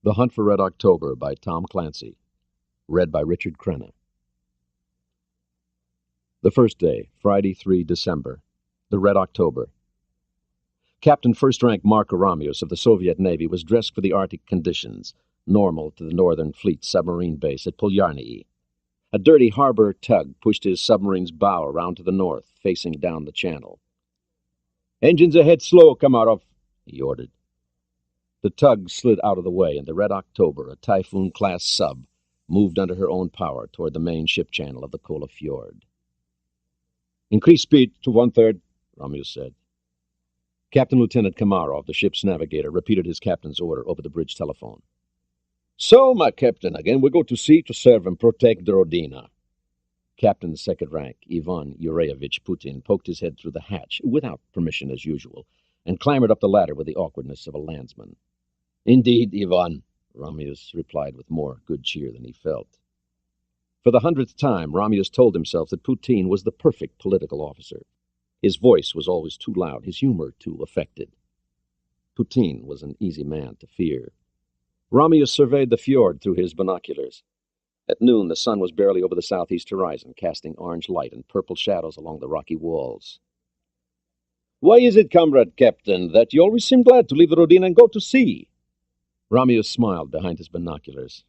The Hunt for Red October by Tom Clancy. Read by Richard Crenna. The first day, Friday, 3 December. The Red October. Captain First Rank Mark Aramius of the Soviet Navy was dressed for the Arctic conditions, normal to the Northern Fleet submarine base at Polyarny. A dirty harbor tug pushed his submarine's bow around to the north, facing down the channel. "Engines ahead slow, Komarov," he ordered. The tug slid out of the way, and the Red October, a Typhoon-class sub, moved under her own power toward the main ship channel of the Kola Fjord. "Increase speed to 1/3, Ramius said. Captain Lieutenant Komarov, the ship's navigator, repeated his captain's order over the bridge telephone. "So, my captain, again we go to sea to serve and protect the Rodina." Captain second rank, Ivan Yureyevich Putin, poked his head through the hatch, without permission as usual, and clambered up the ladder with the awkwardness of a landsman. "Indeed, Ivan," Ramius replied with more good cheer than he felt. For the 100th time, Ramius told himself that Putin was the perfect political officer. His voice was always too loud, his humor too affected. Putin was an easy man to fear. Ramius surveyed the fjord through his binoculars. At noon, the sun was barely over the southeast horizon, casting orange light and purple shadows along the rocky walls. "Why is it, comrade captain, that you always seem glad to leave the Rodina and go to sea?" Ramius smiled behind his binoculars.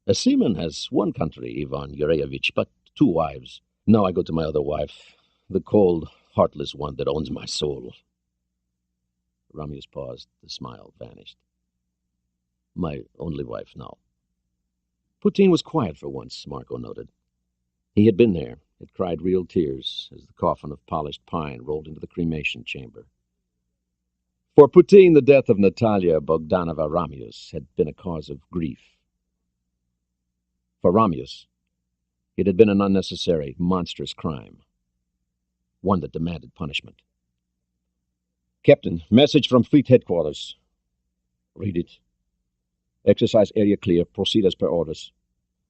"A seaman has one country, Ivan Yureyevich, but two wives. Now I go to my other wife, the cold, heartless one that owns my soul." Ramius paused. The smile vanished. "My only wife now." Putin was quiet for once, Marco noted. He had been there, had cried real tears as the coffin of polished pine rolled into the cremation chamber. For Putin, the death of Natalia Bogdanova Ramius had been a cause of grief. For Ramius, it had been an unnecessary, monstrous crime, one that demanded punishment. "Captain, message from Fleet Headquarters." "Read it." "Exercise area clear. Proceed as per orders."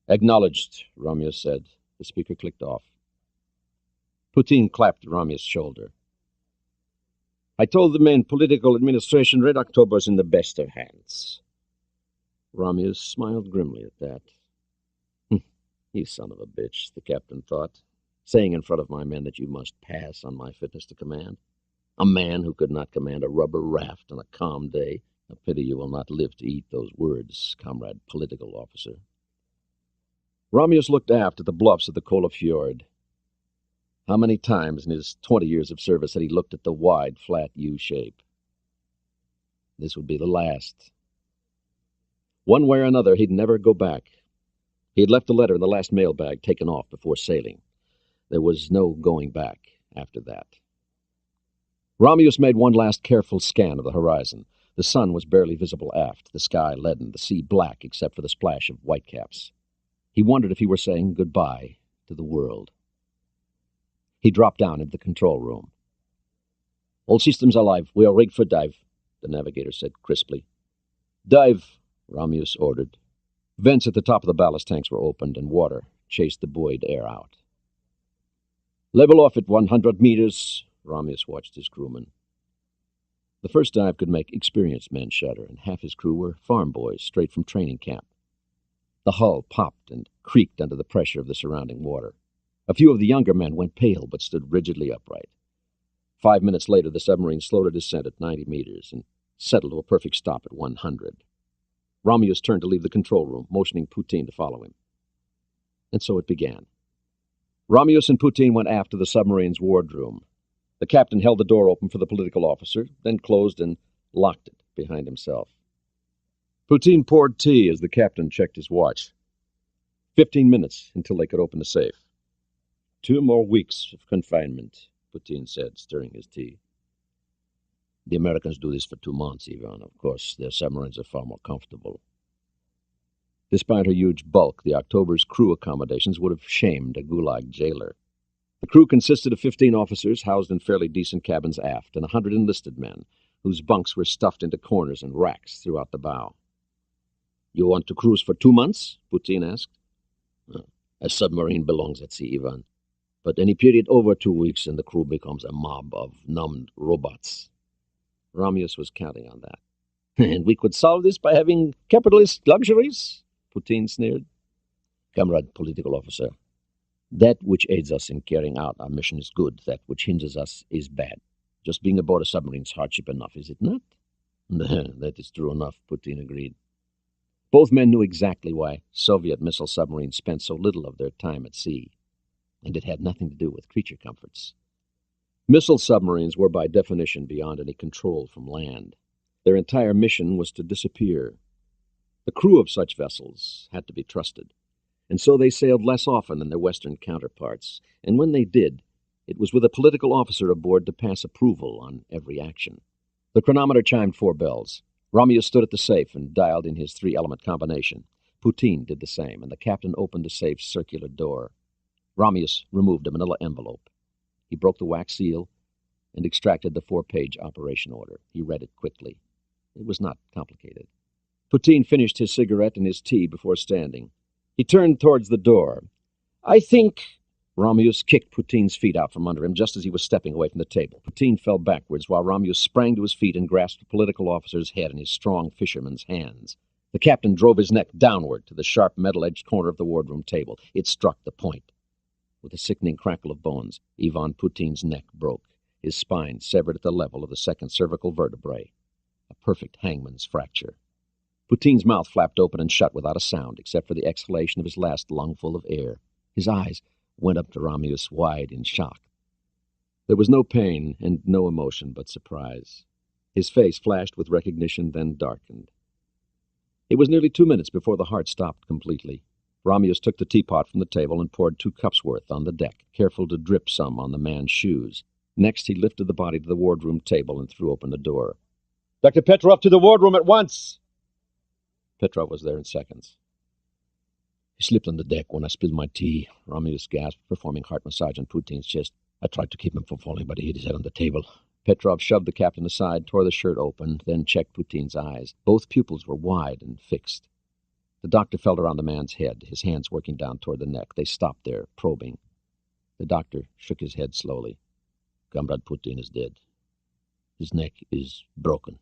"Acknowledged," Ramius said. The speaker clicked off. Putin clapped Ramius' shoulder. "I told the men political administration Red October's in the best of hands." Ramius smiled grimly at that. "You son of a bitch," the captain thought, "saying in front of my men that you must pass on my fitness to command. A man who could not command a rubber raft on a calm day. A pity you will not live to eat those words, comrade political officer." Ramius looked aft at the bluffs of the Kola Fjord. How many times in his 20 years of service had he looked at the wide, flat U-shape? This would be the last. One way or another, he'd never go back. He had left a letter in the last mailbag taken off before sailing. There was no going back after that. Ramius made one last careful scan of the horizon. The sun was barely visible aft, the sky leaden, the sea black except for the splash of whitecaps. He wondered if he were saying goodbye to the world. He dropped down into the control room. "All systems alive. We are rigged for dive," the navigator said crisply. "Dive," Ramius ordered. Vents at the top of the ballast tanks were opened, and water chased the buoyed air out. "Level off at 100 meters," Ramius watched his crewmen. The first dive could make experienced men shudder, and half his crew were farm boys straight from training camp. The hull popped and creaked under the pressure of the surrounding water. A few of the younger men went pale but stood rigidly upright. 5 minutes later, the submarine slowed her descent at 90 meters and settled to a perfect stop at 100. Ramius turned to leave the control room, motioning Putin to follow him. And so it began. Ramius and Putin went aft to the submarine's wardroom. The captain held the door open for the political officer, then closed and locked it behind himself. Putin poured tea as the captain checked his watch. 15 minutes until they could open the safe. 2 more weeks of confinement, Putin said, stirring his tea. "The Americans do this for 2 months, Ivan. Of course, their submarines are far more comfortable." Despite her huge bulk, the October's crew accommodations would have shamed a gulag jailer. The crew consisted of 15 officers housed in fairly decent cabins aft, and 100 enlisted men, whose bunks were stuffed into corners and racks throughout the bow. "You want to cruise for 2 months?" Putin asked. "A submarine belongs at sea, Ivan. But any period over 2 weeks and the crew becomes a mob of numbed robots." Ramius was counting on that. And we could solve this by having capitalist luxuries, Putin sneered. Comrade political officer, that which aids us in carrying out our mission is good, that which hinders us is bad. Just being aboard a submarine is hardship enough, is it not? That is true enough, Putin agreed. Both men knew exactly why Soviet missile submarines spent so little of their time at sea, and it had nothing to do with creature comforts. Missile submarines were by definition beyond any control from land. Their entire mission was to disappear. The crew of such vessels had to be trusted, and so they sailed less often than their Western counterparts, and when they did, it was with a political officer aboard to pass approval on every action. The chronometer chimed 4 bells. Romulus stood at the safe and dialed in his 3-element combination. Putin did the same, and the captain opened the safe's circular door. Romulus removed a manila envelope. He broke the wax seal and extracted the 4-page operation order. He read it quickly. It was not complicated. Putin finished his cigarette and his tea before standing. He turned towards the door. I think... Romulus kicked Putin's feet out from under him just as he was stepping away from the table. Putin fell backwards while Romulus sprang to his feet and grasped the political officer's head in his strong fisherman's hands. The captain drove his neck downward to the sharp metal-edged corner of the wardroom table. It struck the point. With a sickening crackle of bones, Ivan Putin's neck broke, his spine severed at the level of the second cervical vertebrae. A perfect hangman's fracture. Putin's mouth flapped open and shut without a sound, except for the exhalation of his last lungful of air. His eyes went up to Romulus wide in shock. There was no pain and no emotion but surprise. His face flashed with recognition, then darkened. It was nearly 2 minutes before the heart stopped completely. Romulus took the teapot from the table and poured 2 cups' worth on the deck, careful to drip some on the man's shoes. Next, he lifted the body to the wardroom table and threw open the door. Dr. Petrov, to the wardroom at once! Petrov was there in seconds. He slipped on the deck when I spilled my tea, Romulus gasped, performing heart massage on Putin's chest. I tried to keep him from falling, but he hit his head on the table. Petrov shoved the captain aside, tore the shirt open, then checked Putin's eyes. Both pupils were wide and fixed. The doctor felt around the man's head, his hands working down toward the neck. They stopped there, probing. The doctor shook his head slowly. Comrade Putin is dead. His neck is broken.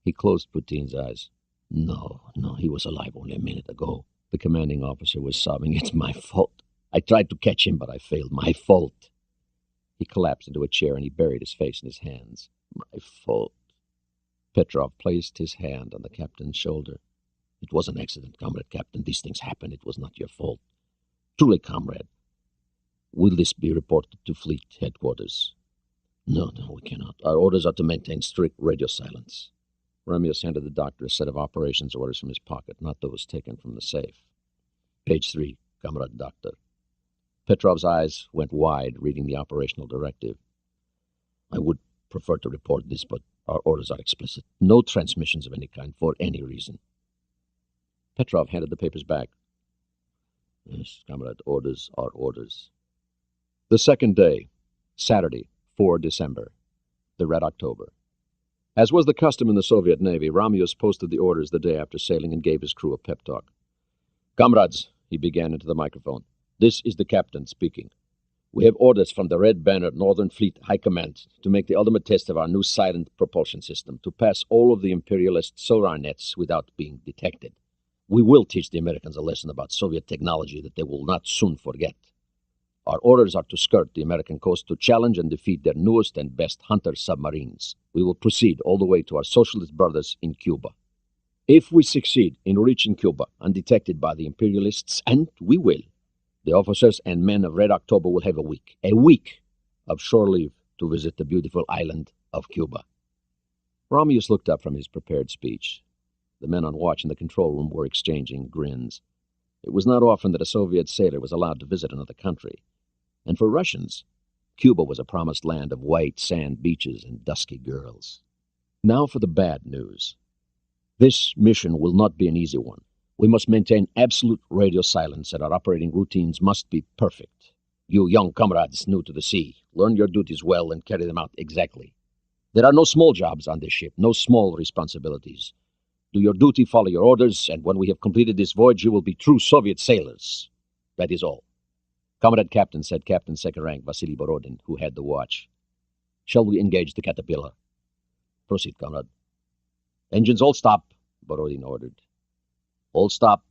He closed Putin's eyes. No, he was alive only a minute ago. The commanding officer was sobbing. It's my fault. I tried to catch him, but I failed. My fault. He collapsed into a chair and he buried his face in his hands. My fault. Petrov placed his hand on the captain's shoulder. It was an accident, Comrade Captain. These things happen. It was not your fault. Truly, Comrade. Will this be reported to Fleet Headquarters? No, we cannot. Our orders are to maintain strict radio silence. Romulus handed the doctor a set of operations orders from his pocket, not those taken from the safe. Page 3, Comrade Doctor. Petrov's eyes went wide, reading the operational directive. I would prefer to report this, but our orders are explicit. No transmissions of any kind, for any reason. Petrov handed the papers back. Yes, Comrade, orders are orders. The second day, Saturday, 4 December, the Red October. As was the custom in the Soviet Navy, Romulus posted the orders the day after sailing and gave his crew a pep talk. Comrades, he began into the microphone, this is the captain speaking. We have orders from the Red Banner Northern Fleet High Command to make the ultimate test of our new silent propulsion system, to pass all of the imperialist sonar nets without being detected. We will teach the Americans a lesson about Soviet technology that they will not soon forget. Our orders are to skirt the American coast to challenge and defeat their newest and best hunter submarines. We will proceed all the way to our socialist brothers in Cuba. If we succeed in reaching Cuba undetected by the imperialists, and we will, the officers and men of Red October will have a week of shore leave to visit the beautiful island of Cuba. Romulus looked up from his prepared speech. The men on watch in the control room were exchanging grins. It was not often that a Soviet sailor was allowed to visit another country. And for Russians, Cuba was a promised land of white sand beaches and dusky girls. Now for the bad news. This mission will not be an easy one. We must maintain absolute radio silence, and our operating routines must be perfect. You young comrades new to the sea, learn your duties well and carry them out exactly. There are no small jobs on this ship, no small responsibilities. Do your duty, follow your orders, and when we have completed this voyage, you will be true Soviet sailors. That is all. Comrade Captain, said Captain Second Rank Vasily Borodin, who had the watch. Shall we engage the Caterpillar? Proceed, Comrade. Engines all stop, Borodin ordered. All stop.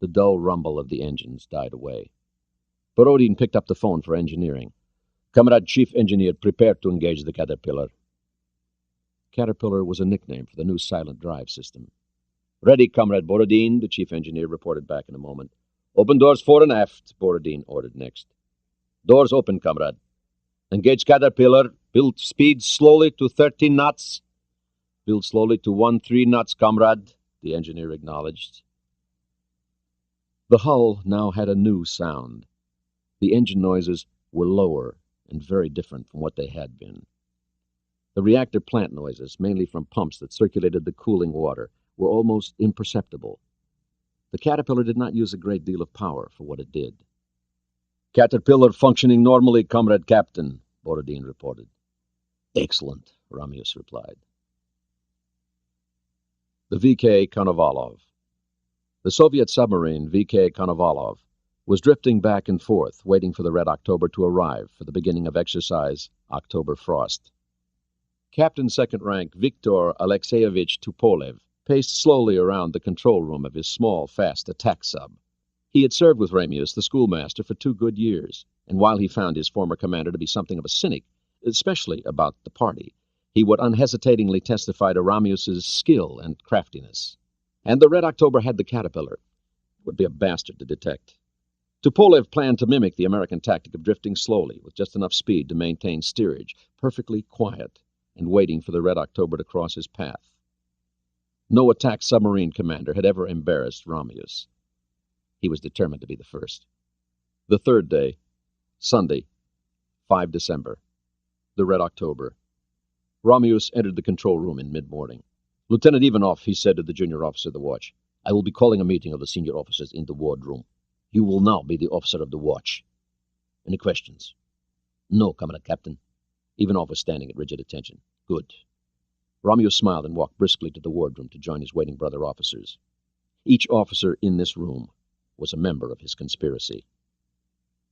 The dull rumble of the engines died away. Borodin picked up the phone for engineering. Comrade Chief Engineer, prepare to engage the Caterpillar. Caterpillar was a nickname for the new silent drive system. Ready, Comrade Borodin, the chief engineer reported back in a moment. Open doors fore and aft, Borodin ordered next. Doors open, Comrade. Engage Caterpillar. Build speed slowly to 13 knots. Build slowly to 13 knots, Comrade, the engineer acknowledged. The hull now had a new sound. The engine noises were lower and very different from what they had been. The reactor plant noises, mainly from pumps that circulated the cooling water, were almost imperceptible. The Caterpillar did not use a great deal of power for what it did. Caterpillar functioning normally, Comrade Captain, Borodin reported. Excellent, Ramius replied. The VK Konovalov. The Soviet submarine VK Konovalov was drifting back and forth, waiting for the Red October to arrive for the beginning of exercise October Frost. Captain Second Rank Viktor Alexeyevich Tupolev paced slowly around the control room of his small, fast attack sub. He had served with Ramius, the schoolmaster, for 2 good years, and while he found his former commander to be something of a cynic, especially about the party, he would unhesitatingly testify to Ramius's skill and craftiness. And the Red October had the Caterpillar. It would be a bastard to detect. Tupolev planned to mimic the American tactic of drifting slowly, with just enough speed to maintain steerage, perfectly quiet, and waiting for the Red October to cross his path. No attack submarine commander had ever embarrassed Ramius. He was determined to be the first. The third day, Sunday, 5 December, the Red October. Ramius entered the control room in mid-morning. Lieutenant Ivanov, he said to the junior officer of the watch, I will be calling a meeting of the senior officers in the wardroom. You will now be the officer of the watch. Any questions? No, Comrade Captain. Ivanov was standing at rigid attention. Good. Ramius smiled and walked briskly to the wardroom to join his waiting brother officers. Each officer in this room was a member of his conspiracy.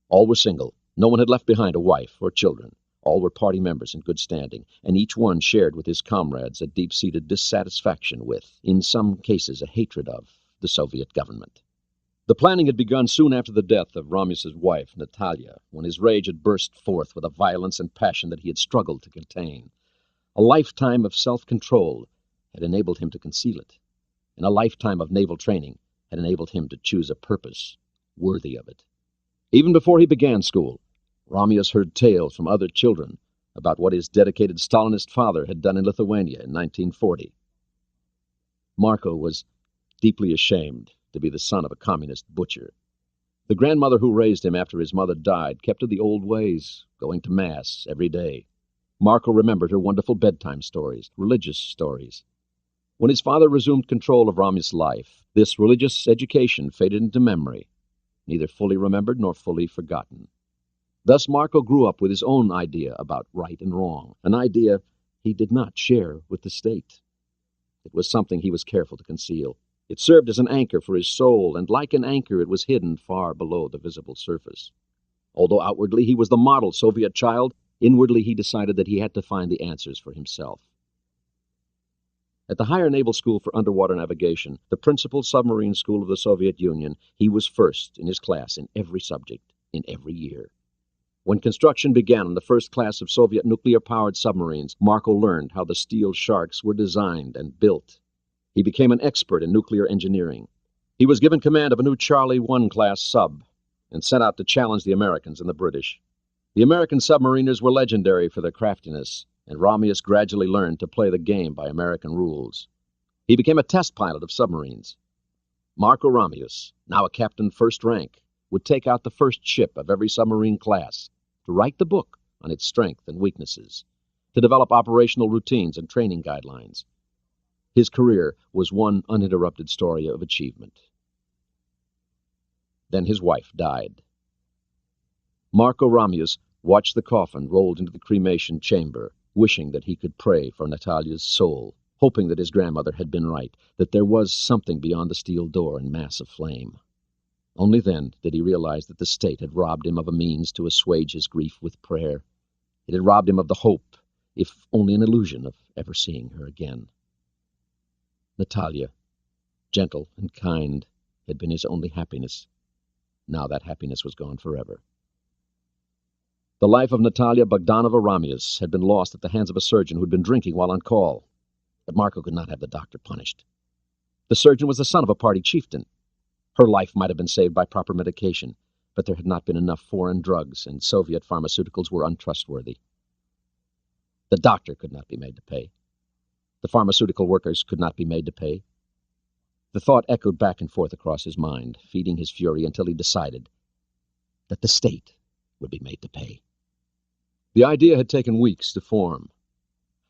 All were single. No one had left behind a wife or children. All were party members in good standing, and each one shared with his comrades a deep-seated dissatisfaction with, in some cases a hatred of, the Soviet government. The planning had begun soon after the death of Ramius's wife, Natalia, when his rage had burst forth with a violence and passion that he had struggled to contain. A lifetime of self-control had enabled him to conceal it, and a lifetime of naval training had enabled him to choose a purpose worthy of it. Even before he began school, Ramius heard tales from other children about what his dedicated Stalinist father had done in Lithuania in 1940. Marco was deeply ashamed to be the son of a communist butcher. The grandmother who raised him after his mother died kept to the old ways, going to Mass every day. Marco remembered her wonderful bedtime stories, religious stories. When his father resumed control of Ramius' life, this religious education faded into memory, neither fully remembered nor fully forgotten. Thus Marco grew up with his own idea about right and wrong, an idea he did not share with the state. It was something he was careful to conceal. It served as an anchor for his soul, and like an anchor it was hidden far below the visible surface. Although outwardly he was the model Soviet child, inwardly he decided that he had to find the answers for himself. At the Higher Naval School for Underwater Navigation, the principal submarine school of the Soviet Union, he was first in his class in every subject, in every year. When construction began on the first class of Soviet nuclear-powered submarines, Marco learned how the steel sharks were designed and built. He became an expert in nuclear engineering. He was given command of a new Charlie I class sub and sent out to challenge the Americans and the British. The American submariners were legendary for their craftiness, and Ramius gradually learned to play the game by American rules. He became a test pilot of submarines. Marco Ramius, now a captain first rank, would take out the first ship of every submarine class, to write the book on its strengths and weaknesses, to develop operational routines and training guidelines. His career was one uninterrupted story of achievement. Then his wife died. Marco Ramius watched the coffin rolled into the cremation chamber, wishing that he could pray for Natalia's soul, hoping that his grandmother had been right, that there was something beyond the steel door and mass of flame. Only then did he realize that the state had robbed him of a means to assuage his grief with prayer. It had robbed him of the hope, if only an illusion, of ever seeing her again. Natalia, gentle and kind, had been his only happiness. Now that happiness was gone forever. The life of Natalia Bogdanova Ramius had been lost at the hands of a surgeon who had been drinking while on call. But Marco could not have the doctor punished. The surgeon was the son of a party chieftain. Her life might have been saved by proper medication, but there had not been enough foreign drugs, and Soviet pharmaceuticals were untrustworthy. The doctor could not be made to pay. The pharmaceutical workers could not be made to pay. The thought echoed back and forth across his mind, feeding his fury until he decided that the state would be made to pay. The idea had taken weeks to form.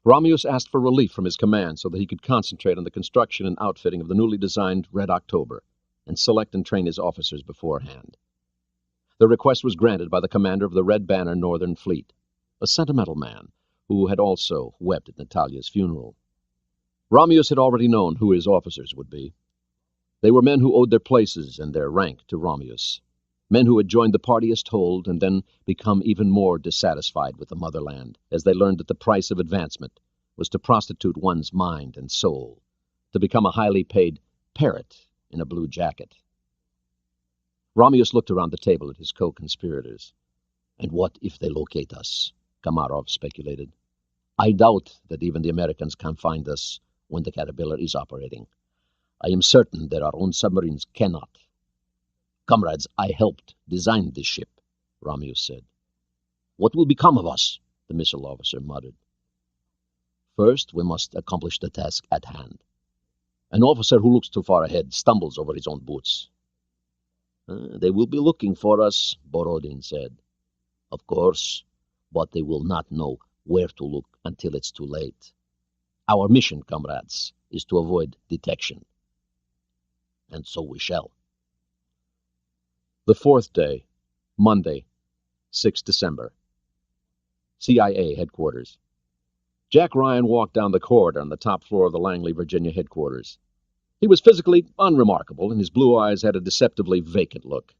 Ramius asked for relief from his command so that he could concentrate on the construction and outfitting of the newly designed Red October and select and train his officers beforehand. The request was granted by the commander of the Red Banner Northern Fleet, a sentimental man who had also wept at Natalia's funeral. Ramius had already known who his officers would be. They were men who owed their places and their rank to Ramius, men who had joined the partyist hold and then become even more dissatisfied with the motherland as they learned that the price of advancement was to prostitute one's mind and soul, to become a highly paid parrot in a blue jacket. Ramius looked around the table at his co-conspirators. "And what if they locate us?" Kamarov speculated. "I doubt that even the Americans can find us when the Caterpillar is operating. I am certain that our own submarines cannot." "Comrades, I helped design this ship," Ramius said. "What will become of us?" the missile officer muttered. "First, we must accomplish the task at hand. An officer who looks too far ahead stumbles over his own boots." "They will be looking for us," Borodin said. "Of course, but they will not know where to look until it's too late. Our mission, comrades, is to avoid detection. And so we shall." The fourth day, Monday, 6 December. CIA headquarters. Jack Ryan walked down the corridor on the top floor of the Langley, Virginia headquarters. He was physically unremarkable, and his blue eyes had a deceptively vacant look.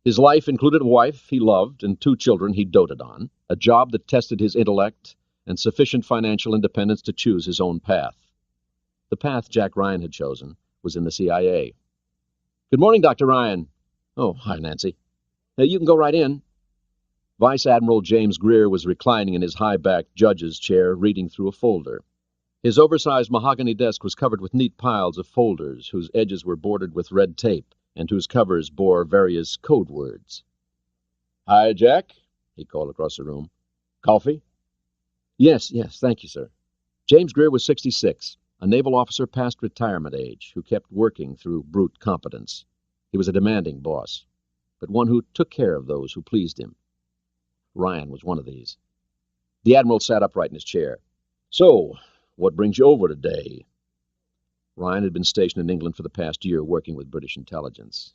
His life included a wife he loved and 2 children he doted on, a job that tested his intellect, and sufficient financial independence to choose his own path. The path Jack Ryan had chosen was in the CIA. "Good morning, Dr. Ryan." "Oh, hi, Nancy." "You can go right in." Vice Admiral James Greer was reclining in his high-backed judge's chair, reading through a folder. His oversized mahogany desk was covered with neat piles of folders whose edges were bordered with red tape and whose covers bore various code words. "Hi, Jack," he called across the room. "Coffee?" Yes, thank you, sir." James Greer was 66, a naval officer past retirement age who kept working through brute competence. He was a demanding boss, but one who took care of those who pleased him. Ryan was one of these. The Admiral sat upright in his chair. "So, what brings you over today?" Ryan had been stationed in England for the past year, working with British intelligence.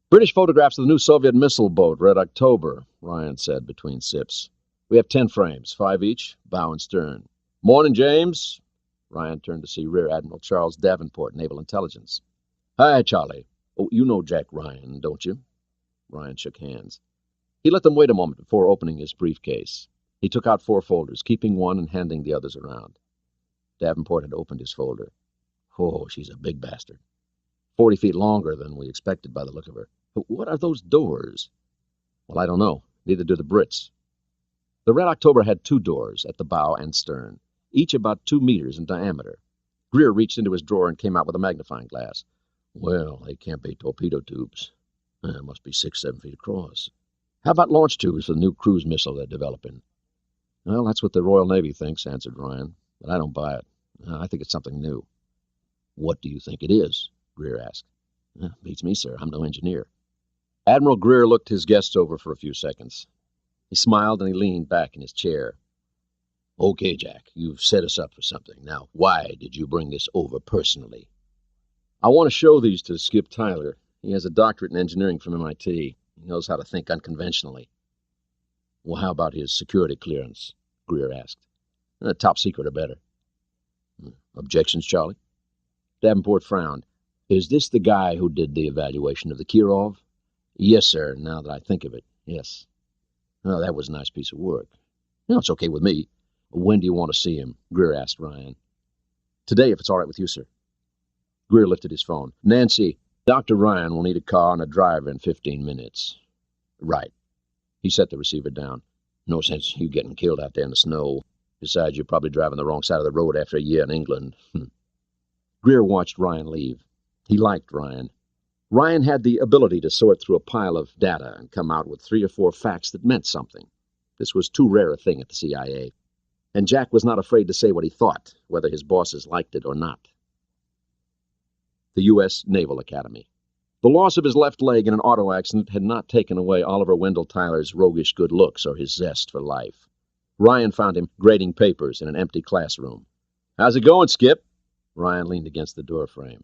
"British photographs of the new Soviet missile boat, Red October," Ryan said between sips. "We have 10 frames, 5 each, bow and stern." "Morning, James." Ryan turned to see Rear Admiral Charles Davenport, Naval Intelligence. "Hi, Charlie. Oh, you know Jack Ryan, don't you?" Ryan shook hands. He let them wait a moment before opening his briefcase. He took out 4 folders, keeping one and handing the others around. Davenport had opened his folder. "Oh, she's a big bastard. 40 feet longer than we expected by the look of her. But what are those doors?" "Well, I don't know. Neither do the Brits." The Red October had 2 doors at the bow and stern, each about 2 meters in diameter. Greer reached into his drawer and came out with a magnifying glass. "Well, they can't be torpedo tubes. It must be 6, 7 feet across. How about launch tubes for the new cruise missile they're developing?" "Well, that's what the Royal Navy thinks," answered Ryan, "but I don't buy it. I think it's something new." "What do you think it is?" Greer asked. "Beats me, sir. I'm no engineer." Admiral Greer looked his guests over for a few seconds. He smiled and he leaned back in his chair. "Okay, Jack, you've set us up for something. Now, why did you bring this over personally?" "I want to show these to Skip Tyler. He has a doctorate in engineering from MIT. He knows how to think unconventionally." "Well, how about his security clearance?" Greer asked. "Top secret or better." "Objections, Charlie?" Davenport frowned. "Is this the guy who did the evaluation of the Kirov?" "Yes, sir, now that I think of it, yes." "Oh, that was a nice piece of work." "It's okay with me." "When do you want to see him?" Greer asked Ryan. "Today, if it's all right with you, sir." Greer lifted his phone. Nancy, Dr. Ryan will need a car and a driver in 15 minutes. Right. He set the receiver down. No sense you getting killed out there in the snow. Besides, you're probably driving the wrong side of the road after a year in England. Greer watched Ryan leave. He liked Ryan. Ryan had the ability to sort through a pile of data and come out with 3 or 4 facts that meant something. This was too rare a thing at the CIA. And Jack was not afraid to say what he thought, whether his bosses liked it or not. The U.S. Naval Academy. The loss of his left leg in an auto accident had not taken away Oliver Wendell Tyler's roguish good looks or his zest for life. Ryan found him grading papers in an empty classroom. How's it going, Skip? Ryan leaned against the doorframe.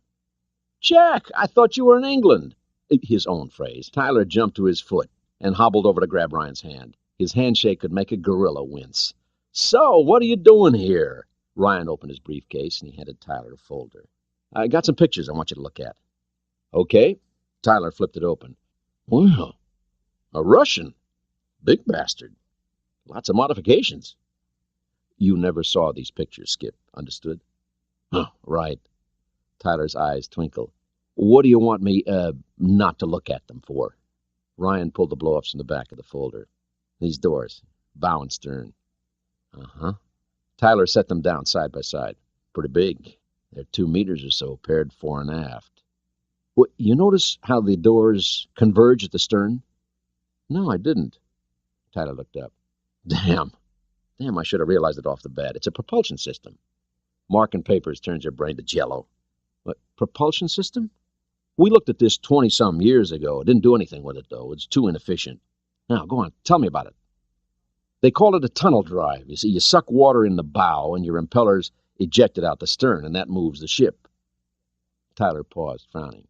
Jack, I thought you were in England. His own phrase. Tyler jumped to his foot and hobbled over to grab Ryan's hand. His handshake could make a gorilla wince. So, what are you doing here? Ryan opened his briefcase and he handed Tyler a folder. I got some pictures I want you to look at. Okay. Tyler flipped it open. Wow. A Russian. Big bastard. Lots of modifications. You never saw these pictures, Skip. Understood? Huh, right. Tyler's eyes twinkled. What do you want me, not to look at them for? Ryan pulled the blow-ups from the back of the folder. These doors. Bow and stern. Uh-huh. Tyler set them down side by side. Pretty big. They're 2 meters or so, paired fore and aft. What, you notice how the doors converge at the stern? No, I didn't. Tyler looked up. Damn, I should have realized it off the bat. It's a propulsion system. Marking papers turns your brain to jello. What, propulsion system? We looked at this 20-some years ago. Didn't do anything with it, though. It's too inefficient. Now, go on, tell me about it. They call it a tunnel drive. You see, you suck water in the bow, and your impellers eject it out the stern, and that moves the ship. Tyler paused, frowning.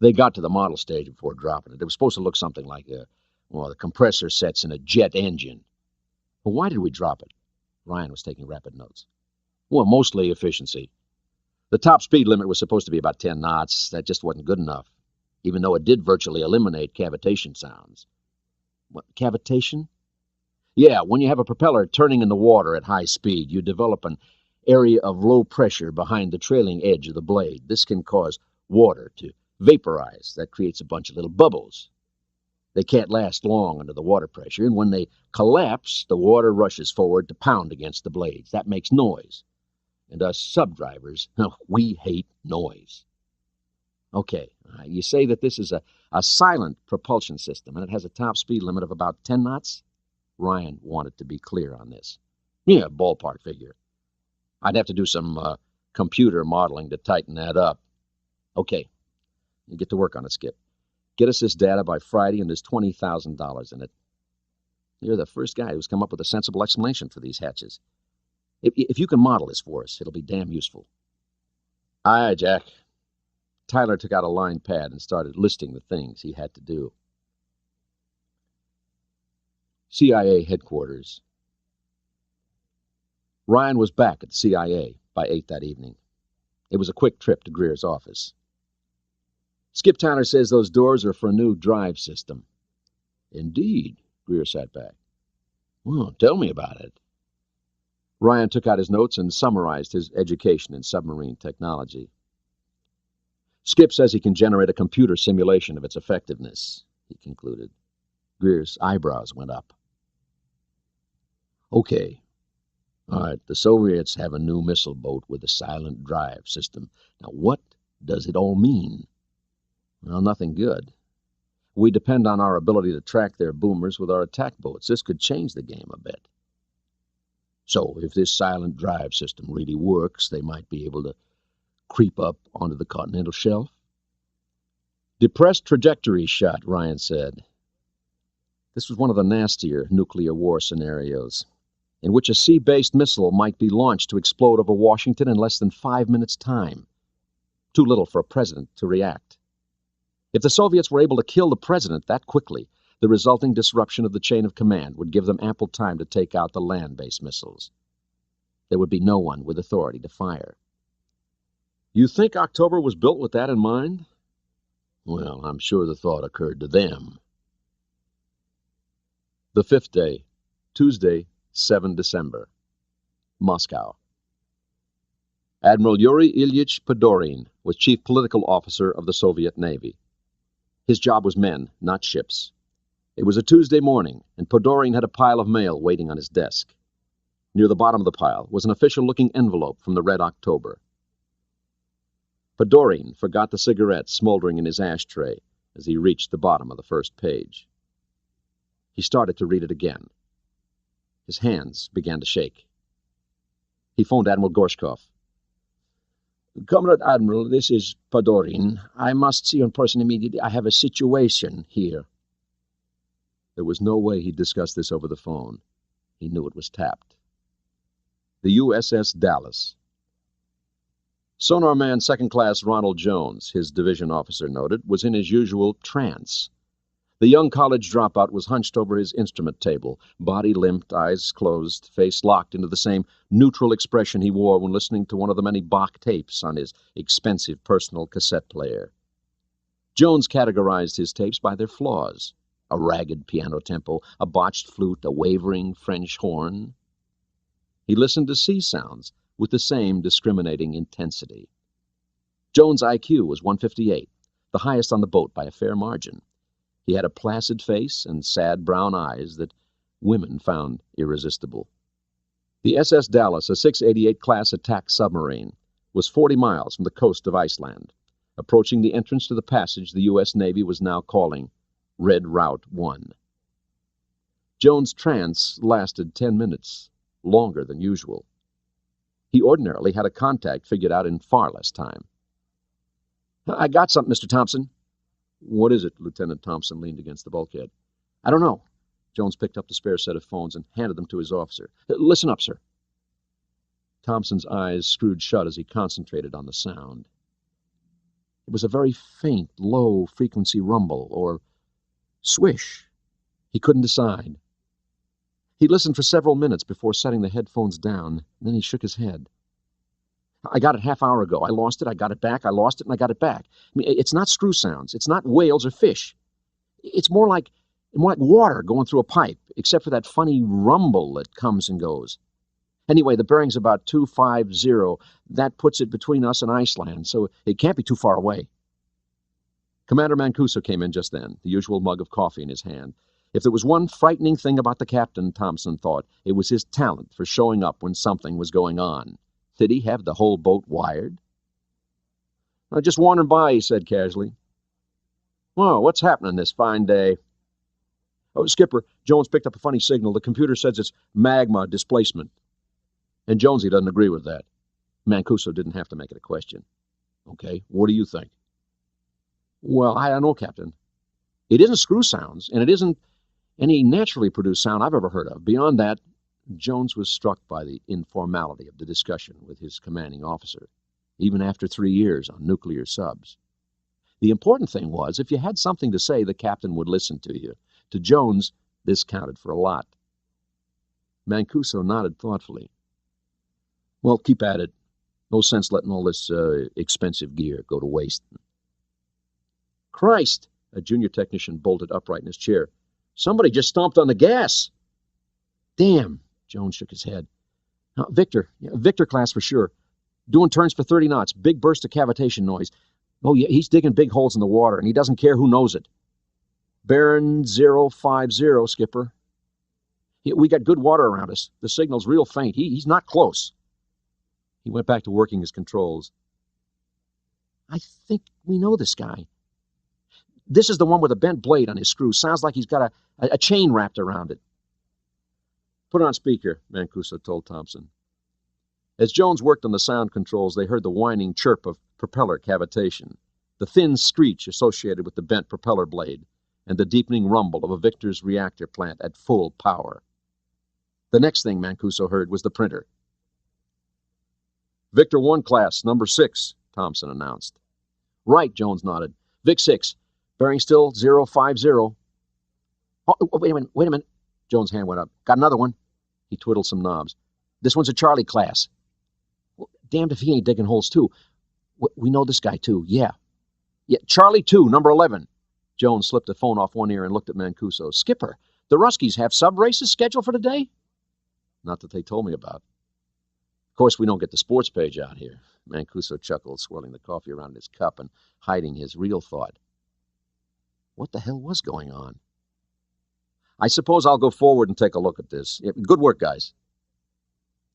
They got to the model stage before dropping it. It was supposed to look something like the compressor sets in a jet engine. Well, why did we drop it? Ryan was taking rapid notes. Well, mostly efficiency. The top speed limit was supposed to be about 10 knots. That just wasn't good enough, even though it did virtually eliminate cavitation sounds. What, cavitation? Yeah, when you have a propeller turning in the water at high speed, you develop an area of low pressure behind the trailing edge of the blade. This can cause water to vaporize. That creates a bunch of little bubbles. They can't last long under the water pressure, and when they collapse, the water rushes forward to pound against the blades. That makes noise. And us sub-drivers, we hate noise. Okay, you say that this is a silent propulsion system, and it has a top speed limit of about 10 knots? Ryan wanted to be clear on this. Yeah, ballpark figure. I'd have to do some computer modeling to tighten that up. Okay, you get to work on it, Skip. Get us this data by Friday, and there's $20,000 in it. You're the first guy who's come up with a sensible explanation for these hatches. If you can model this for us, it'll be damn useful. Aye, Jack. Tyler took out a lined pad and started listing the things he had to do. CIA headquarters. Ryan was back at the CIA by 8 that evening. It was a quick trip to Greer's office. Skip Tyler says those doors are for a new drive system. Indeed, Greer sat back. Well, tell me about it. Ryan took out his notes and summarized his education in submarine technology. Skip says he can generate a computer simulation of its effectiveness, he concluded. Greer's eyebrows went up. Okay. All right, the Soviets have a new missile boat with a silent drive system. Now, what does it all mean? Well, nothing good. We depend on our ability to track their boomers with our attack boats. This could change the game a bit. So, if this silent drive system really works, they might be able to creep up onto the continental shelf. Depressed trajectory shot, Ryan said. This was one of the nastier nuclear war scenarios, in which a sea-based missile might be launched to explode over Washington in less than 5 minutes' time. Too little for a president to react. If the Soviets were able to kill the president that quickly, the resulting disruption of the chain of command would give them ample time to take out the land-based missiles. There would be no one with authority to fire. You think October was built with that in mind? Well, I'm sure the thought occurred to them. The 5th day, Tuesday, 7 December. Moscow. Admiral Yuri Ilyich Podorin was chief political officer of the Soviet Navy. His job was men, not ships. It was a Tuesday morning, and Podorin had a pile of mail waiting on his desk. Near the bottom of the pile was an official-looking envelope from the Red October. Podorin forgot the cigarette smoldering in his ashtray as he reached the bottom of the first page. He started to read it again. His hands began to shake. He phoned Admiral Gorshkov. "Comrade Admiral, this is Podorin. I must see you in person immediately. I have a situation here." There was no way he'd discuss this over the phone. He knew it was tapped. The USS Dallas. Sonar man Second Class Ronald Jones, his division officer noted, was in his usual trance. The young college dropout was hunched over his instrument table, body limped, eyes closed, face locked into the same neutral expression he wore when listening to one of the many Bach tapes on his expensive personal cassette player. Jones categorized his tapes by their flaws: a ragged piano tempo, a botched flute, a wavering French horn. He listened to sea sounds with the same discriminating intensity. Jones' IQ was 158, the highest on the boat by a fair margin. He had a placid face and sad brown eyes that women found irresistible. The SS Dallas, a 688 class attack submarine, was 40 miles from the coast of Iceland, approaching the entrance to the passage the U.S. Navy was now calling Red Route 1. Jones' trance lasted 10 minutes, longer than usual. He ordinarily had a contact figured out in far less time. "I got something, Mr. Thompson." "What is it?" Lieutenant Thompson leaned against the bulkhead. "I don't know." Jones picked up the spare set of phones and handed them to his officer. "Listen up, sir." Thompson's eyes screwed shut as he concentrated on the sound. It was a very faint, low-frequency rumble, or swish. He couldn't decide. He listened for several minutes before setting the headphones down. Then he shook his head. "I got it half-hour ago. I lost it, I got it back, I lost it, and I got it back. I mean, it's not screw sounds. It's not whales or fish. It's more like water going through a pipe, except for that funny rumble that comes and goes. Anyway, the bearing's about 250. That puts it between us and Iceland, so it can't be too far away." Commander Mancuso came in just then, the usual mug of coffee in his hand. If there was one frightening thing about the captain, Thompson thought, it was his talent for showing up when something was going on. Did he have the whole boat wired? "I'm just wandering by," he said casually. "Well, what's happening this fine day?" "Oh, Skipper," Jones picked up a funny signal. "The computer says it's magma displacement." And Jonesy doesn't agree with that. Mancuso didn't have to make it a question. "Okay, what do you think?" "Well, I don't know, Captain. It isn't screw sounds, and it isn't any naturally produced sound I've ever heard of. Beyond that," Jones was struck by the informality of the discussion with his commanding officer, even after 3 years on nuclear subs. The important thing was, if you had something to say, the captain would listen to you. To Jones, this counted for a lot. Mancuso nodded thoughtfully. "Well, keep at it. No sense letting all this expensive gear go to waste." "Christ!" A junior technician bolted upright in his chair. "Somebody just stomped on the gas." "Damn!" Jones shook his head. Victor class for sure. Doing turns for 30 knots. Big burst of cavitation noise. Oh, yeah, he's digging big holes in the water, and he doesn't care who knows it. Bearing 050, Skipper. We got good water around us. The signal's real faint. He's not close." He went back to working his controls. "I think we know this guy. This is the one with a bent blade on his screw. Sounds like he's got a chain wrapped around it." "Put it on speaker," Mancuso told Thompson. As Jones worked on the sound controls, they heard the whining chirp of propeller cavitation, the thin screech associated with the bent propeller blade, and the deepening rumble of a Victor's reactor plant at full power. The next thing Mancuso heard was the printer. "Victor 1 class, number 6, Thompson announced. "Right," Jones nodded. "Vic 6. Bearing still 050. "Oh, wait a minute. Jones' hand went up. "Got another one." He twiddled some knobs. "This one's a Charlie class." "Well, damned if he ain't digging holes, too. We know this guy, too. Yeah, Charlie 2, number 11. Jones slipped the phone off one ear and looked at Mancuso. "Skipper, the Ruskies have sub-races scheduled for today?" "Not that they told me about." course, we don't get the sports page out here. Mancuso chuckled, swirling the coffee around in his cup and hiding his real thought. What the hell was going on? I suppose I'll go forward and take a look at this. Good work, guys.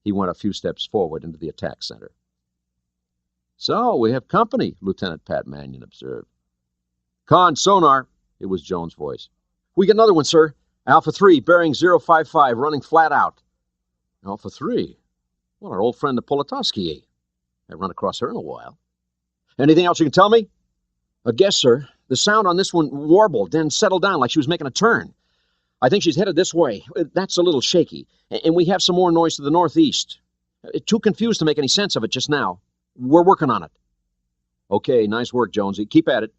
He went a few steps forward into the attack center. So, we have company, Lieutenant Pat Mannion observed. Con, sonar, it was Jones' voice. We get another one, sir. Alpha 3, bearing 055, running flat out. Alpha 3? Well, our old friend the Politowski. I've run across her in a while. Anything else you can tell me? A guess, sir. The sound on this one warbled, then settled down like she was making a turn. I think she's headed this way. That's a little shaky. And we have some more noise to the northeast. Too confused to make any sense of it just now. We're working on it. Okay, nice work, Jonesy. Keep at it.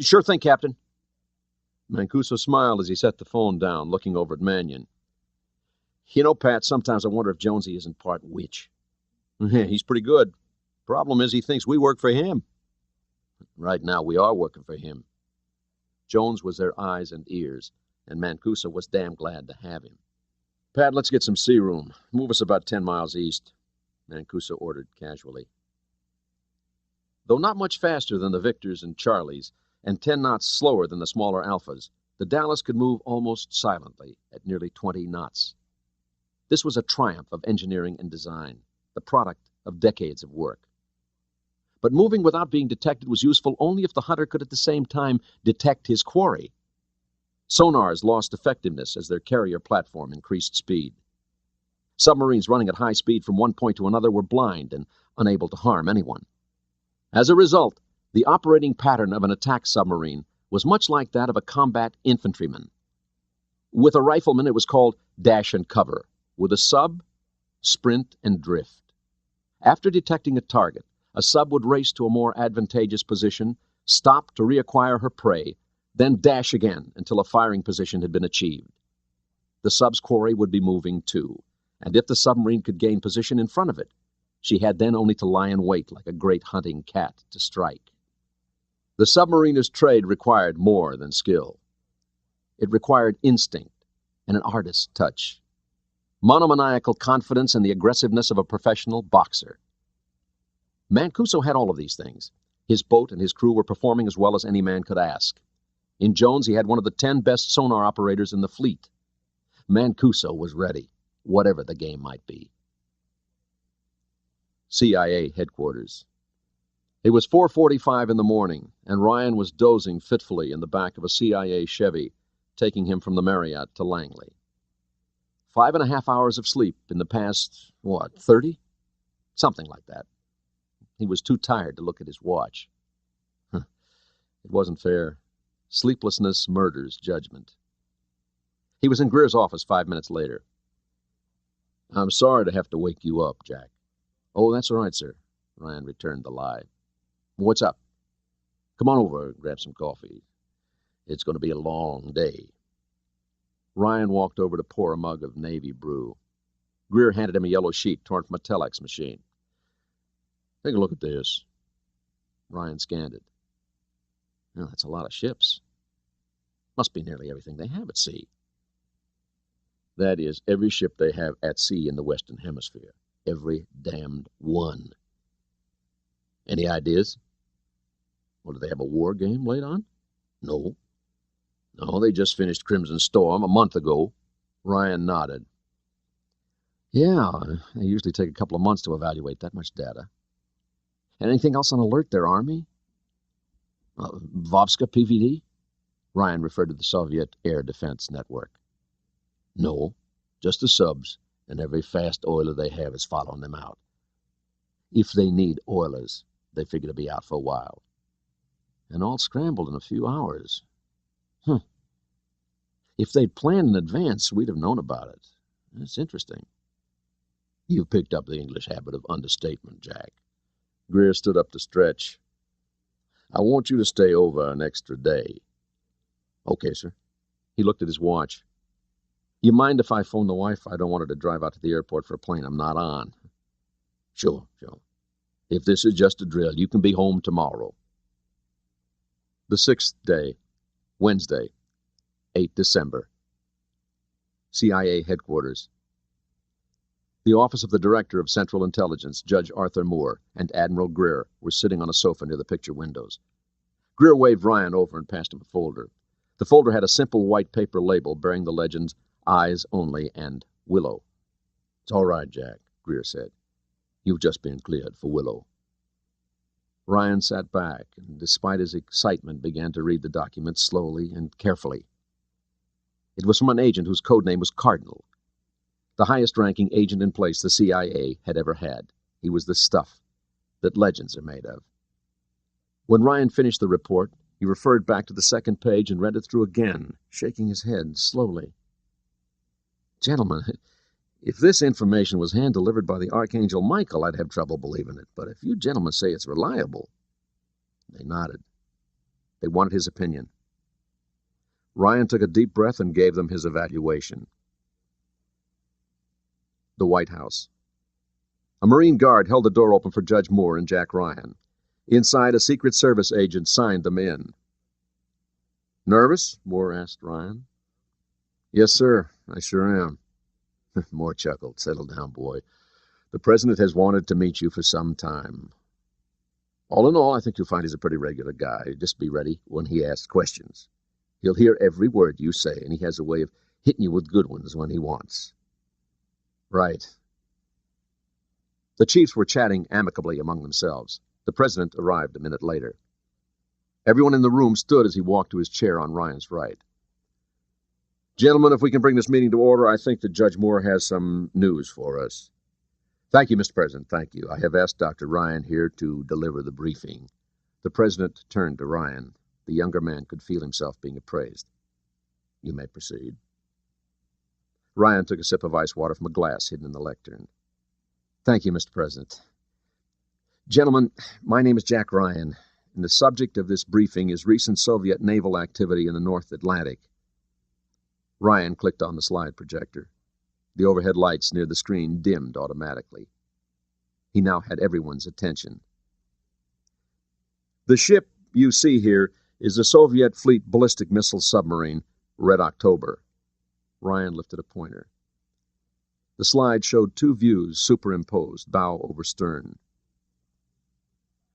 Sure thing, Captain. Mancuso smiled as he set the phone down, looking over at Mannion. You know, Pat, sometimes I wonder if Jonesy isn't part witch. He's pretty good. Problem is he thinks we work for him. Right now we are working for him. Jones was their eyes and ears, and Mancuso was damn glad to have him. Pat, let's get some sea room. Move us about 10 miles east, Mancuso ordered casually. Though not much faster than the Victors and Charlies, and 10 knots slower than the smaller Alphas, the Dallas could move almost silently at nearly 20 knots. This was a triumph of engineering and design, the product of decades of work. But moving without being detected was useful only if the hunter could at the same time detect his quarry. Sonars lost effectiveness as their carrier platform increased speed. Submarines running at high speed from one point to another were blind and unable to harm anyone. As a result, the operating pattern of an attack submarine was much like that of a combat infantryman. With a rifleman, it was called dash and cover. With a sub, sprint and drift. After detecting a target, a sub would race to a more advantageous position, stop to reacquire her prey, then dash again until a firing position had been achieved. The sub's quarry would be moving too, and if the submarine could gain position in front of it, she had then only to lie in wait like a great hunting cat to strike. The submariner's trade required more than skill. It required instinct and an artist's touch, monomaniacal confidence and the aggressiveness of a professional boxer. Mancuso had all of these things. His boat and his crew were performing as well as any man could ask. In Jones, he had one of the 10 best sonar operators in the fleet. Mancuso was ready, whatever the game might be. CIA headquarters. It was 4:45 in the morning, and Ryan was dozing fitfully in the back of a CIA Chevy, taking him from the Marriott to Langley. 5.5 hours of sleep in the past, 30? Something like that. He was too tired to look at his watch. It wasn't fair. Sleeplessness murders judgment. He was in Greer's office 5 minutes later. I'm sorry to have to wake you up, Jack. Oh, that's all right, sir. Ryan returned the lie. What's up? Come on over and grab some coffee. It's going to be a long day. Ryan walked over to pour a mug of Navy brew. Greer handed him a yellow sheet torn from a telex machine. Take a look at this. Ryan scanned it. Well, that's a lot of ships. Must be nearly everything they have at sea. That is, every ship they have at sea in the Western Hemisphere. Every damned one. Any ideas? Or do they have a war game laid on? No. No, they just finished Crimson Storm a month ago. Ryan nodded. Yeah, they usually take a couple of months to evaluate that much data. Anything else on alert there, Army? Vovska PVD? Ryan referred to the Soviet Air Defense Network. No, just the subs, and every fast oiler they have is following them out. If they need oilers, they figure to be out for a while. And all scrambled in a few hours. If they'd planned in advance, we'd have known about it. That's interesting. You've picked up the English habit of understatement, Jack. Greer stood up to stretch. I want you to stay over an extra day. Okay, sir. He looked at his watch. You mind if I phone the wife? I don't want her to drive out to the airport for a plane I'm not on. Sure. If this is just a drill, you can be home tomorrow. The 6th day, Wednesday, 8 December. CIA headquarters. The office of the Director of Central Intelligence, Judge Arthur Moore, and Admiral Greer were sitting on a sofa near the picture windows. Greer waved Ryan over and passed him a folder. The folder had a simple white paper label bearing the legends, Eyes Only and Willow. "It's all right, Jack," Greer said. "You've just been cleared for Willow." Ryan sat back and, despite his excitement, began to read the document slowly and carefully. It was from an agent whose code name was Cardinal, the highest-ranking agent in place the CIA had ever had. He was the stuff that legends are made of. When Ryan finished the report, he referred back to the second page and read it through again, shaking his head slowly. "Gentlemen, if this information was hand-delivered by the Archangel Michael, I'd have trouble believing it. But if you gentlemen say it's reliable—" They nodded. They wanted his opinion. Ryan took a deep breath and gave them his evaluation. The White House. A Marine guard held the door open for Judge Moore and Jack Ryan. Inside, a Secret Service agent signed them in. "Nervous?" Moore asked Ryan. "Yes, sir, I sure am." Moore chuckled. "Settle down, boy. The President has wanted to meet you for some time. All in all, I think you'll find he's a pretty regular guy. Just be ready when he asks questions. He'll hear every word you say, and he has a way of hitting you with good ones when he wants." "Right." The chiefs were chatting amicably among themselves. The President arrived a minute later. Everyone in the room stood as he walked to his chair on Ryan's right. "Gentlemen, if we can bring this meeting to order, I think that Judge Moore has some news for us." "Thank you, Mr. President, thank you. I have asked Dr. Ryan here to deliver the briefing." The President turned to Ryan. The younger man could feel himself being appraised. "You may proceed." Ryan took a sip of ice water from a glass hidden in the lectern. "Thank you, Mr. President. Gentlemen, my name is Jack Ryan, and the subject of this briefing is recent Soviet naval activity in the North Atlantic." Ryan clicked on the slide projector. The overhead lights near the screen dimmed automatically. He now had everyone's attention. "The ship you see here is the Soviet fleet ballistic missile submarine, Red October." Ryan lifted a pointer. The slide showed two views superimposed, bow over stern.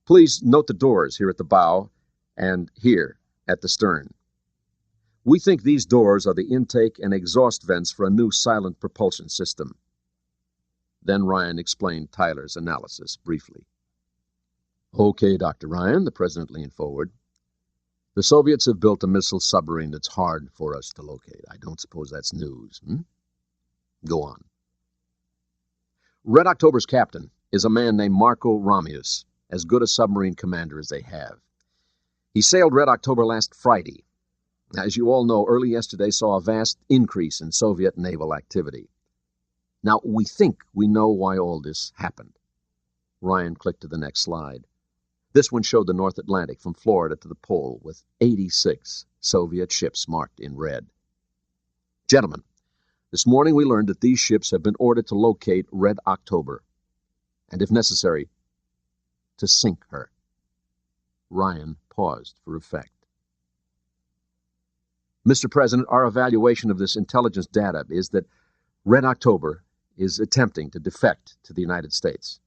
"Please note the doors here at the bow and here at the stern. We think these doors are the intake and exhaust vents for a new silent propulsion system." Then Ryan explained Tyler's analysis briefly. "Okay, Dr. Ryan," the President leaned forward. "The Soviets have built a missile submarine that's hard for us to locate. I don't suppose that's news, Go on." "Red October's captain is a man named Marco Ramius, as good a submarine commander as they have. He sailed Red October last Friday. As you all know, early yesterday saw a vast increase in Soviet naval activity. Now, we think we know why all this happened." Ryan clicked to the next slide. This one showed the North Atlantic from Florida to the Pole with 86 Soviet ships marked in red. "Gentlemen, this morning we learned that these ships have been ordered to locate Red October, and if necessary, to sink her." Ryan paused for effect. "Mr. President, our evaluation of this intelligence data is that Red October is attempting to defect to the United States."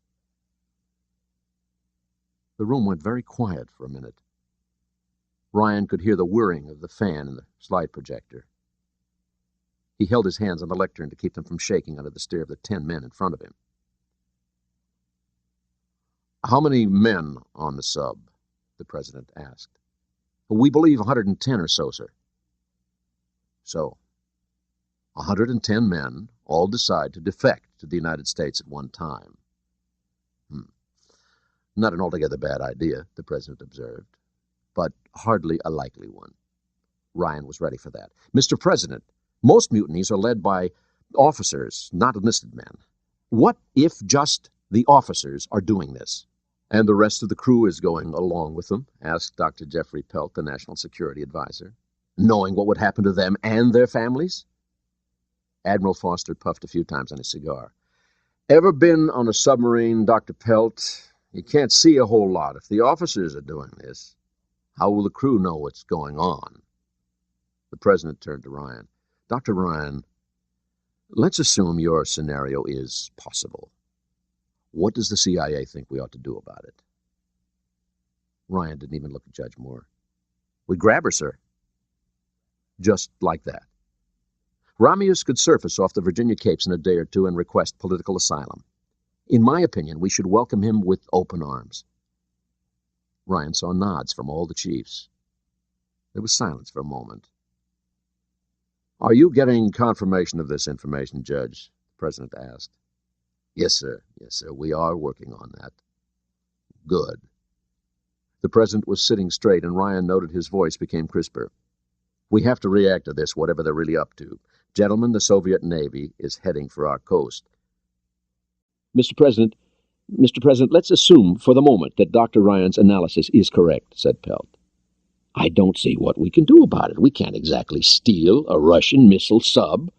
The room went very quiet for a minute. Ryan could hear the whirring of the fan in the slide projector. He held his hands on the lectern to keep them from shaking under the stare of the 10 men in front of him. "How many men on the sub?" the President asked. "We believe 110 or so, sir." "So, 110 men all decide to defect to the United States at one time. Not an altogether bad idea," the President observed, "but hardly a likely one." Ryan was ready for that. "Mr. President, most mutinies are led by officers, not enlisted men. What if just the officers are doing this?" "And the rest of the crew is going along with them?" asked Dr. Jeffrey Pelt, the National Security Advisor. "Knowing what would happen to them and their families?" Admiral Foster puffed a few times on his cigar. "Ever been on a submarine, Dr. Pelt? You can't see a whole lot. If the officers are doing this, how will the crew know what's going on?" The President turned to Ryan. "Dr. Ryan, Let's assume your scenario is possible. What does the CIA think we ought to do about it? Ryan didn't even look at Judge Moore. We grab her, sir. Just like that. Ramius could surface off the Virginia Capes in a day or two and request political asylum. In my opinion, we should welcome him with open arms. Ryan saw nods from all the chiefs. There was silence for a moment. Are you getting confirmation of this information, Judge? The President asked. Yes, sir. Yes, sir. We are working on that. Good. The President was sitting straight, and Ryan noted his voice became crisper. We have to react to this, whatever they're really up to. Gentlemen, the Soviet Navy is heading for our coast. Mr. President, let's assume for the moment that Dr. Ryan's analysis is correct, said Pelt. I don't see what we can do about it. We can't exactly steal a Russian missile sub.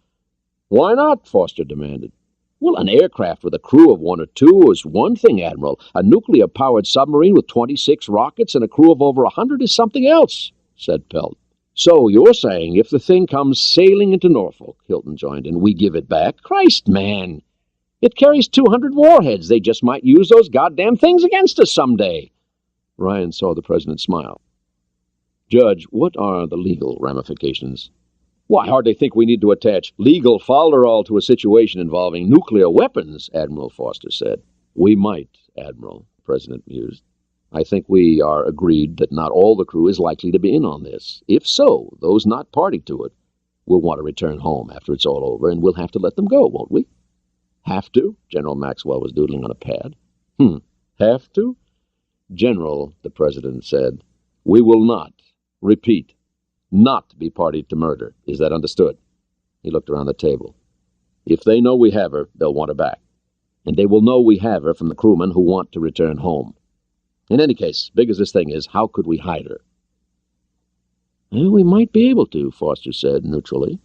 Why not? Foster demanded. Well, an aircraft with a crew of 1 or 2 is one thing, Admiral. A nuclear-powered submarine with 26 rockets and a crew of over 100 is something else, said Pelt. So you're saying if the thing comes sailing into Norfolk, Hilton joined in, we give it back? Christ, man! It carries 200 warheads. They just might use those goddamn things against us someday. Ryan saw the President smile. Judge, what are the legal ramifications? Well, I hardly think we need to attach legal folderol to a situation involving nuclear weapons, Admiral Foster said. We might, Admiral, the President mused. I think we are agreed that not all the crew is likely to be in on this. If so, those not party to it will want to return home after it's all over, and we'll have to let them go, won't we? Have to? General Maxwell was doodling on a pad. Have to? General, the President said, we will not, repeat, not be party to murder. Is that understood? He looked around the table. If they know we have her, they'll want her back. And they will know we have her from the crewmen who want to return home. In any case, big as this thing is, how could we hide her? Well, we might be able to, Foster said neutrally.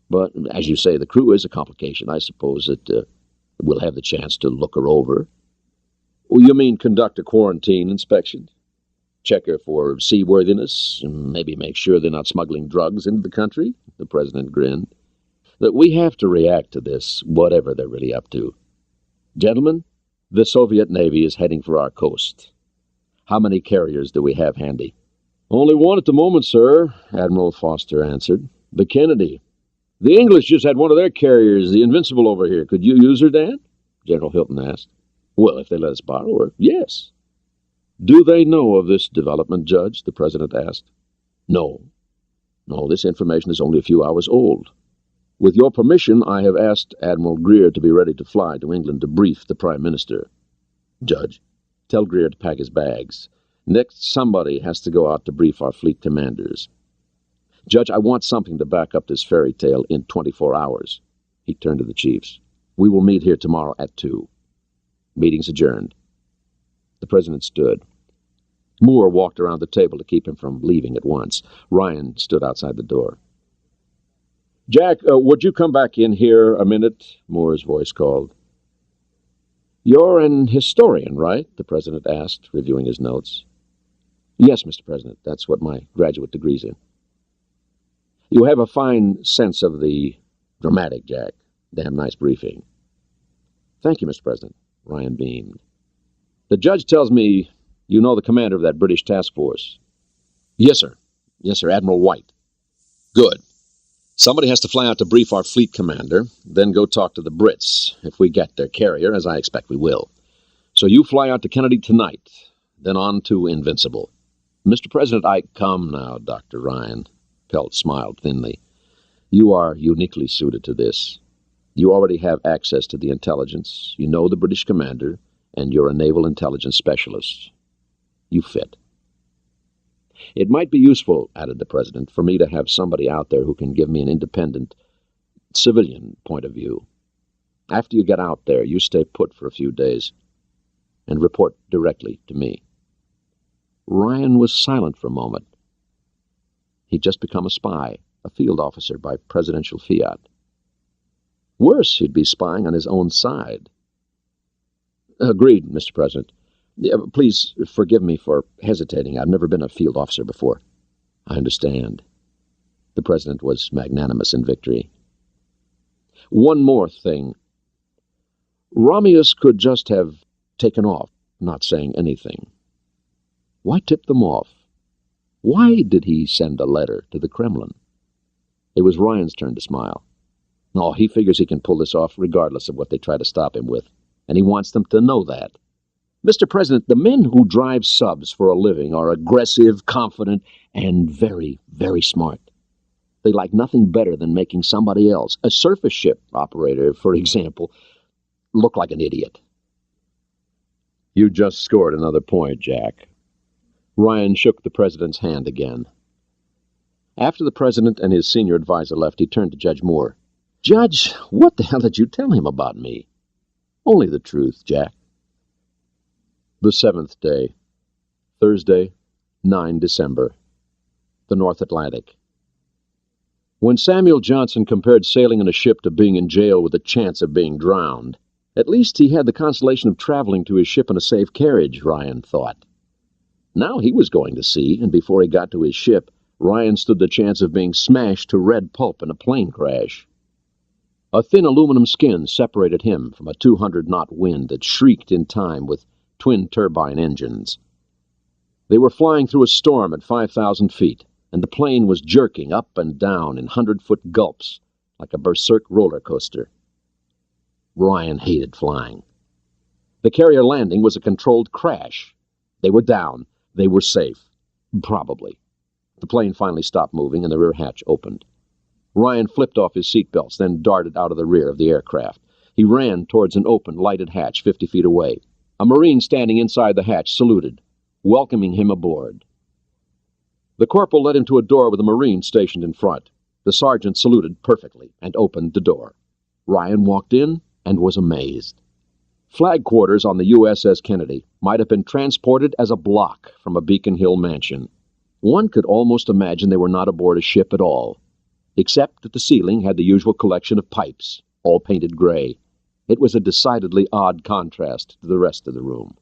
But, as you say, the crew is a complication. I suppose that we'll have the chance to look her over. Oh, you mean conduct a quarantine inspection? Check her for seaworthiness, and maybe make sure they're not smuggling drugs into the country? The President grinned. That we have to react to this, whatever they're really up to. Gentlemen, the Soviet Navy is heading for our coast. How many carriers do we have handy? Only one at the moment, sir, Admiral Foster answered. The Kennedy. The English just had one of their carriers, the Invincible, over here. Could you use her, Dan? General Hilton asked. Well, if they let us borrow her, yes. Do they know of this development, Judge? The President asked. No. No, this information is only a few hours old. With your permission, I have asked Admiral Greer to be ready to fly to England to brief the Prime Minister. Judge, tell Greer to pack his bags. Next, somebody has to go out to brief our fleet commanders. Judge, I want something to back up this fairy tale in 24 hours. He turned to the chiefs. We will meet here tomorrow at 2. Meeting's adjourned. The President stood. Moore walked around the table to keep him from leaving at once. Ryan stood outside the door. Jack, would you come back in here a minute? Moore's voice called. You're an historian, right? The President asked, reviewing his notes. Yes, Mr. President. That's what my graduate degree's in. You have a fine sense of the dramatic, Jack. Damn nice briefing. Thank you, Mr. President. Ryan beamed. The judge tells me you know the commander of that British task force. Yes, sir. Yes, sir, Admiral White. Good. Somebody has to fly out to brief our fleet commander, then go talk to the Brits, if we get their carrier, as I expect we will. So you fly out to Kennedy tonight, then on to Invincible. Mr. President, come now, Dr. Ryan. Pelt smiled thinly. You are uniquely suited to this. You already have access to the intelligence, you know the British commander, and you're a naval intelligence specialist. You fit. It might be useful, added the President, for me to have somebody out there who can give me an independent, civilian point of view. After you get out there, you stay put for a few days and report directly to me. Ryan was silent for a moment. He'd just become a spy, a field officer by presidential fiat. Worse, he'd be spying on his own side. Agreed, Mr. President. Please forgive me for hesitating. I've never been a field officer before. I understand. The President was magnanimous in victory. One more thing. Romeus could just have taken off, not saying anything. Why tip them off? Why did he send a letter to the Kremlin? It was Ryan's turn to smile. Oh, he figures he can pull this off regardless of what they try to stop him with, and he wants them to know that. Mr. President, the men who drive subs for a living are aggressive, confident, and very, very smart. They like nothing better than making somebody else, a surface ship operator, for example, look like an idiot. You just scored another point, Jack. Ryan shook the president's hand again. After the president and his senior advisor left, he turned to Judge Moore. Judge, what the hell did you tell him about me? Only the truth, Jack. The 7th day, Thursday, 9 December, the North Atlantic. When Samuel Johnson compared sailing in a ship to being in jail with a chance of being drowned, at least he had the consolation of traveling to his ship in a safe carriage, Ryan thought. Now he was going to sea, and before he got to his ship, Ryan stood the chance of being smashed to red pulp in a plane crash. A thin aluminum skin separated him from a 200-knot wind that shrieked in time with twin-turbine engines. They were flying through a storm at 5,000 feet, and the plane was jerking up and down in 100-foot gulps like a berserk roller coaster. Ryan hated flying. The carrier landing was a controlled crash. They were down. They were safe. Probably. The plane finally stopped moving, and the rear hatch opened. Ryan flipped off his seatbelts, then darted out of the rear of the aircraft. He ran towards an open, lighted hatch 50 feet away. A Marine standing inside the hatch saluted, welcoming him aboard. The corporal led him to a door with a Marine stationed in front. The sergeant saluted perfectly and opened the door. Ryan walked in and was amazed. Flag quarters on the USS Kennedy might have been transported as a block from a Beacon Hill mansion. One could almost imagine they were not aboard a ship at all, except that the ceiling had the usual collection of pipes, all painted gray. It was a decidedly odd contrast to the rest of the room.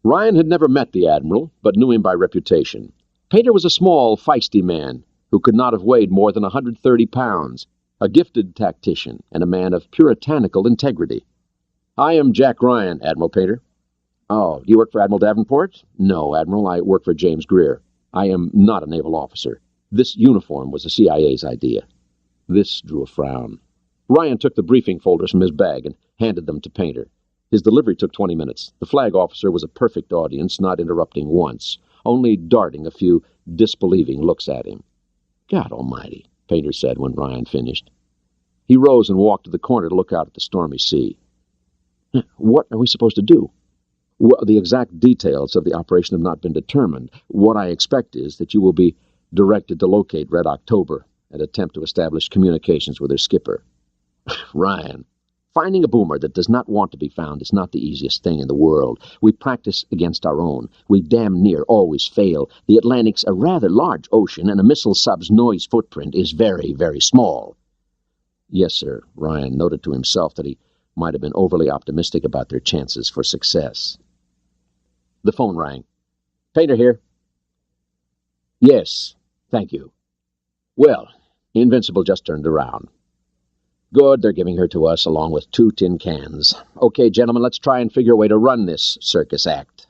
Ryan had never met the Admiral, but knew him by reputation. Pater was a small, feisty man who could not have weighed more than 130 pounds, a gifted tactician and a man of puritanical integrity. I am Jack Ryan, Admiral Pater. Oh, you work for Admiral Davenport? No, Admiral, I work for James Greer. I am not a naval officer. This uniform was the CIA's idea. This drew a frown. Ryan took the briefing folders from his bag and handed them to Painter. His delivery took 20 minutes. The flag officer was a perfect audience, not interrupting once, only darting a few disbelieving looks at him. God almighty, Painter said when Ryan finished. He rose and walked to the corner to look out at the stormy sea. What are we supposed to do? Well, the exact details of the operation have not been determined. What I expect is that you will be directed to locate Red October and attempt to establish communications with her skipper. Ryan, finding a boomer that does not want to be found is not the easiest thing in the world. We practice against our own. We damn near always fail. The Atlantic's a rather large ocean, and a missile sub's noise footprint is very, very small. Yes, sir. Ryan noted to himself that he might have been overly optimistic about their chances for success. The phone rang. Painter here. Yes, thank you. Well, Invincible just turned around. Good, they're giving her to us along with 2 tin cans. Okay, gentlemen, let's try and figure a way to run this circus act.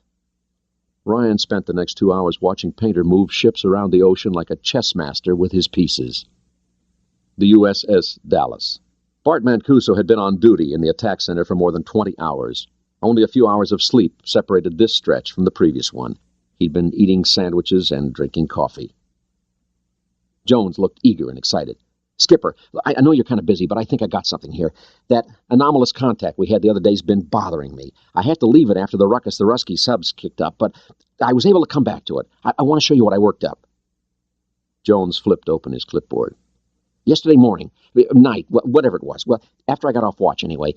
Ryan spent the next 2 hours watching Painter move ships around the ocean like a chess master with his pieces. The USS Dallas. Bart Mancuso had been on duty in the attack center for more than 20 hours. Only a few hours of sleep separated this stretch from the previous one. He'd been eating sandwiches and drinking coffee. Jones looked eager and excited. Skipper, I know you're kind of busy, but I think I got something here. That anomalous contact we had the other day's been bothering me. I had to leave it after the ruckus the Rusky subs kicked up, but I was able to come back to it. I want to show you what I worked up. Jones flipped open his clipboard. Yesterday morning, night, whatever it was, well, after I got off watch anyway,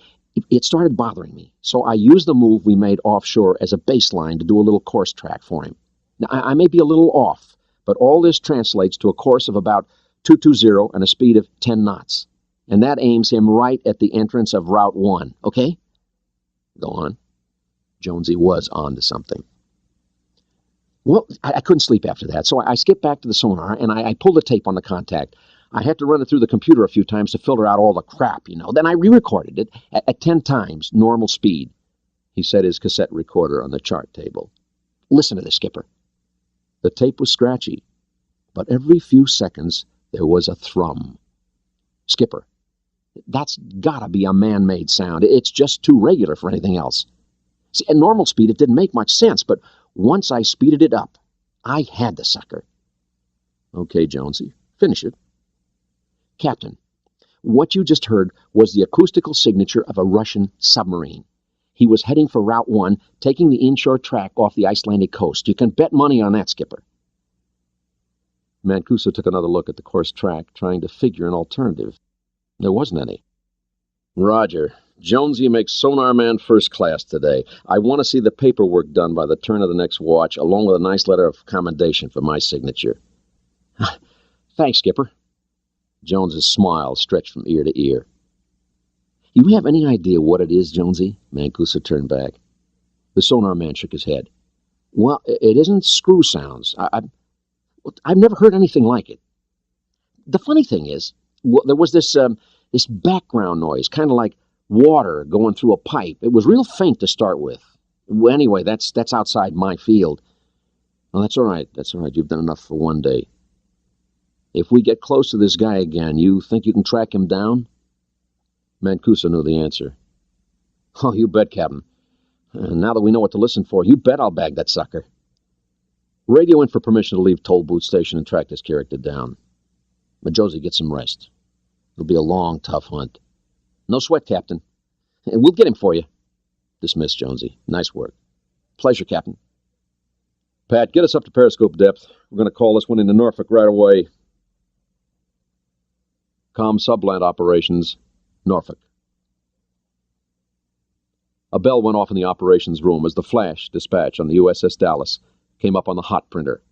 it started bothering me. So I used the move we made offshore as a baseline to do a little course track for him. Now, I may be a little off, but all this translates to a course of about 220 and a speed of 10 knots. And that aims him right at the entrance of Route 1, okay? Go on. Jonesy was on to something. Well, I couldn't sleep after that, so I skipped back to the sonar, and I pulled the tape on the contact. I had to run it through the computer a few times to filter out all the crap, you know. Then I re-recorded it at 10 times normal speed. He set his cassette recorder on the chart table. Listen to this, Skipper. The tape was scratchy, but every few seconds there was a thrum. Skipper, that's gotta be a man-made sound. It's just too regular for anything else. See, at normal speed it didn't make much sense, but once I speeded it up, I had the sucker. Okay, Jonesy, finish it. Captain, what you just heard was the acoustical signature of a Russian submarine. He was heading for Route 1, taking the inshore track off the Icelandic coast. You can bet money on that, Skipper. Mancuso took another look at the course track, trying to figure an alternative. There wasn't any. Roger. Jonesy makes Sonar Man first class today. I want to see the paperwork done by the turn of the next watch, along with a nice letter of commendation for my signature. Thanks, Skipper. Jones's smile stretched from ear to ear. You have any idea what it is, Jonesy? Mancuso turned back. The Sonar Man shook his head. Well, it isn't screw sounds. I've never heard anything like it. The funny thing is, there was this background noise, kind of like water going through a pipe. It was real faint to start with. Well, anyway, that's outside my field. Well, that's all right. That's all right. You've done enough for one day. If we get close to this guy again, you think you can track him down? Mancuso knew the answer. Oh, you bet, Captain. Now that we know what to listen for, you bet I'll bag that sucker. Radio in for permission to leave Toll Booth Station and track this character down. But Josie, get some rest. It'll be a long, tough hunt. No sweat, Captain. We'll get him for you. Dismissed, Jonesy. Nice work. Pleasure, Captain. Pat, get us up to periscope depth. We're going to call this one into Norfolk right away. Com subland operations, Norfolk. A bell went off in the operations room as the flash dispatch on the USS Dallas came up on the hot printer.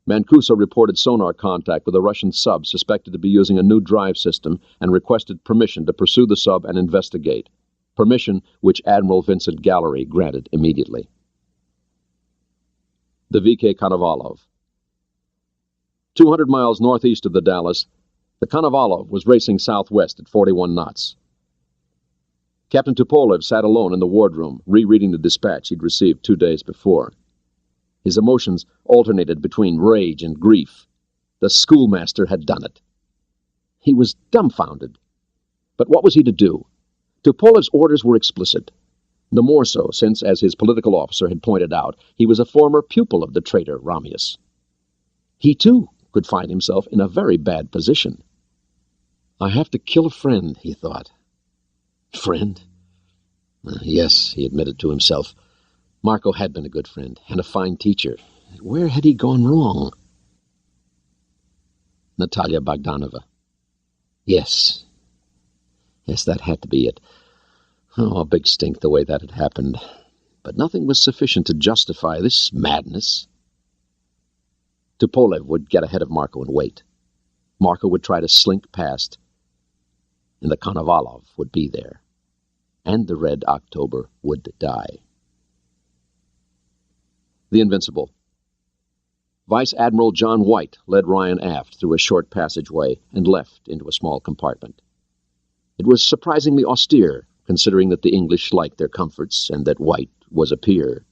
Mancuso reported sonar contact with a Russian sub suspected to be using a new drive system and requested permission to pursue the sub and investigate, permission which Admiral Vincent Gallery granted immediately. The V.K. Konovalov. 200 miles northeast of the Dallas, the Konovalov was racing southwest at 41 knots. Captain Tupolev sat alone in the wardroom, rereading the dispatch he'd received 2 days before. His emotions alternated between rage and grief. The schoolmaster had done it. He was dumbfounded. But what was he to do? Tupolev's orders were explicit. The more so since, as his political officer had pointed out, he was a former pupil of the traitor Ramius. He, too, could find himself in a very bad position. I have to kill a friend, he thought. Friend? Yes, he admitted to himself. Marco had been a good friend and a fine teacher. Where had he gone wrong? Natalia Bogdanova. Yes, that had to be it. Oh, a big stink the way that had happened. But nothing was sufficient to justify this madness. Tupolev would get ahead of Marco and wait. Marco would try to slink past, and the Konovalov would be there, and the Red October would die. The Invincible. Vice Admiral John White led Ryan aft through a short passageway and left into a small compartment. It was surprisingly austere, considering that the English liked their comforts and that White was a peer.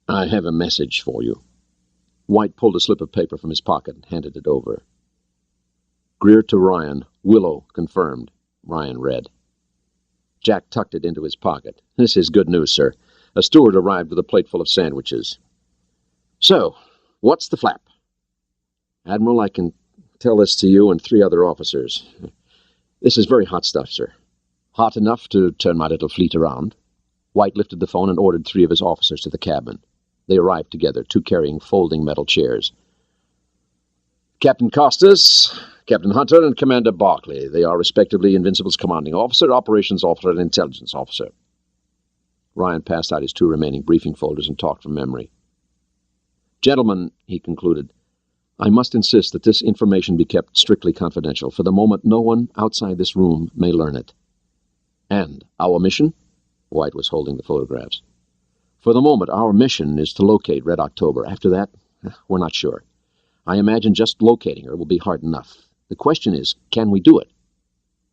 I have a message for you. White pulled a slip of paper from his pocket and handed it over. Greer to Ryan, Willow confirmed, Ryan read. Jack tucked it into his pocket. This is good news, sir. A steward arrived with a plate full of sandwiches. So, what's the flap? Admiral, I can tell this to you and 3 other officers. This is very hot stuff, sir. Hot enough to turn my little fleet around. White lifted the phone and ordered 3 of his officers to the cabin. They arrived together, 2 carrying folding metal chairs. Captain Costas, Captain Hunter, and Commander Barclay. They are respectively Invincible's commanding officer, operations officer, and intelligence officer. Ryan passed out his 2 remaining briefing folders and talked from memory. Gentlemen, he concluded, I must insist that this information be kept strictly confidential. For the moment, no one outside this room may learn it. And our mission? White was holding the photographs. For the moment, our mission is to locate Red October. After that, we're not sure. I imagine just locating her will be hard enough. The question is, can we do it?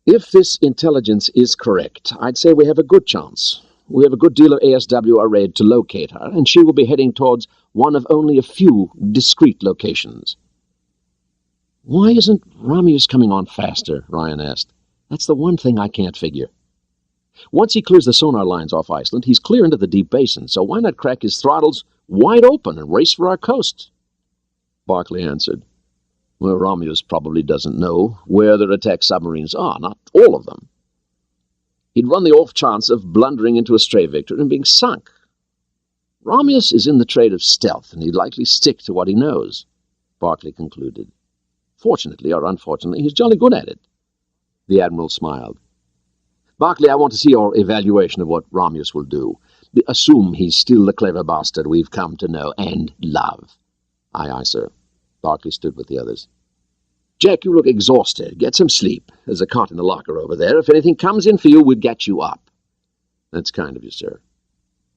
If this intelligence is correct, I'd say we have a good chance. We have a good deal of ASW arrayed to locate her, and she will be heading towards one of only a few discrete locations. Why isn't Romeus coming on faster? Ryan asked. That's the one thing I can't figure. Once he clears the sonar lines off Iceland, he's clear into the deep basin, so why not crack his throttles wide open and race for our coast? Barclay answered. Well, Romeus probably doesn't know where their attack submarines are, not all of them. He'd run the off chance of blundering into a stray victor and being sunk. Romeus is in the trade of stealth, and he'd likely stick to what he knows, Barclay concluded. Fortunately or unfortunately, he's jolly good at it. The Admiral smiled. Barclay, I want to see your evaluation of what Romeus will do. Assume he's still the clever bastard we've come to know and love. Aye, aye, sir. Barclay stood with the others. Jack, you look exhausted. Get some sleep. There's a cot in the locker over there. If anything comes in for you, we'll get you up. That's kind of you, sir.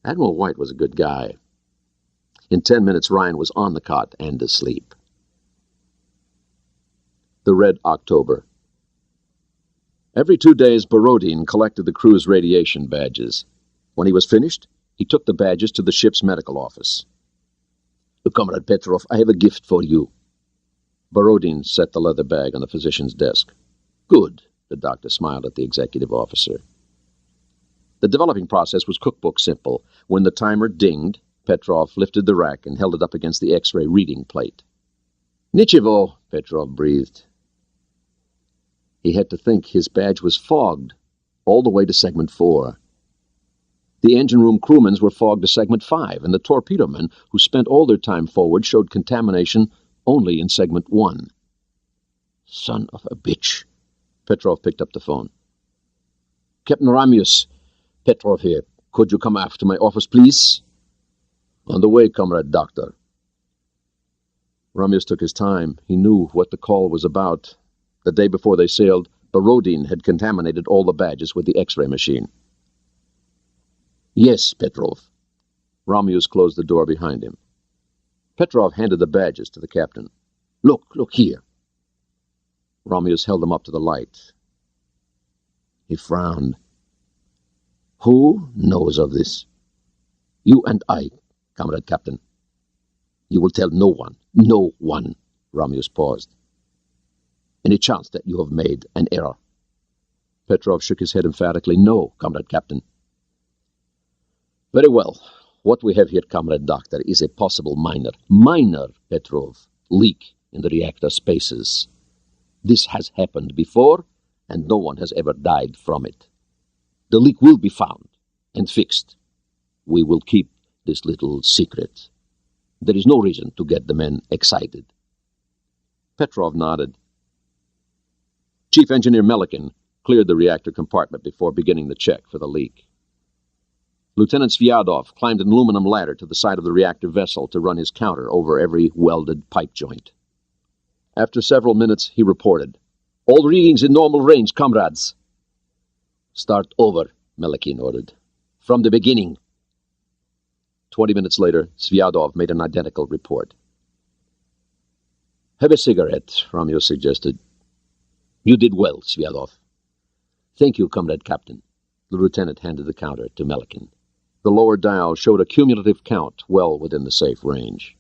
Admiral White was a good guy. In 10 minutes, Ryan was on the cot and asleep. The Red October. Every 2 days, Borodin collected the crew's radiation badges. When he was finished, he took the badges to the ship's medical office. Comrade Petrov, I have a gift for you. Borodin set the leather bag on the physician's desk. Good, the doctor smiled at the executive officer. The developing process was cookbook simple. When the timer dinged, Petrov lifted the rack and held it up against the X-ray reading plate. Nichevo, Petrov breathed. He had to think his badge was fogged all the way to segment 4. The engine room crewmen were fogged to segment 5, and the torpedo men, who spent all their time forward, showed contamination only in segment 1. Son of a bitch. Petrov picked up the phone. Captain Romeus, Petrov here. Could you come aft to my office, please? On the way, comrade doctor. Romeus took his time. He knew what the call was about. The day before they sailed, Borodin had contaminated all the badges with the X-ray machine. Yes, Petrov. Romeus closed the door behind him. Petrov handed the badges to the captain. Look here. Romeus held them up to the light. He frowned. Who knows of this? You and I, comrade captain. You will tell no one. No one. Romeus paused. Any chance that you have made an error? Petrov shook his head emphatically. No, comrade captain. Very well. What we have here, comrade doctor, is a possible minor, Petrov, leak in the reactor spaces. This has happened before, and no one has ever died from it. The leak will be found and fixed. We will keep this little secret. There is no reason to get the men excited. Petrov nodded. Chief Engineer Melikin cleared the reactor compartment before beginning the check for the leak. Lieutenant Sviardov climbed an aluminum ladder to the side of the reactor vessel to run his counter over every welded pipe joint. After several minutes, he reported, All readings in normal range, comrades. Start over, Melikin ordered. From the beginning. 20 minutes later, Sviardov made an identical report. Have a cigarette, Romeus suggested. You did well, Sviardov. Thank you, comrade captain. The lieutenant handed the counter to Melikin. The lower dial showed a cumulative count well within the safe range.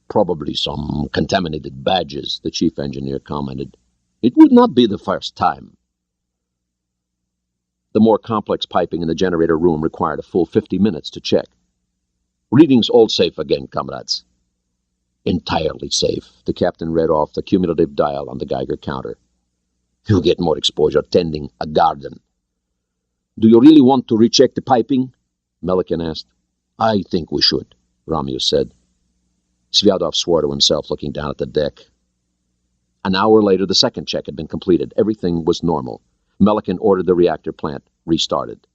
Probably some contaminated badges, the chief engineer commented. It would not be the first time. The more complex piping in the generator room required a full 50 minutes to check. Readings all safe again, comrades. Entirely safe, the captain read off the cumulative dial on the Geiger counter. You get more exposure tending a garden. Do you really want to recheck the piping? Melikin asked. I think we should, Romeus said. Sviardov swore to himself, looking down at the deck. An hour later, the second check had been completed. Everything was normal. Melikin ordered the reactor plant restarted.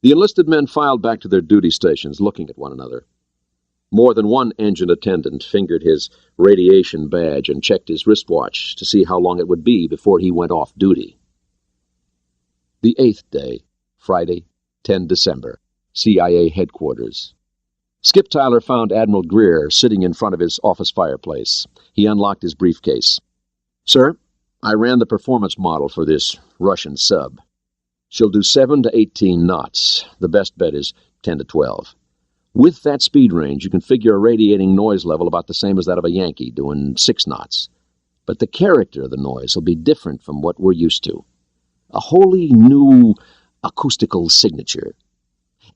The enlisted men filed back to their duty stations, looking at one another. More than one engine attendant fingered his radiation badge and checked his wristwatch to see how long it would be before he went off duty. The 8th day, Friday, 10 December, CIA headquarters. Skip Tyler found Admiral Greer sitting in front of his office fireplace. He unlocked his briefcase. "Sir, I ran the performance model for this Russian sub. She'll do 7 to 18 knots. The best bet is 10 to 12. With that speed range, you can figure a radiating noise level about the same as that of a Yankee, doing 6 knots. But the character of the noise will be different from what we're used to. A wholly new acoustical signature.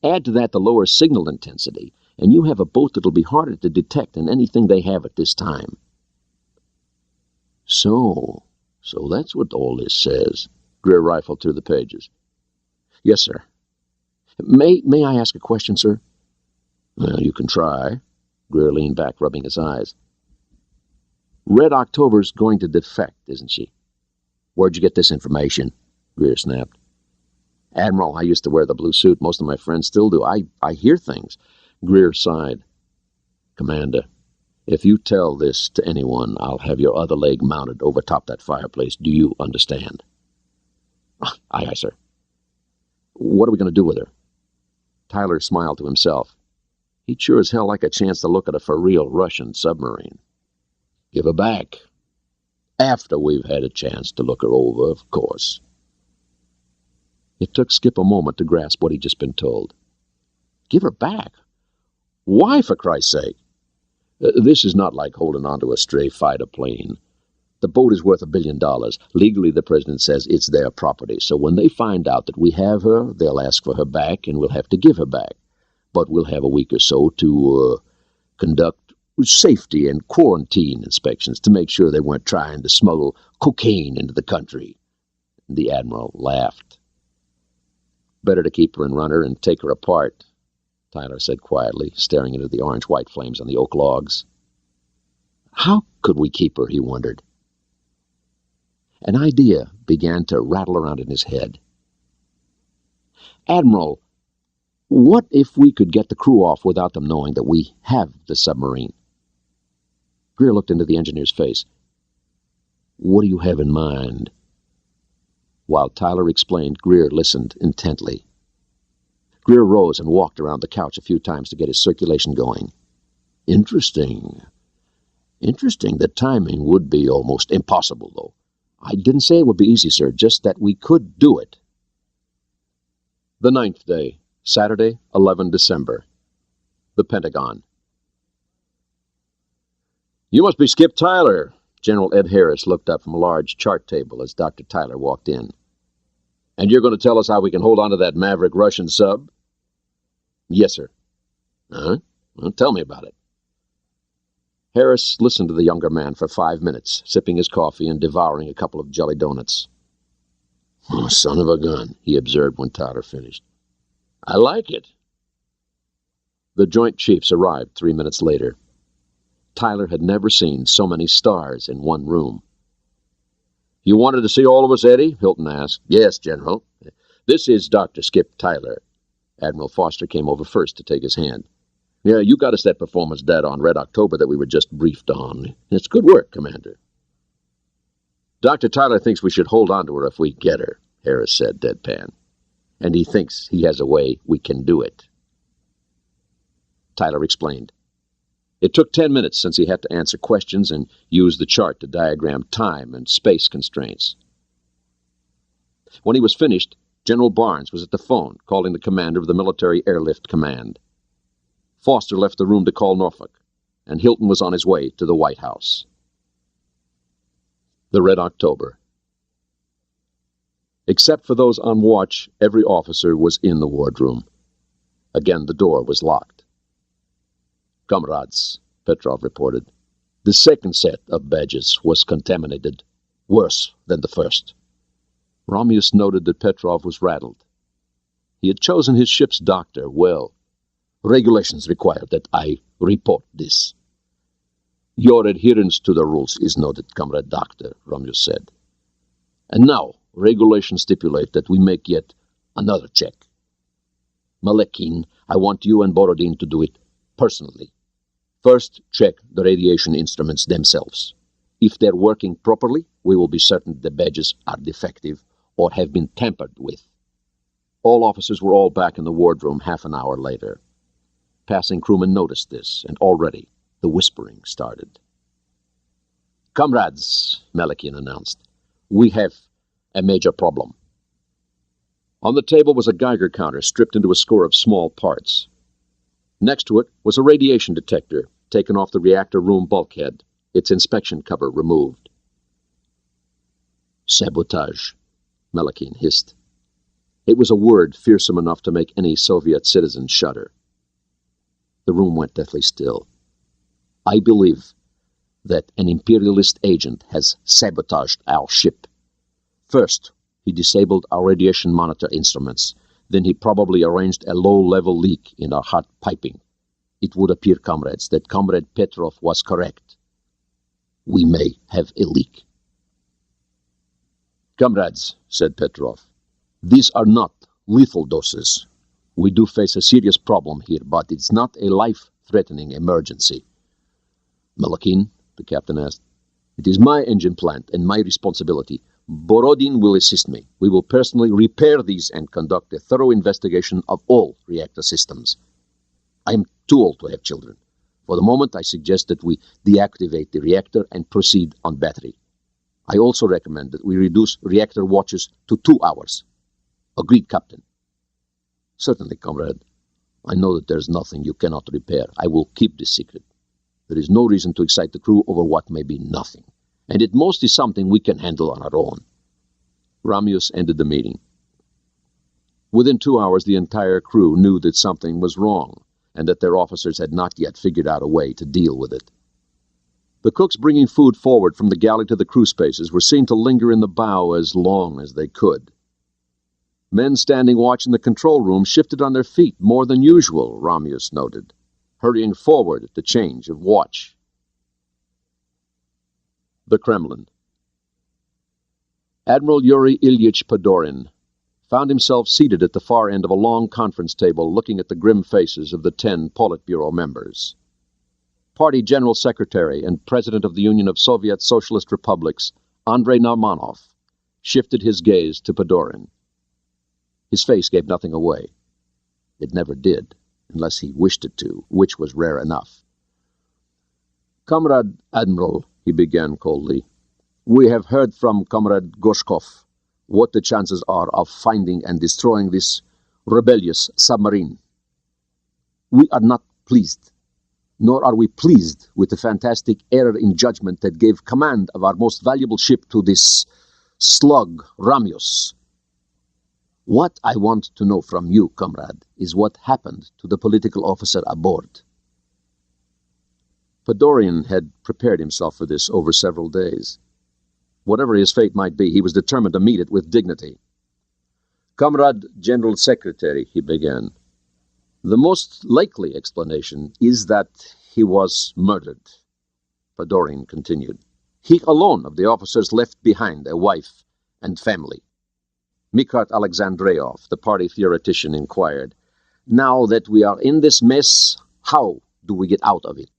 Add to that the lower signal intensity, and you have a boat that'll be harder to detect than anything they have at this time." So that's what all this says. Greer rifled through the pages. "Yes, sir. May I ask a question, sir?" "Well, you can try." Greer leaned back, rubbing his eyes. "Red October's going to defect, isn't she?" "Where'd you get this information?" Greer snapped. "Admiral, I used to wear the blue suit. Most of my friends still do. I hear things." Greer sighed. "Commander, if you tell this to anyone, I'll have your other leg mounted over top that fireplace. Do you understand?" Aye, sir." "What are we going to do with her?" Tyler smiled to himself. He'd sure as hell like a chance to look at a for-real Russian submarine. "Give her back. After we've had a chance to look her over, of course." It took Skip a moment to grasp what he'd just been told. Give her back? Why, for Christ's sake? This is not like holding onto a stray fighter plane. The boat is worth $1 billion. Legally, the president says it's their property. So when they find out that we have her, they'll ask for her back, and we'll have to give her back. But we'll have a week or so to conduct safety and quarantine inspections to make sure they weren't trying to smuggle cocaine into the country. The Admiral laughed. "Better to keep her and run her and take her apart," Tyler said quietly, staring into the orange-white flames on the oak logs. How could we keep her, he wondered. An idea began to rattle around in his head. "Admiral, what if we could get the crew off without them knowing that we have the submarine?" Greer looked into the engineer's face. "What do you have in mind?" While Tyler explained, Greer listened intently. Greer rose and walked around the couch a few times to get his circulation going. Interesting. The timing would be almost impossible, though. I didn't say it would be easy, sir, just that we could do it. The 9th day, Saturday, 11 December. The Pentagon. "You must be Skip Tyler." General Ed Harris looked up from a large chart table as Dr. Tyler walked in. "And you're going to tell us how we can hold on to that maverick Russian sub?" "Yes, sir." "Huh? Well, tell me about it." Harris listened to the younger man for 5 minutes, sipping his coffee and devouring a couple of jelly donuts. "Oh, son of a gun," he observed when Tyler finished. "I like it." The Joint Chiefs arrived 3 minutes later. Tyler had never seen so many stars in one room. "You wanted to see all of us, Eddie?" Hilton asked. "Yes, General. This is Dr. Skip Tyler." Admiral Foster came over first to take his hand. "Yeah, you got us that performance data on Red October that we were just briefed on. It's good work, Commander." "Dr. Tyler thinks we should hold on to her if we get her," Harris said deadpan. "And he thinks he has a way we can do it." Tyler explained. It took 10 minutes since he had to answer questions and use the chart to diagram time and space constraints. When he was finished, General Barnes was at the phone, calling the commander of the Military Airlift Command. Foster left the room to call Norfolk, and Hilton was on his way to the White House. The Red October. Except for those on watch, every officer was in the wardroom. Again, the door was locked. "Comrades," Petrov reported, "the second set of badges was contaminated, worse than the first." Romeus noted that Petrov was rattled. He had chosen his ship's doctor well. "Regulations require that I report this." "Your adherence to the rules is noted, Comrade Doctor," Romeus said. "And now, regulations stipulate that we make yet another check. Malekin, I want you and Borodin to do it personally. First, check the radiation instruments themselves. If they're working properly, we will be certain the badges are defective or have been tampered with." All officers were back in the wardroom half an hour later. Passing crewmen noticed this, and already the whispering started. "Comrades," Melikian announced, "we have a major problem." On the table was a Geiger counter stripped into a score of small parts. Next to it was a radiation detector taken off the reactor room bulkhead, its inspection cover removed. "Sabotage," Melikian hissed. It was a word fearsome enough to make any Soviet citizen shudder. The room went deathly still. "I believe that an imperialist agent has sabotaged our ship. First, he disabled our radiation monitor instruments. Then he probably arranged a low-level leak in our hot piping. It would appear, comrades, that Comrade Petrov was correct. We may have a leak." "Comrades," said Petrov, "these are not lethal doses. We do face a serious problem here, but it's not a life-threatening emergency." "Melikian," the captain asked, "it is my engine plant and my responsibility. Borodin will assist me. We will personally repair these and conduct a thorough investigation of all reactor systems. I am too old to have children. For the moment, I suggest that we deactivate the reactor and proceed on battery. I also recommend that we reduce reactor watches to 2 hours. Agreed, Captain?" "Certainly, comrade. I know that there is nothing you cannot repair. I will keep this secret. There is no reason to excite the crew over what may be nothing, and at most is something we can handle on our own." Ramius ended the meeting. Within 2 hours, the entire crew knew that something was wrong, and that their officers had not yet figured out a way to deal with it. The cooks bringing food forward from the galley to the crew spaces were seen to linger in the bow as long as they could. Men standing watch in the control room shifted on their feet more than usual, Ramius noted, hurrying forward at the change of watch. The Kremlin. Admiral Yuri Ilyich Padorin found himself seated at the far end of a long conference table looking at the grim faces of the 10 Politburo members. Party General Secretary and President of the Union of Soviet Socialist Republics, Andrei Narmanov, shifted his gaze to Padorin. His face gave nothing away. It never did, unless he wished it to, which was rare enough. "Comrade Admiral," he began coldly, "we have heard from Comrade Gorshkov what the chances are of finding and destroying this rebellious submarine. We are not pleased, nor are we pleased with the fantastic error in judgment that gave command of our most valuable ship to this slug, Ramius. What I want to know from you, comrade, is what happened to the political officer aboard." Padorin had prepared himself for this over several days. Whatever his fate might be, he was determined to meet it with dignity. "Comrade General Secretary," he began, "the most likely explanation is that he was murdered." Padorin continued. "He alone of the officers left behind a wife and family." Mikhail Alexandreov, the party theoretician, inquired, "Now that we are in this mess, how do we get out of it?"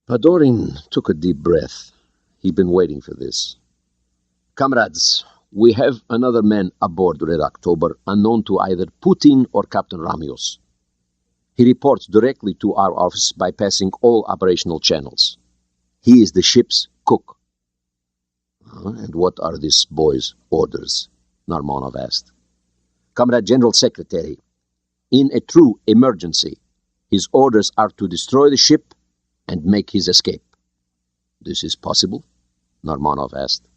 Padorin took a deep breath. He'd been waiting for this. "Comrades, we have another man aboard Red October, unknown to either Putin or Captain Ramius. He reports directly to our office bypassing all operational channels. He is the ship's cook." "And what are this boy's orders?" Narmanov asked. "Comrade General Secretary, in a true emergency, his orders are to destroy the ship and make his escape." "This is possible?" Narmanov asked.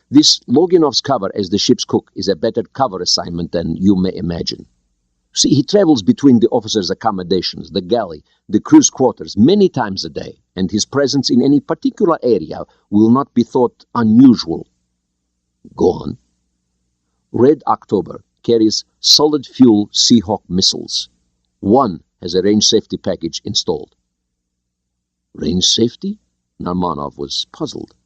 "This Loginov's cover as the ship's cook is a better cover assignment than you may imagine. See, he travels between the officers' accommodations, the galley, the crew's quarters many times a day, and his presence in any particular area will not be thought unusual." "Go on." "Red October carries solid-fuel Seahawk missiles. One has a range safety package installed." "Range safety?" Narmanov was puzzled.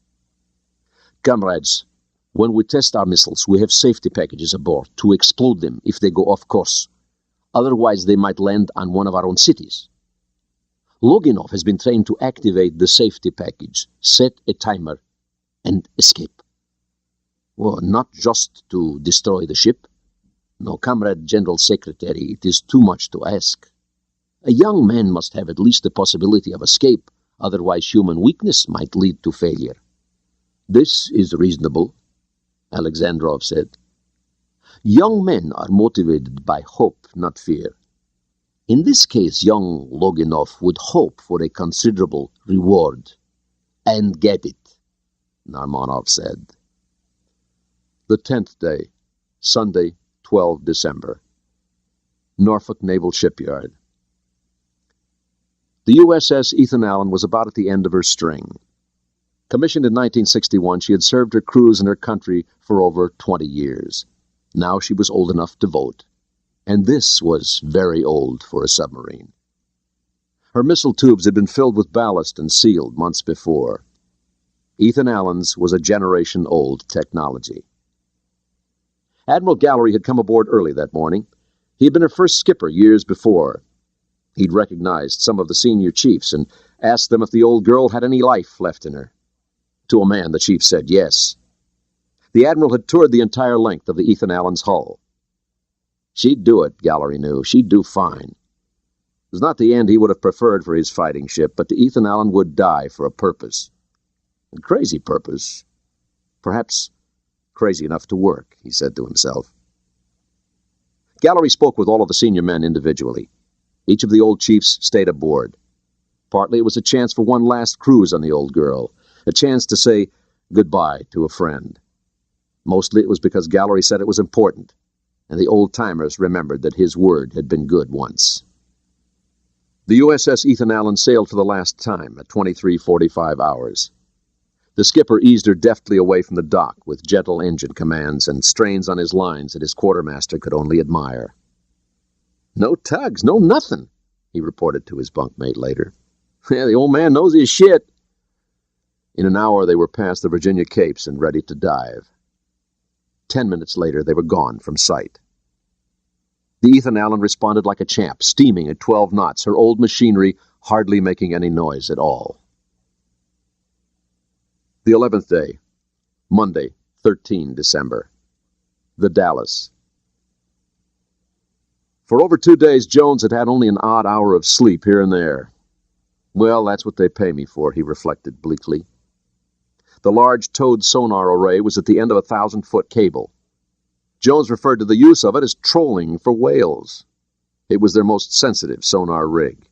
"Comrades, when we test our missiles, we have safety packages aboard to explode them if they go off course. Otherwise, they might land on one of our own cities. Loginov has been trained to activate the safety package, set a timer, and escape. Well, not just to destroy the ship. No, Comrade General Secretary, it is too much to ask." A young man must have at least the possibility of escape, otherwise human weakness might lead to failure. This is reasonable, Alexandrov said. Young men are motivated by hope, not fear. In this case, young Loginov would hope for a considerable reward. And get it, Narmonov said. The 10th day, Sunday, 12 December. Norfolk Naval Shipyard. The USS Ethan Allen was about at the end of her string. Commissioned in 1961, she had served her crews and her country for over 20 years. Now she was old enough to vote. And this was very old for a submarine. Her missile tubes had been filled with ballast and sealed months before. Ethan Allen's was a generation-old technology. Admiral Gallery had come aboard early that morning. He had been her first skipper years before. He'd recognized some of the senior chiefs and asked them if the old girl had any life left in her. To a man, the chief said yes. The admiral had toured the entire length of the Ethan Allen's hull. She'd do it, Gallery knew. She'd do fine. It was not the end he would have preferred for his fighting ship, but the Ethan Allen would die for a purpose. A crazy purpose. Perhaps crazy enough to work, he said to himself. Gallery spoke with all of the senior men individually. Each of the old chiefs stayed aboard. Partly it was a chance for one last cruise on the old girl, a chance to say goodbye to a friend. Mostly it was because Gallery said it was important, and the old-timers remembered that his word had been good once. The USS Ethan Allen sailed for the last time at 23:45 hours. The skipper eased her deftly away from the dock with gentle engine commands and strains on his lines that his quartermaster could only admire. "No tugs, no nothing," he reported to his bunkmate later. "Yeah, the old man knows his shit." In an hour they were past the Virginia Capes and ready to dive. 10 minutes later they were gone from sight. The Ethan Allen responded like a champ, steaming at 12 knots, her old machinery hardly making any noise at all. The 11th day, Monday, 13 December. The Dallas. For over 2 days, Jones had had only an odd hour of sleep here and there. Well, that's what they pay me for, he reflected bleakly. The large towed sonar array was at the end of a 1,000-foot cable. Jones referred to the use of it as trolling for whales. It was their most sensitive sonar rig.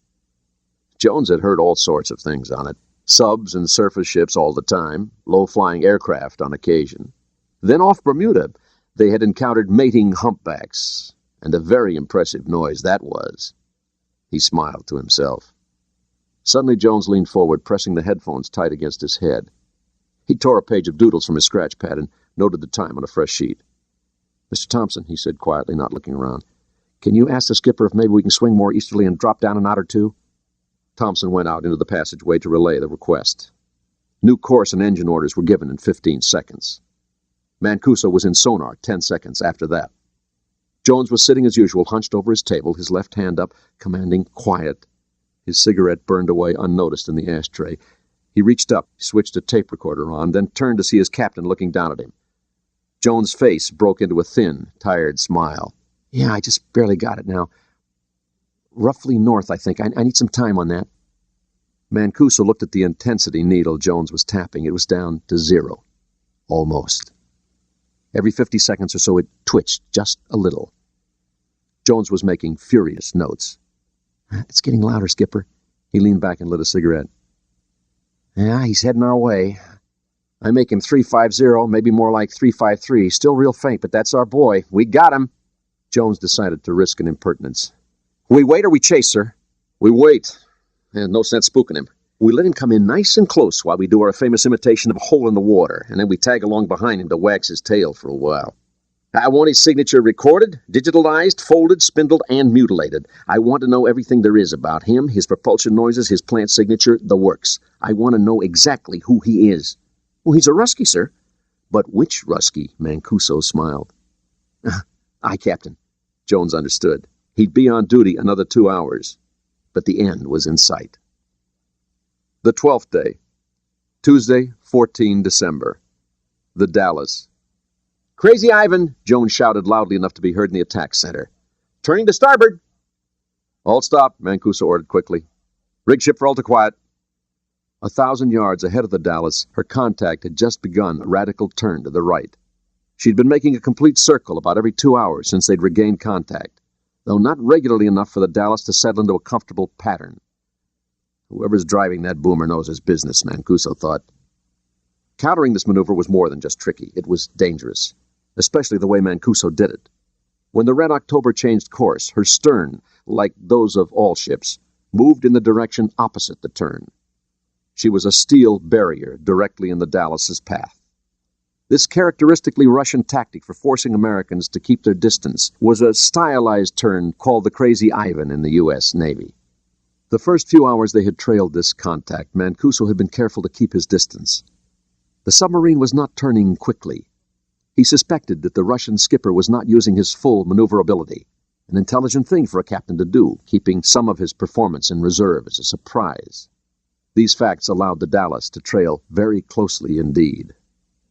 Jones had heard all sorts of things on it. Subs and surface ships all the time, low-flying aircraft on occasion. Then off Bermuda, they had encountered mating humpbacks, and a very impressive noise that was. He smiled to himself. Suddenly Jones leaned forward, pressing the headphones tight against his head. He tore a page of doodles from his scratch pad and noted the time on a fresh sheet. "Mr. Thompson," he said quietly, not looking around, "can you ask the skipper if maybe we can swing more easterly and drop down a knot or two?" Thompson went out into the passageway to relay the request. New course and engine orders were given in 15 seconds. Mancuso was in sonar 10 seconds after that. Jones was sitting as usual, hunched over his table, his left hand up, commanding quiet. His cigarette burned away unnoticed in the ashtray. He reached up, switched a tape recorder on, then turned to see his captain looking down at him. Jones' face broke into a thin, tired smile. "Yeah, I just barely got it now. Roughly north, I think. I need some time on that." Mancuso looked at the intensity needle Jones was tapping. It was down to 0. Almost. Every 50 seconds or so it twitched just a little. Jones was making furious notes. "It's getting louder, Skipper." He leaned back and lit a cigarette. "Yeah, he's heading our way. I make him 350, maybe more like 353. Still real faint, but that's our boy. We got him." Jones decided to risk an impertinence. "We wait or we chase, sir?" "We wait. There's no sense spooking him. We let him come in nice and close while we do our famous imitation of a hole in the water, and then we tag along behind him to wax his tail for a while. I want his signature recorded, digitalized, folded, spindled, and mutilated. I want to know everything there is about him, his propulsion noises, his plant signature, the works. I want to know exactly who he is." "Well, he's a Ruskie, sir." "But which Ruskie?" Mancuso smiled. "Aye, Captain." Jones understood. He'd be on duty another 2 hours, but the end was in sight. The 12th day, Tuesday, 14 December. The Dallas. "Crazy Ivan!" Jones shouted loudly enough to be heard in the attack center. "Turning to starboard!" "All stop," Mancuso ordered quickly. "Rig ship for ultra quiet." 1,000 yards ahead of the Dallas, her contact had just begun a radical turn to the right. She'd been making a complete circle about every 2 hours since they'd regained contact, though not regularly enough for the Dallas to settle into a comfortable pattern. Whoever's driving that boomer knows his business, Mancuso thought. Countering this maneuver was more than just tricky. It was dangerous, especially the way Mancuso did it. When the Red October changed course, her stern, like those of all ships, moved in the direction opposite the turn. She was a steel barrier directly in the Dallas's path. This characteristically Russian tactic for forcing Americans to keep their distance was a stylized turn called the Crazy Ivan in the U.S. Navy. The first few hours they had trailed this contact, Mancuso had been careful to keep his distance. The submarine was not turning quickly. He suspected that the Russian skipper was not using his full maneuverability, an intelligent thing for a captain to do, keeping some of his performance in reserve as a surprise. These facts allowed the Dallas to trail very closely indeed,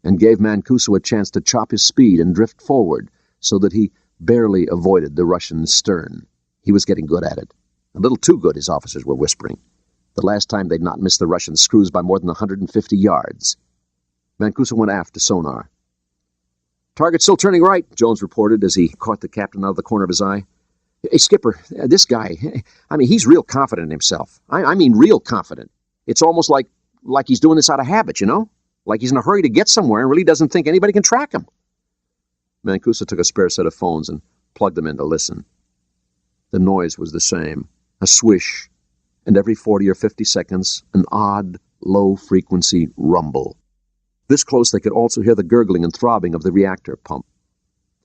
and gave Mancuso a chance to chop his speed and drift forward so that he barely avoided the Russian's stern. He was getting good at it. A little too good, his officers were whispering. The last time they'd not missed the Russian screws by more than 150 yards. Mancuso went aft to sonar. "Target still turning right," Jones reported as he caught the captain out of the corner of his eye. "Hey, Skipper, this guy, he's real confident in himself. I mean real confident. It's almost like he's doing this out of habit, you know? Like he's in a hurry to get somewhere and really doesn't think anybody can track him." Mancuso took a spare set of phones and plugged them in to listen. The noise was the same, a swish, and every 40 or 50 seconds, an odd, low-frequency rumble. This close they could also hear the gurgling and throbbing of the reactor pump.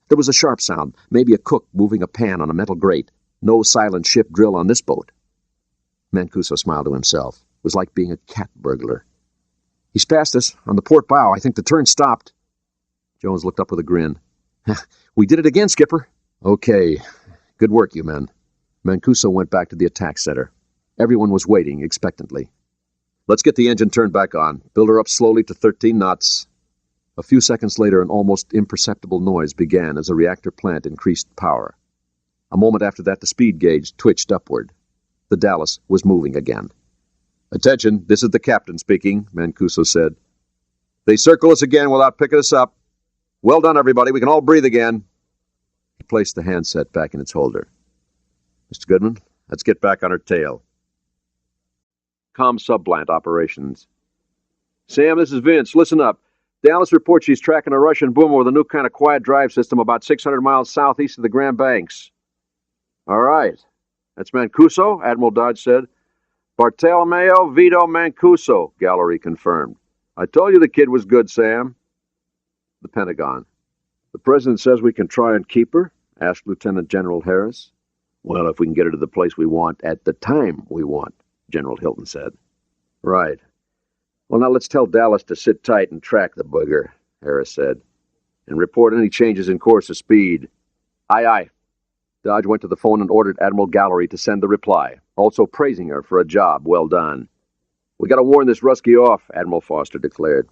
There was a sharp sound, maybe a cook moving a pan on a metal grate. No silent ship drill on this boat. Mancuso smiled to himself. It was like being a cat burglar. "He's past us, on the port bow. I think the turn stopped." Jones looked up with a grin. "We did it again, Skipper." "Okay. Good work, you men." Mancuso went back to the attack center. Everyone was waiting expectantly. "Let's get the engine turned back on. Build her up slowly to 13 knots. A few seconds later, an almost imperceptible noise began as the reactor plant increased power. A moment after that, the speed gauge twitched upward. The Dallas was moving again. "Attention, this is the captain speaking," Mancuso said. "They circle us again without picking us up. Well done, everybody. We can all breathe again." He placed the handset back in its holder. "Mr. Goodman, let's get back on her tail." Com subplant operations. "Sam, this is Vince. Listen up. Dallas reports she's tracking a Russian boomer with a new kind of quiet drive system about 600 miles southeast of the Grand Banks." "All right. That's Mancuso," Admiral Dodge said. "Bartolomeo Vito Mancuso," Gallery confirmed. "I told you the kid was good, Sam." The Pentagon. "The President says we can try and keep her?" asked Lieutenant General Harris. "Well, if we can get her to the place we want at the time we want," General Hilton said. "Right. Well, now let's tell Dallas to sit tight and track the bugger," Harris said, "and report any changes in course or speed." "Aye, aye." Dodge went to the phone and ordered Admiral Gallery to send the reply, also praising her for a job well done. "We got to warn this Rusky off," Admiral Foster declared.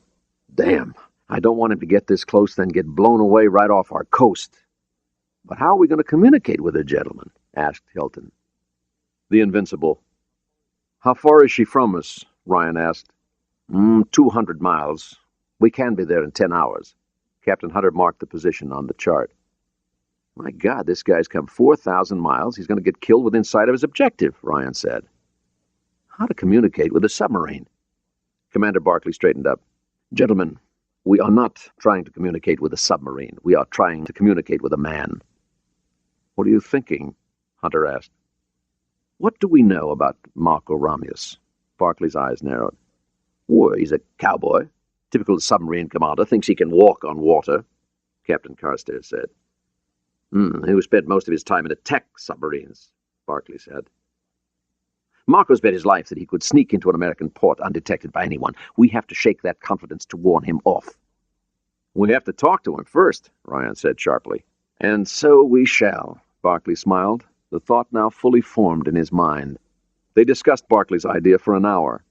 "Damn, I don't want him to get this close, then get blown away right off our coast." "But how are we going to communicate with her, gentlemen?" asked Hilton. The Invincible. "How far is she from us?" Ryan asked. 200 miles. We can be there in 10 hours. Captain Hunter marked the position on the chart. "My God, this guy's come 4,000 miles. He's going to get killed within sight of his objective," Ryan said. "How to communicate with a submarine?" Commander Barclay straightened up. "Gentlemen, we are not trying to communicate with a submarine. We are trying to communicate with a man." "What are you thinking?" Hunter asked. "What do we know about Marco Ramius?" Barclay's eyes narrowed. "Well, he's a cowboy. Typical submarine commander, thinks he can walk on water," Captain Carstairs said. "Who spent most of his time in attack submarines," Barclay said. "Marco's bet his life that he could sneak into an American port undetected by anyone. We have to shake that confidence to warn him off." "We have to talk to him first," Ryan said sharply. "And so we shall," Barclay smiled, the thought now fully formed in his mind. They discussed Barclay's idea for an hour.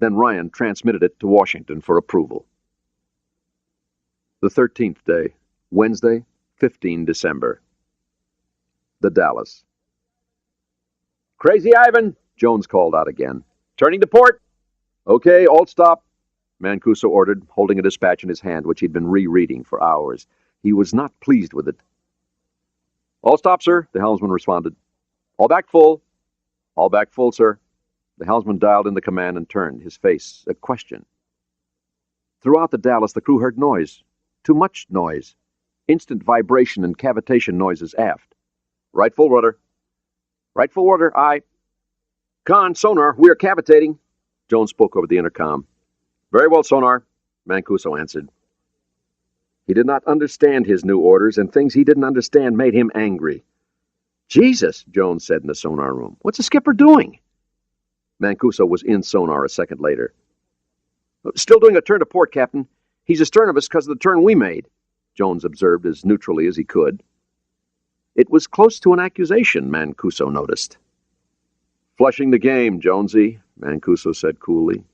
Then Ryan transmitted it to Washington for approval. The 13th day, Wednesday, 15 December. The Dallas. Crazy Ivan, Jones called out again. Turning to port. Okay, all stop, Mancuso ordered, holding a dispatch in his hand which he'd been rereading for hours. He was not pleased with it. All stop, sir, the helmsman responded. All back full. All back full, sir. The helmsman dialed in the command and turned, his face a question. Throughout the Dallas, the crew heard noise. Too much noise. Instant vibration and cavitation noises aft. Right full rudder. Right full rudder, aye. Con, sonar, we are cavitating. Jones spoke over the intercom. Very well, sonar, Mancuso answered. He did not understand his new orders, and things he didn't understand made him angry. Jesus, Jones said in the sonar room. What's the skipper doing? Mancuso was in sonar a second later. Still doing a turn to port, Captain. He's astern of us because of the turn we made, Jones observed as neutrally as he could. It was close to an accusation, Mancuso noticed. Flushing the game, Jonesy, Mancuso said coolly.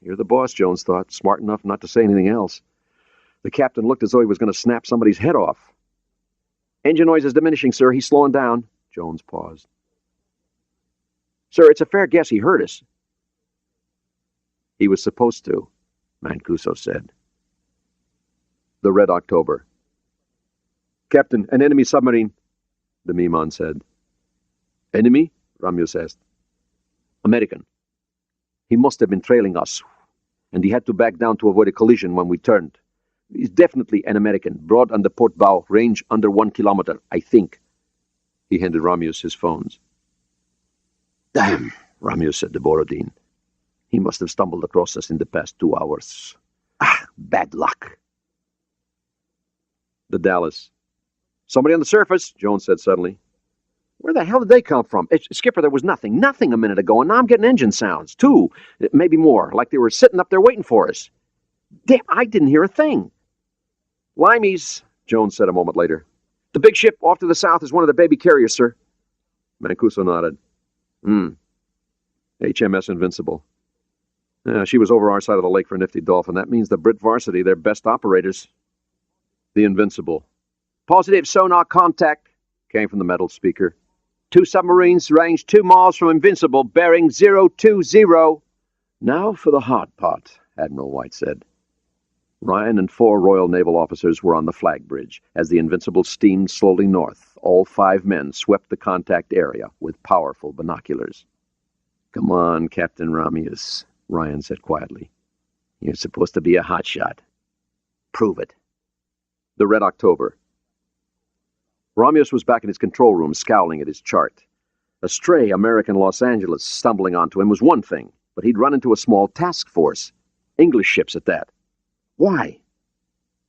You're the boss, Jones thought, smart enough not to say anything else. The captain looked as though he was going to snap somebody's head off. Engine noise is diminishing, sir. He's slowing down. Jones paused. Sir, it's a fair guess he heard us. He was supposed to, Mancuso said. The Red October. Captain, an enemy submarine, the Mimon said. Enemy? Ramius asked. American. He must have been trailing us, and he had to back down to avoid a collision when we turned. He's definitely an American, broad under port bow, range under 1 kilometer, I think. He handed Ramius his phones. Damn, Ramius said to Borodin. He must have stumbled across us in the past 2 hours. Bad luck. The Dallas. Somebody on the surface, Jones said suddenly. Where the hell did they come from? Skipper, there was nothing a minute ago, and now I'm getting engine sounds. 2, maybe more, like they were sitting up there waiting for us. Damn, I didn't hear a thing. Limeys, Jones said a moment later. The big ship off to the south is one of the baby carriers, sir. Mancuso nodded. HMS Invincible. She was over our side of the lake for Nifty Dolphin. That means the Brit Varsity, their best operators. The Invincible. Positive sonar contact, came from the metal speaker. 2 submarines range 2 miles from Invincible, bearing 020. Now for the hard part, Admiral White said. Ryan and 4 Royal Naval officers were on the flag bridge. As the Invincible steamed slowly north, all 5 men swept the contact area with powerful binoculars. Come on, Captain Ramius, Ryan said quietly. You're supposed to be a hotshot. Prove it. The Red October. Ramius was back in his control room, scowling at his chart. A stray American Los Angeles stumbling onto him was one thing, but he'd run into a small task force. English ships at that. Why?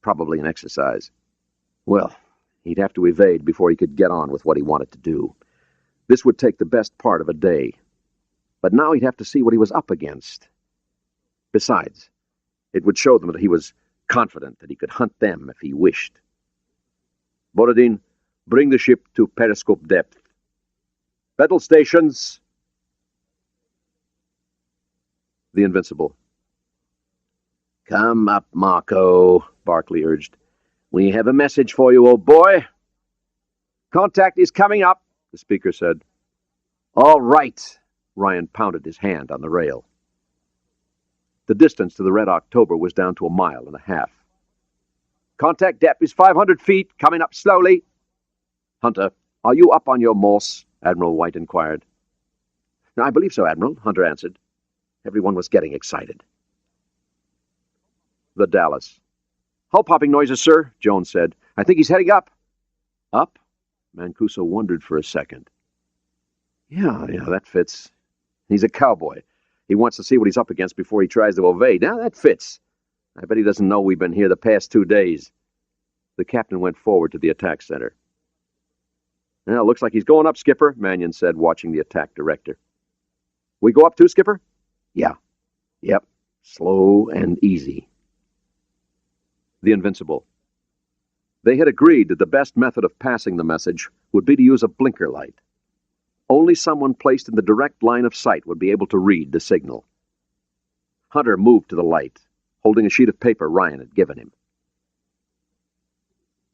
Probably an exercise. Well, he'd have to evade before he could get on with what he wanted to do. This would take the best part of a day. But now he'd have to see what he was up against. Besides, it would show them that he was confident that he could hunt them if he wished. Borodin, bring the ship to periscope depth. Battle stations. The Invincible. Come up, Marco, Barclay urged. We have a message for you, old boy. Contact is coming up, the speaker said. All right, Ryan pounded his hand on the rail. The distance to the Red October was down to 1.5 miles. Contact depth is 500 feet, coming up slowly. Hunter, are you up on your Morse? Admiral White inquired. I believe so, Admiral, Hunter answered. Everyone was getting excited. The Dallas. Hull popping noises, sir, Jones said. I think he's heading up. Up? Mancuso wondered for a second. Yeah, that fits. He's a cowboy. He wants to see what he's up against before he tries to evade. Now, that fits. I bet he doesn't know we've been here the past 2 days. The captain went forward to the attack center. Well, looks like he's going up, Skipper, Mannion said, watching the attack director. We go up too, Skipper? Yeah. Yep. Slow and easy. The Invincible. They had agreed that the best method of passing the message would be to use a blinker light. Only someone placed in the direct line of sight would be able to read the signal. Hunter moved to the light, holding a sheet of paper Ryan had given him.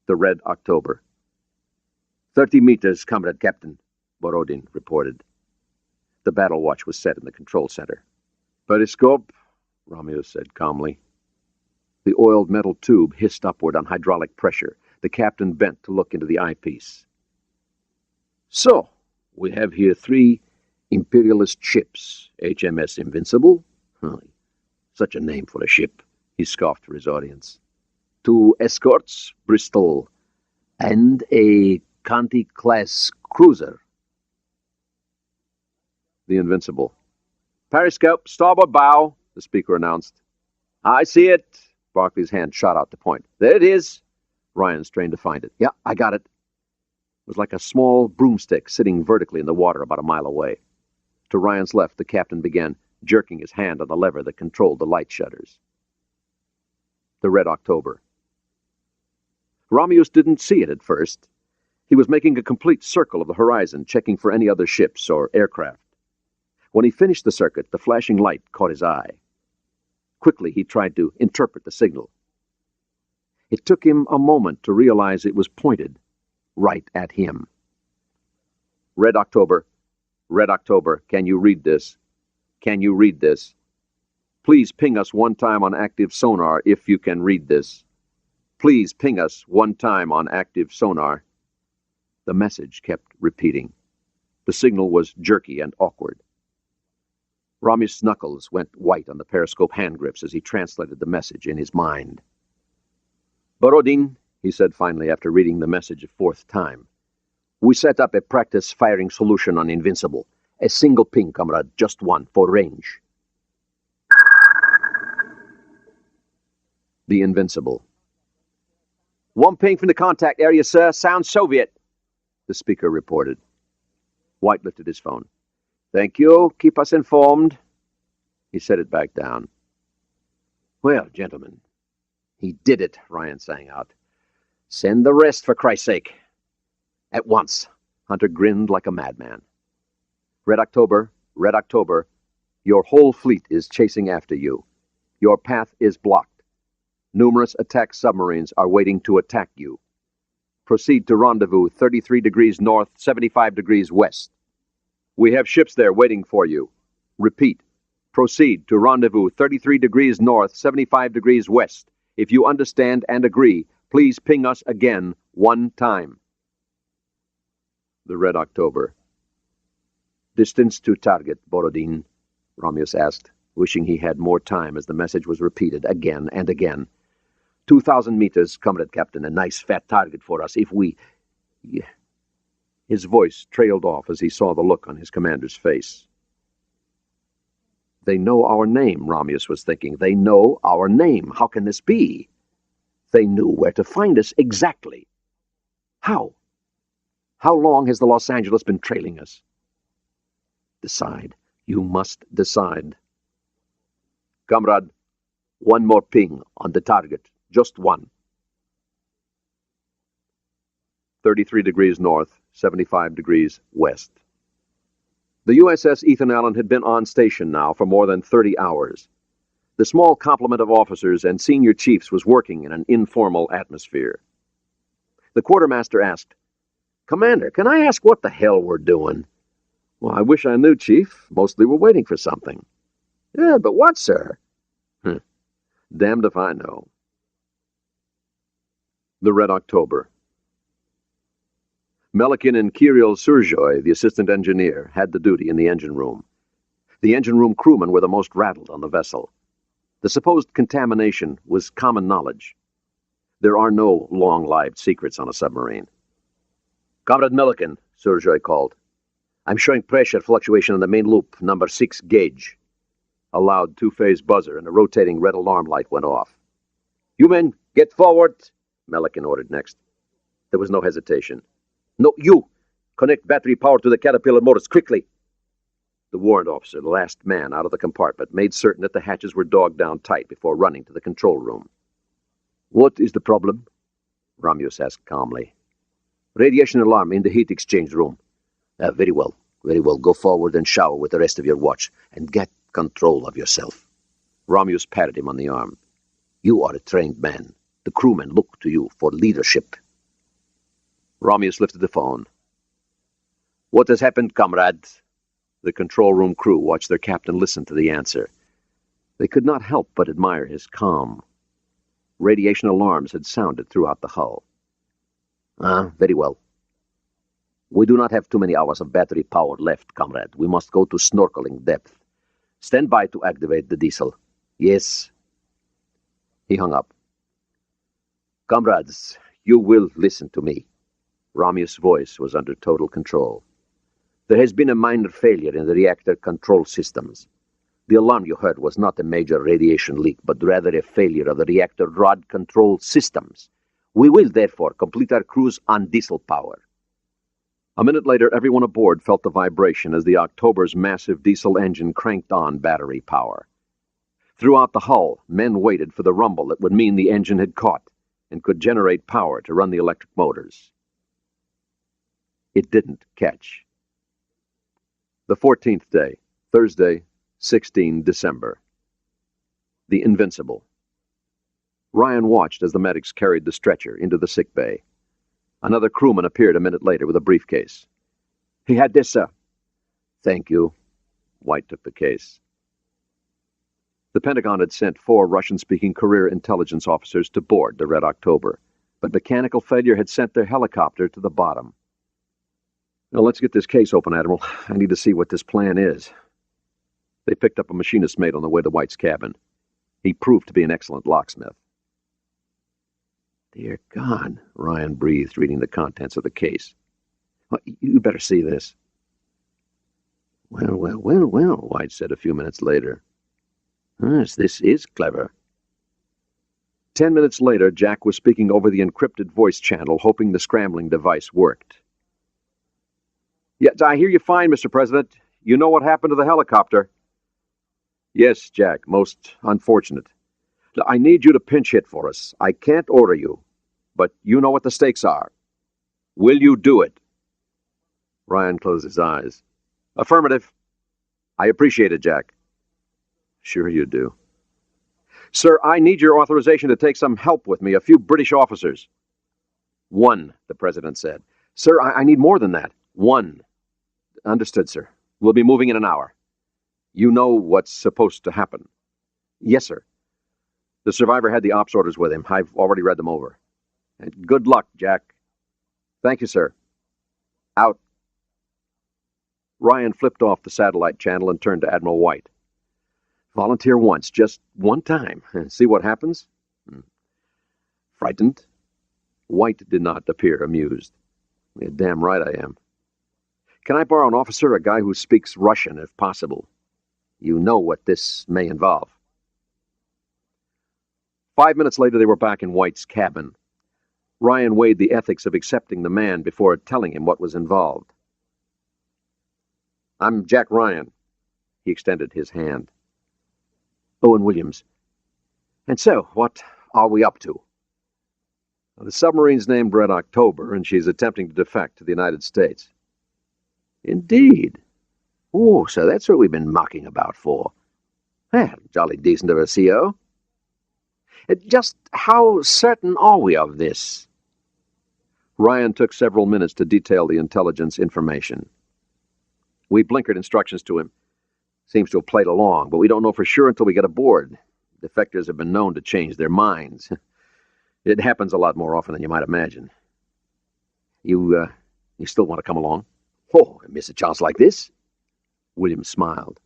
The Red October. 30 meters, Comrade Captain, Borodin reported. The battle watch was set in the control center. "Periscope," Romulus said calmly. The oiled metal tube hissed upward on hydraulic pressure. The captain bent to look into the eyepiece. "So, we have here 3 imperialist ships. HMS Invincible." Such a name for a ship, he scoffed for his audience. 2 escorts, Bristol, and a Conti-class cruiser. The Invincible. "Periscope, starboard bow," the speaker announced. "I see it." Barclay's hand shot out to point. "There it is." Ryan strained to find it. "Yeah, I got it." It was like a small broomstick sitting vertically in the water about a mile away. To Ryan's left, the captain began jerking his hand on the lever that controlled the light shutters. The Red October. Romulus didn't see it at first. He was making a complete circle of the horizon, checking for any other ships or aircraft. When he finished the circuit, the flashing light caught his eye. Quickly, he tried to interpret the signal. It took him a moment to realize it was pointed right at him. "Red October. Red October. Can you read this? Can you read this? Please ping us one time on active sonar if you can read this. Please ping us one time on active sonar." The message kept repeating. The signal was jerky and awkward. Romulus' knuckles went white on the periscope hand grips as he translated the message in his mind. "Borodin," he said finally after reading the message a 4th time. "We set up a practice firing solution on Invincible. A single ping, comrade, just one, for range." The Invincible. "One ping from the contact area, sir. Sounds Soviet," the speaker reported. White lifted his phone. "Thank you. Keep us informed." He set it back down. "Well, gentlemen." "He did it," Ryan sang out. "Send the rest, for Christ's sake." "At once." Hunter grinned like a madman. Red October, your whole fleet is chasing after you. Your path is blocked. Numerous attack submarines are waiting to attack you. Proceed to rendezvous 33 degrees north, 75 degrees west. We have ships there waiting for you. Repeat. Proceed to rendezvous 33 degrees north, 75 degrees west. If you understand and agree, please ping us again one time. The Red October. Distance to target, Borodin, Romulus asked, wishing he had more time as the message was repeated again and again. 2,000 meters, Comrade Captain, a nice fat target for us if we... His voice trailed off as he saw the look on his commander's face. They know our name, Romulus was thinking. They know our name. How can this be? They knew where to find us exactly. How? How long has the Los Angeles been trailing us? Decide. You must decide. Comrade, one more ping on the target. Just one. 33 degrees north, 75 degrees west. The USS Ethan Allen had been on station now for more than 30 hours. The small complement of officers and senior chiefs was working in an informal atmosphere. The quartermaster asked, "Commander, can I ask what the hell we're doing?" "Well, I wish I knew, Chief. Mostly we're waiting for something." "Yeah, but what, sir?" "Damned if I know." The Red October. Melikin and Kirill Surjoy, the assistant engineer, had the duty in the engine room. The engine room crewmen were the most rattled on the vessel. The supposed contamination was common knowledge. There are no long-lived secrets on a submarine. "Comrade Melikin," Surjoy called. "I'm showing pressure fluctuation on the main loop, number 6 gauge." A loud two-phase buzzer and a rotating red alarm light went off. "You men, get forward," Melikin ordered next. There was no hesitation. "No, you! Connect battery power to the Caterpillar motors, quickly!" The warrant officer, the last man out of the compartment, made certain that the hatches were dogged down tight before running to the control room. "What is the problem?" Romulus asked calmly. "Radiation alarm in the heat exchange room." Very well, very well. Go forward and shower with the rest of your watch, and get control of yourself." Romulus patted him on the arm. "You are a trained man. The crewmen look to you for leadership." Romulus lifted the phone. "What has happened, comrade?" The control room crew watched their captain listen to the answer. They could not help but admire his calm. Radiation alarms had sounded throughout the hull. Very well. We do not have too many hours of battery power left, comrade. We must go to snorkeling depth. Stand by to activate the diesel. Yes. He hung up. Comrades, you will listen to me. Ramius' voice was under total control. There has been a minor failure in the reactor control systems. The alarm you heard was not a major radiation leak, but rather a failure of the reactor rod control systems. We will, therefore, complete our cruise on diesel power. A minute later, everyone aboard felt the vibration as the October's massive diesel engine cranked on battery power. Throughout the hull, men waited for the rumble that would mean the engine had caught and could generate power to run the electric motors. It didn't catch. The 14th day, Thursday, 16 December. The Invincible. Ryan watched as the medics carried the stretcher into the sick bay. Another crewman appeared a minute later with a briefcase. He had this, sir. Thank you. White took the case. The Pentagon had sent 4 Russian-speaking career intelligence officers to board the Red October, but mechanical failure had sent their helicopter to the bottom. Now, let's get this case open, Admiral. I need to see what this plan is. They picked up a machinist's mate on the way to White's cabin. He proved to be an excellent locksmith. Dear God, Ryan breathed, reading the contents of the case. Well, you better see this. Well, White said a few minutes later. Yes, this is clever. 10 minutes later, Jack was speaking over the encrypted voice channel, hoping the scrambling device worked. Yes, I hear you fine, Mr. President. You know what happened to the helicopter? Yes, Jack, most unfortunate. I need you to pinch hit for us. I can't order you, but you know what the stakes are. Will you do it? Ryan closed his eyes. Affirmative. I appreciate it, Jack. Sure you do. Sir, I need your authorization to take some help with me, a few British officers. 1, the President said. Sir, I need more than that. 1. Understood, sir. We'll be moving in an hour. You know what's supposed to happen? Yes, sir. The survivor had the ops orders with him. I've already read them over. And good luck, Jack. Thank you, sir. Out. Ryan flipped off the satellite channel and turned to Admiral White. Volunteer once, just one time, and see what happens? Frightened? White did not appear amused. You're damn right I am. Can I borrow an officer, a guy who speaks Russian, if possible? You know what this may involve. 5 minutes later, they were back in White's cabin. Ryan weighed the ethics of accepting the man before telling him what was involved. I'm Jack Ryan. He extended his hand. Owen Williams. And so, what are we up to? The submarine's named Red October, and she's attempting to defect to the United States. Indeed. Oh, so that's what we've been mucking about for. Well, jolly decent of a CO. Just how certain are we of this? Ryan took several minutes to detail the intelligence information. We blinkered instructions to him. Seems to have played along, but we don't know for sure until we get aboard. Defectors have been known to change their minds. It happens a lot more often than you might imagine. You still want to come along? Oh, I miss a chance like this? Williams smiled.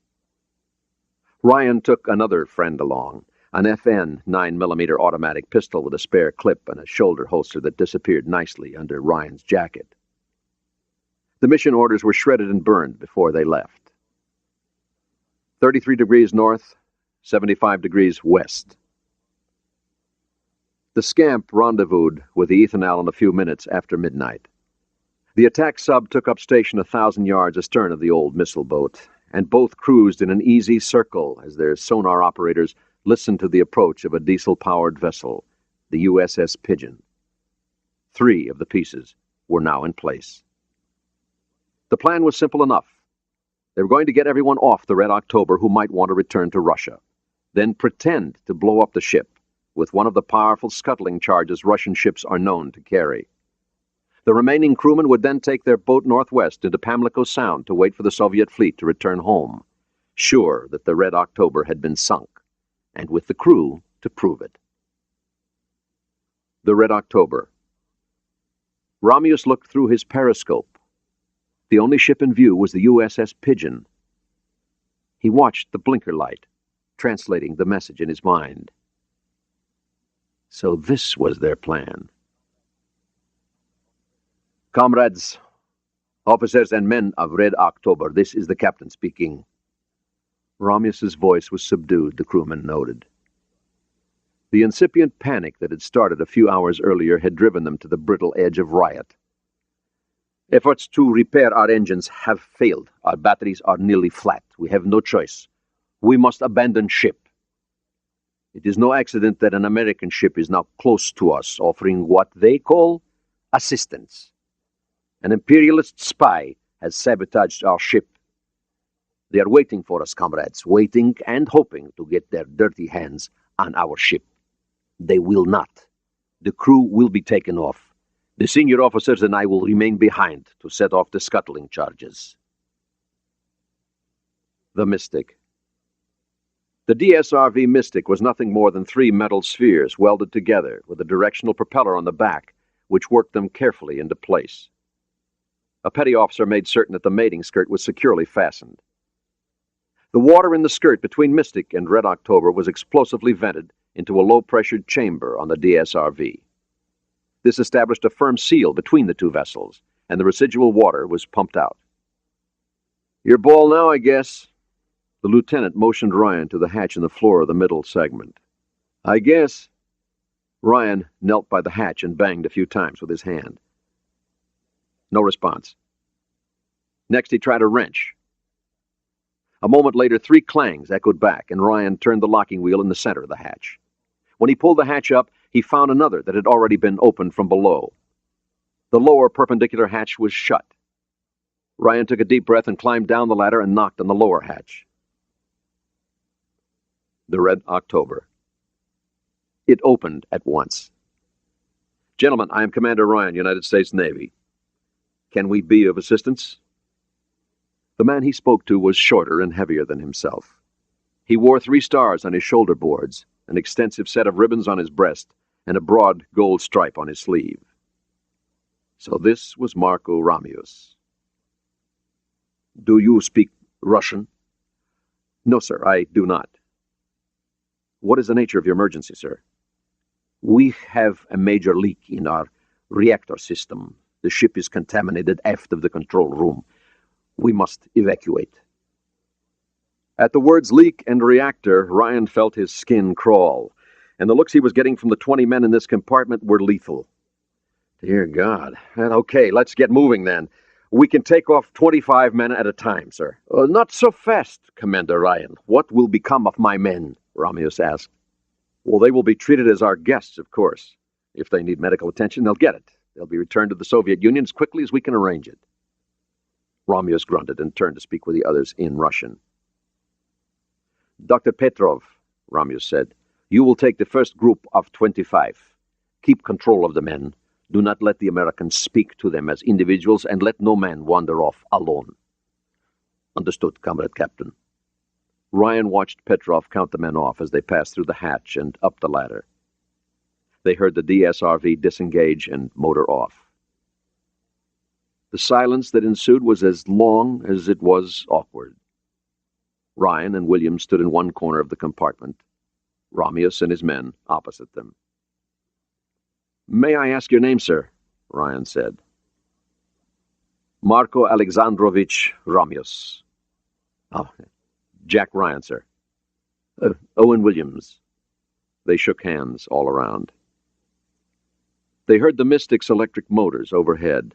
Ryan took another friend along, an FN 9mm automatic pistol with a spare clip and a shoulder holster that disappeared nicely under Ryan's jacket. The mission orders were shredded and burned before they left. 33 degrees north, 75 degrees west. The scamp rendezvoused with the Ethanal in a few minutes after midnight. The attack sub took up station 1,000 yards astern of the old missile boat, and both cruised in an easy circle as their sonar operators listened to the approach of a diesel-powered vessel, the USS Pigeon. 3 of the pieces were now in place. The plan was simple enough. They were going to get everyone off the Red October who might want to return to Russia, then pretend to blow up the ship with one of the powerful scuttling charges Russian ships are known to carry. The remaining crewmen would then take their boat northwest into Pamlico Sound to wait for the Soviet fleet to return home, sure that the Red October had been sunk, and with the crew to prove it. The Red October. Romeus looked through his periscope. The only ship in view was the USS Pigeon. He watched the blinker light, translating the message in his mind. So this was their plan. Comrades, officers and men of Red October, this is the captain speaking. Romeus's voice was subdued, the crewman noted. The incipient panic that had started a few hours earlier had driven them to the brittle edge of riot. Efforts to repair our engines have failed. Our batteries are nearly flat. We have no choice. We must abandon ship. It is no accident that an American ship is now close to us, offering what they call assistance. An imperialist spy has sabotaged our ship. They are waiting for us, comrades, waiting and hoping to get their dirty hands on our ship. They will not. The crew will be taken off. The senior officers and I will remain behind to set off the scuttling charges. The Mystic. The DSRV Mystic was nothing more than 3 metal spheres welded together with a directional propeller on the back, which worked them carefully into place. A petty officer made certain that the mating skirt was securely fastened. The water in the skirt between Mystic and Red October was explosively vented into a low-pressured chamber on the DSRV. This established a firm seal between the two vessels, and the residual water was pumped out. Your ball now, I guess. The lieutenant motioned Ryan to the hatch in the floor of the middle segment. I guess. Ryan knelt by the hatch and banged a few times with his hand. No response. Next he tried a wrench. A moment later, 3 clangs echoed back, and Ryan turned the locking wheel in the center of the hatch. When he pulled the hatch up, he found another that had already been opened from below. The lower perpendicular hatch was shut. Ryan took a deep breath and climbed down the ladder and knocked on the lower hatch. The Red October. It opened at once. Gentlemen, I am Commander Ryan, United States Navy. Can we be of assistance? The man he spoke to was shorter and heavier than himself. He wore 3 stars on his shoulder boards, an extensive set of ribbons on his breast, and a broad gold stripe on his sleeve. So this was Marco Romeus. Do you speak Russian? No, sir, I do not. What is the nature of your emergency, sir? We have a major leak in our reactor system. The ship is contaminated aft of the control room. We must evacuate. At the words leak and reactor, Ryan felt his skin crawl, and the looks he was getting from the 20 men in this compartment were lethal. Dear God. Okay, let's get moving then. We can take off 25 men at a time, sir. Not so fast, Commander Ryan. What will become of my men? Romeus asked. Well, they will be treated as our guests, of course. If they need medical attention, they'll get it. They'll be returned to the Soviet Union as quickly as we can arrange it. Romeus grunted and turned to speak with the others in Russian. Dr. Petrov, Romeus said, you will take the first group of 25. Keep control of the men. Do not let the Americans speak to them as individuals, and let no man wander off alone. Understood, Comrade Captain. Ryan watched Petrov count the men off as they passed through the hatch and up the ladder. They heard the DSRV disengage and motor off. The silence that ensued was as long as it was awkward. Ryan and Williams stood in one corner of the compartment, Romeus and his men opposite them. May I ask your name, sir? Ryan said. Marco Alexandrovich Romeus. Oh, Jack Ryan, sir. Owen Williams. They shook hands all around. They heard the Mystic's electric motors overhead.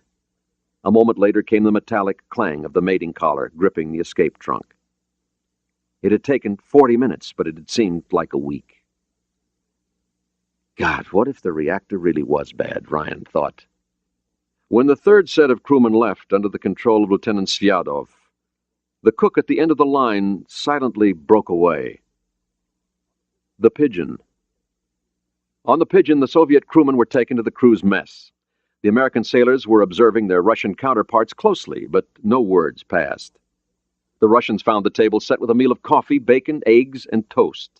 A moment later came the metallic clang of the mating collar gripping the escape trunk. It had taken 40 minutes, but it had seemed like a week. God, what if the reactor really was bad, Ryan thought. When the third set of crewmen left under the control of Lieutenant Sviadov, the cook at the end of the line silently broke away. The Pigeon. On the Pigeon, the Soviet crewmen were taken to the crew's mess. The American sailors were observing their Russian counterparts closely, but no words passed. The Russians found the table set with a meal of coffee, bacon, eggs, and toast.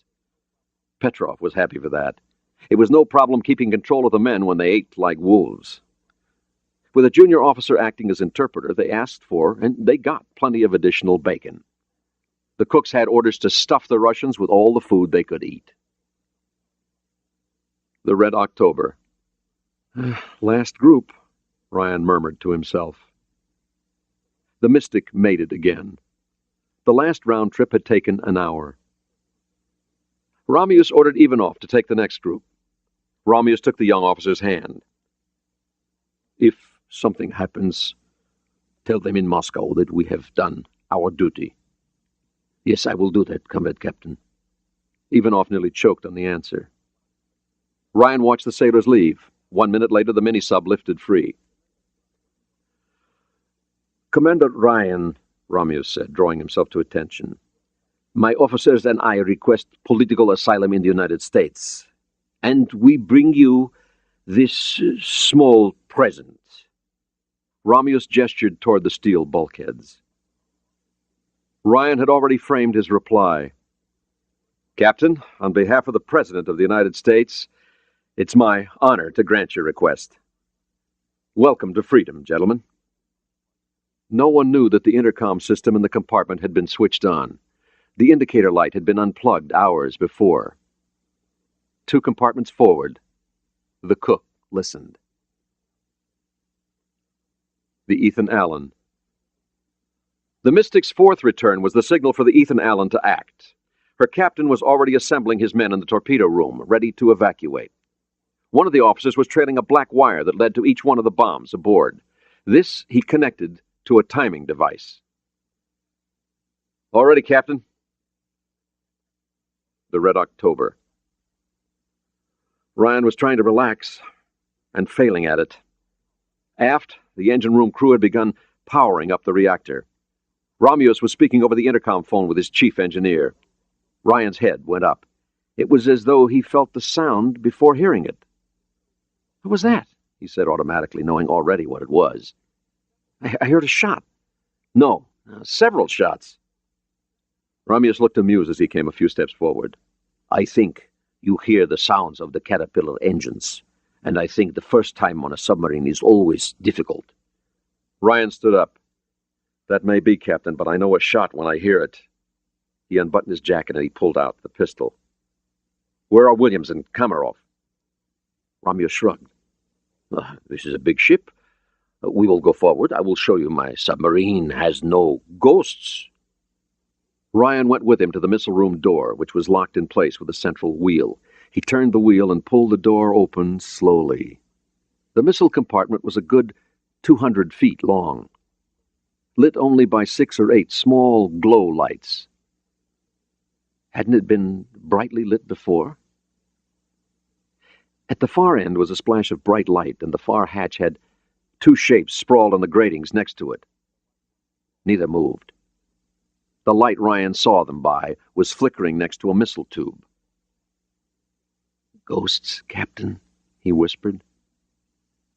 Petrov was happy for that. It was no problem keeping control of the men when they ate like wolves. With a junior officer acting as interpreter, they asked for, and they got, plenty of additional bacon. The cooks had orders to stuff the Russians with all the food they could eat. The Red October. Last group, Ryan murmured to himself. The Mystic mated again. The last round trip had taken an hour. Ramius ordered Ivanov to take the next group. Ramius took the young officer's hand. If something happens, tell them in Moscow that we have done our duty. Yes, I will do that, Comrade Captain. Ivanov nearly choked on the answer. Ryan watched the sailors leave. 1 minute later, the mini-sub lifted free. Commander Ryan, Ramius said, drawing himself to attention, my officers and I request political asylum in the United States, and we bring you this small present. Ramius gestured toward the steel bulkheads. Ryan had already framed his reply. Captain, on behalf of the President of the United States, it's my honor to grant your request. Welcome to freedom, gentlemen. No one knew that the intercom system in the compartment had been switched on. The indicator light had been unplugged hours before. 2 compartments forward, the cook listened. The Ethan Allen. The Mystic's 4th return was the signal for the Ethan Allen to act. Her captain was already assembling his men in the torpedo room, ready to evacuate. One of the officers was trailing a black wire that led to each one of the bombs aboard. This he connected to a timing device. All ready, Captain? The Red October. Ryan was trying to relax and failing at it. Aft, the engine room crew had begun powering up the reactor. Ramius was speaking over the intercom phone with his chief engineer. Ryan's head went up. It was as though he felt the sound before hearing it. What was that? He said automatically, knowing already what it was. I heard a shot. No, several shots. Ramius looked amused as he came a few steps forward. I think you hear the sounds of the Caterpillar engines, and I think the first time on a submarine is always difficult. Ryan stood up. That may be, Captain, but I know a shot when I hear it. He unbuttoned his jacket and he pulled out the pistol. Where are Williams and Kamarov? Ramius shrugged. This is a big ship. We will go forward. I will show you my submarine has no ghosts. Ryan went with him to the missile room door, which was locked in place with a central wheel. He turned the wheel and pulled the door open slowly. The missile compartment was a good 200 feet long, lit only by 6 or 8 small glow lights. Hadn't it been brightly lit before? At the far end was a splash of bright light, and the far hatch had 2 shapes sprawled on the gratings next to it. Neither moved. The light Ryan saw them by was flickering next to a missile tube. Ghosts, Captain, he whispered.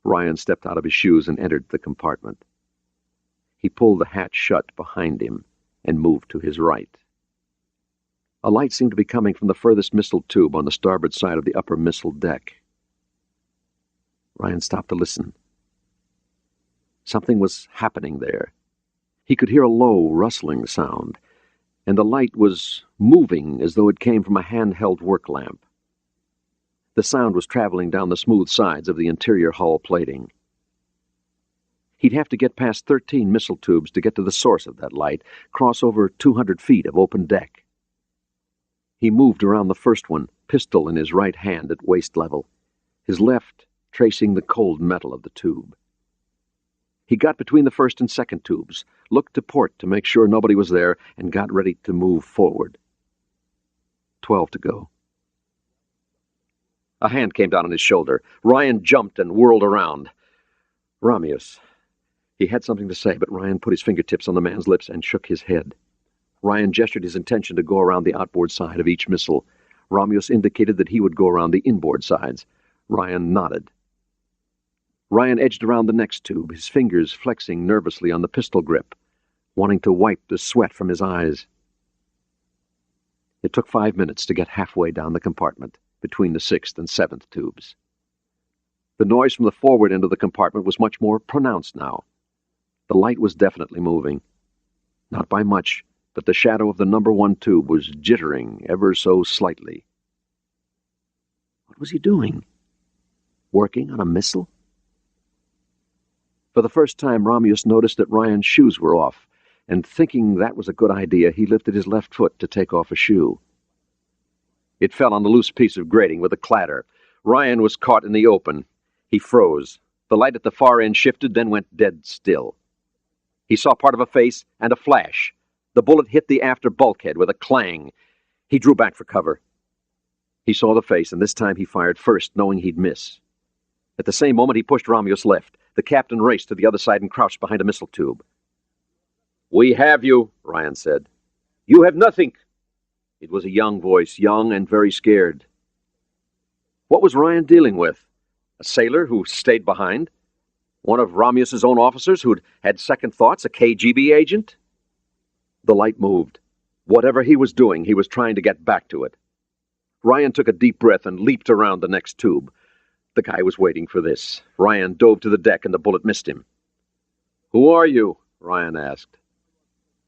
Ryan stepped out of his shoes and entered the compartment. He pulled the hatch shut behind him and moved to his right. A light seemed to be coming from the furthest missile tube on the starboard side of the upper missile deck. Ryan stopped to listen. Something was happening there. He could hear a low, rustling sound, and the light was moving as though it came from a handheld work lamp. The sound was traveling down the smooth sides of the interior hull plating. He'd have to get past 13 missile tubes to get to the source of that light, cross over 200 feet of open deck. He moved around the first one, pistol in his right hand at waist level, his left tracing the cold metal of the tube. He got between the first and second tubes, looked to port to make sure nobody was there, and got ready to move forward. 12 to go. A hand came down on his shoulder. Ryan jumped and whirled around. Ramius. He had something to say, but Ryan put his fingertips on the man's lips and shook his head. Ryan gestured his intention to go around the outboard side of each missile. Ramius indicated that he would go around the inboard sides. Ryan nodded. Ryan edged around the next tube, his fingers flexing nervously on the pistol grip, wanting to wipe the sweat from his eyes. It took 5 minutes to get halfway down the compartment, between the 6th and 7th tubes. The noise from the forward end of the compartment was much more pronounced now. The light was definitely moving. Not by much, but the shadow of the number 1 tube was jittering ever so slightly. What was he doing? Working on a missile? For the first time, Romeus noticed that Ryan's shoes were off, and thinking that was a good idea, he lifted his left foot to take off a shoe. It fell on the loose piece of grating with a clatter. Ryan was caught in the open. He froze. The light at the far end shifted, then went dead still. He saw part of a face and a flash. The bullet hit the after bulkhead with a clang. He drew back for cover. He saw the face, and this time he fired first, knowing he'd miss. At the same moment, he pushed Romeus left. The captain raced to the other side and crouched behind a missile tube. "We have you," Ryan said. "You have nothing." It was a young voice, young and very scared. What was Ryan dealing with? A sailor who stayed behind? One of Romeus's own officers who'd had second thoughts? A KGB agent? The light moved. Whatever he was doing, he was trying to get back to it. Ryan took a deep breath and leaped around the next tube. The guy was waiting for this. Ryan dove to the deck and the bullet missed him. "Who are you?" Ryan asked.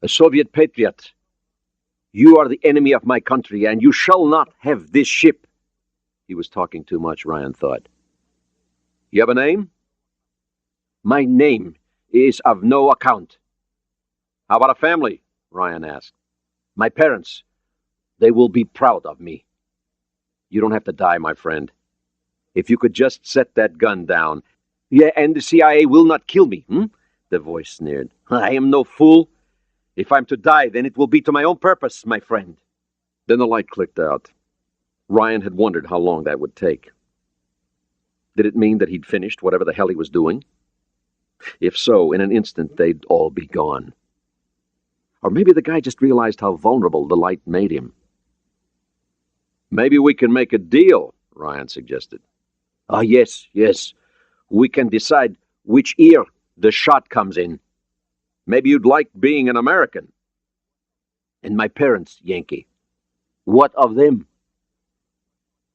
"A Soviet patriot. You are the enemy of my country, and you shall not have this ship." He was talking too much, Ryan thought. "You have a name?" "My name is of no account." "How about a family?" Ryan asked. "My parents. They will be proud of me." "You don't have to die, my friend. If you could just set that gun down." "Yeah, and the CIA will not kill me, The voice sneered. "I am no fool. If I'm to die, then it will be to my own purpose, my friend." Then the light clicked out. Ryan had wondered how long that would take. Did it mean that he'd finished whatever the hell he was doing? If so, in an instant they'd all be gone. Or maybe the guy just realized how vulnerable the light made him. "Maybe we can make a deal," Ryan suggested. "Ah, yes. We can decide which ear the shot comes in. Maybe you'd like being an American." "And my parents, Yankee. What of them?"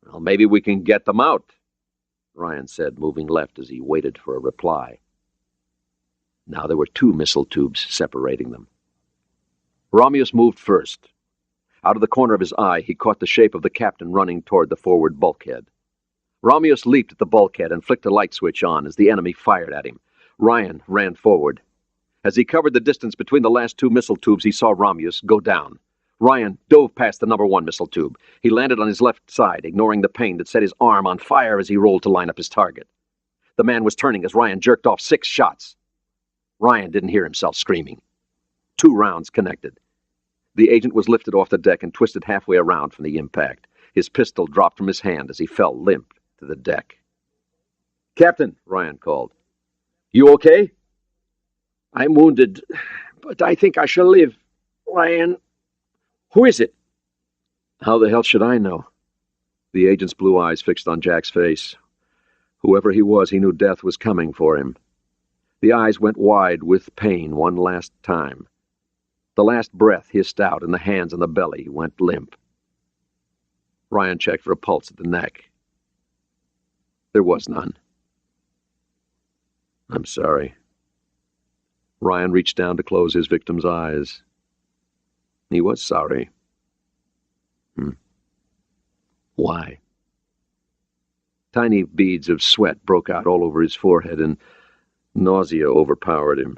"Well, maybe we can get them out," Ryan said, moving left as he waited for a reply. Now there were 2 missile tubes separating them. Romeus moved first. Out of the corner of his eye, he caught the shape of the captain running toward the forward bulkhead. Romeus leaped at the bulkhead and flicked a light switch on as the enemy fired at him. Ryan ran forward. As he covered the distance between the last 2 missile tubes, he saw Romeus go down. Ryan dove past the number 1 missile tube. He landed on his left side, ignoring the pain that set his arm on fire as he rolled to line up his target. The man was turning as Ryan jerked off 6 shots. Ryan didn't hear himself screaming. 2 rounds connected. The agent was lifted off the deck and twisted halfway around from the impact. His pistol dropped from his hand as he fell limp to the deck. "Captain," Ryan called. "You okay?" "I'm wounded, but I think I shall live. Ryan, who is it?" "How the hell should I know?" The agent's blue eyes fixed on Jack's face. Whoever he was, he knew death was coming for him. The eyes went wide with pain one last time. The last breath hissed out, and the hands on the belly went limp. Ryan checked for a pulse at the neck. There was none. "I'm sorry." Ryan reached down to close his victim's eyes. He was sorry. Why? Tiny beads of sweat broke out all over his forehead, and nausea overpowered him.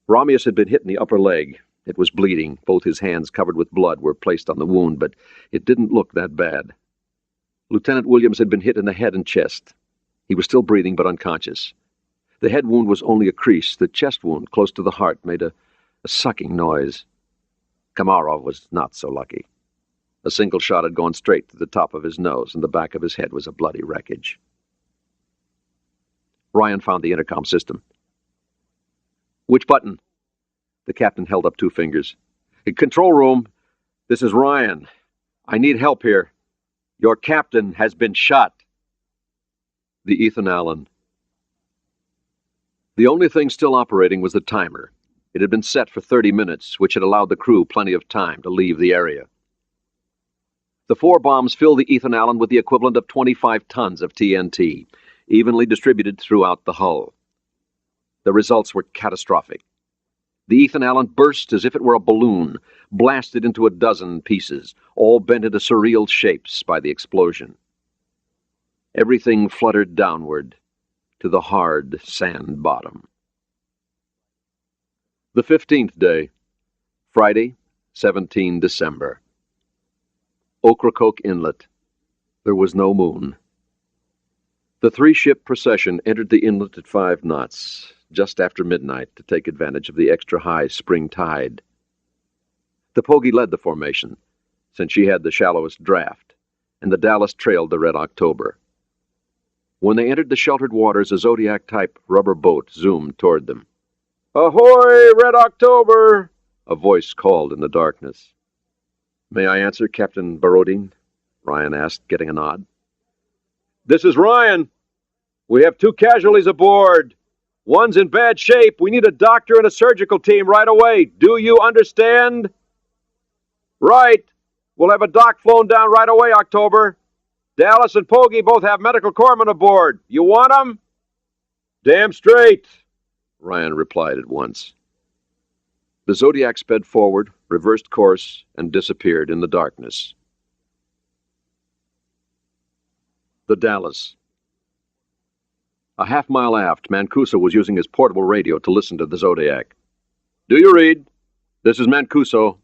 Romeus had been hit in the upper leg. It was bleeding. Both his hands, covered with blood, were placed on the wound, but it didn't look that bad. Lieutenant Williams had been hit in the head and chest. He was still breathing, but unconscious. The head wound was only a crease. The chest wound, close to the heart, made a sucking noise. Komarov was not so lucky. A single shot had gone straight to the top of his nose, and the back of his head was a bloody wreckage. Ryan found the intercom system. "Which button?" The captain held up 2 fingers. "Control room, this is Ryan. I need help here. Your captain has been shot." The Ethan Allen, The only thing still operating was the timer. It had been set for 30 minutes, which had allowed the crew plenty of time to leave the area. The 4 bombs filled the Ethan Allen with the equivalent of 25 tons of TNT, evenly distributed throughout the hull. The results were catastrophic. The Ethan Allen burst as if it were a balloon, blasted into a dozen pieces, all bent into surreal shapes by the explosion. Everything fluttered downward to the hard sand bottom. The 15th day, Friday, 17 December. Ocracoke Inlet. There was no moon. The 3-ship procession entered the inlet at 5 knots, just after midnight, to take advantage of the extra-high spring tide. The Pogey led the formation, since she had the shallowest draft, and the Dallas trailed the Red October. When they entered the sheltered waters, a Zodiac-type rubber boat zoomed toward them. "Ahoy, Red October!" a voice called in the darkness. "May I answer, Captain Borodin?" Ryan asked, getting a nod. "This is Ryan. We have 2 casualties aboard. One's in bad shape. We need a doctor and a surgical team right away. Do you understand?" "Right. We'll have a doc flown down right away, October. Dallas and Pogey both have medical corpsmen aboard. You want 'em?" "Damn straight," Ryan replied at once. The Zodiac sped forward, reversed course, and disappeared in the darkness. The Dallas. A half-mile aft, Mancuso was using his portable radio to listen to the Zodiac. "Do you read? This is Mancuso.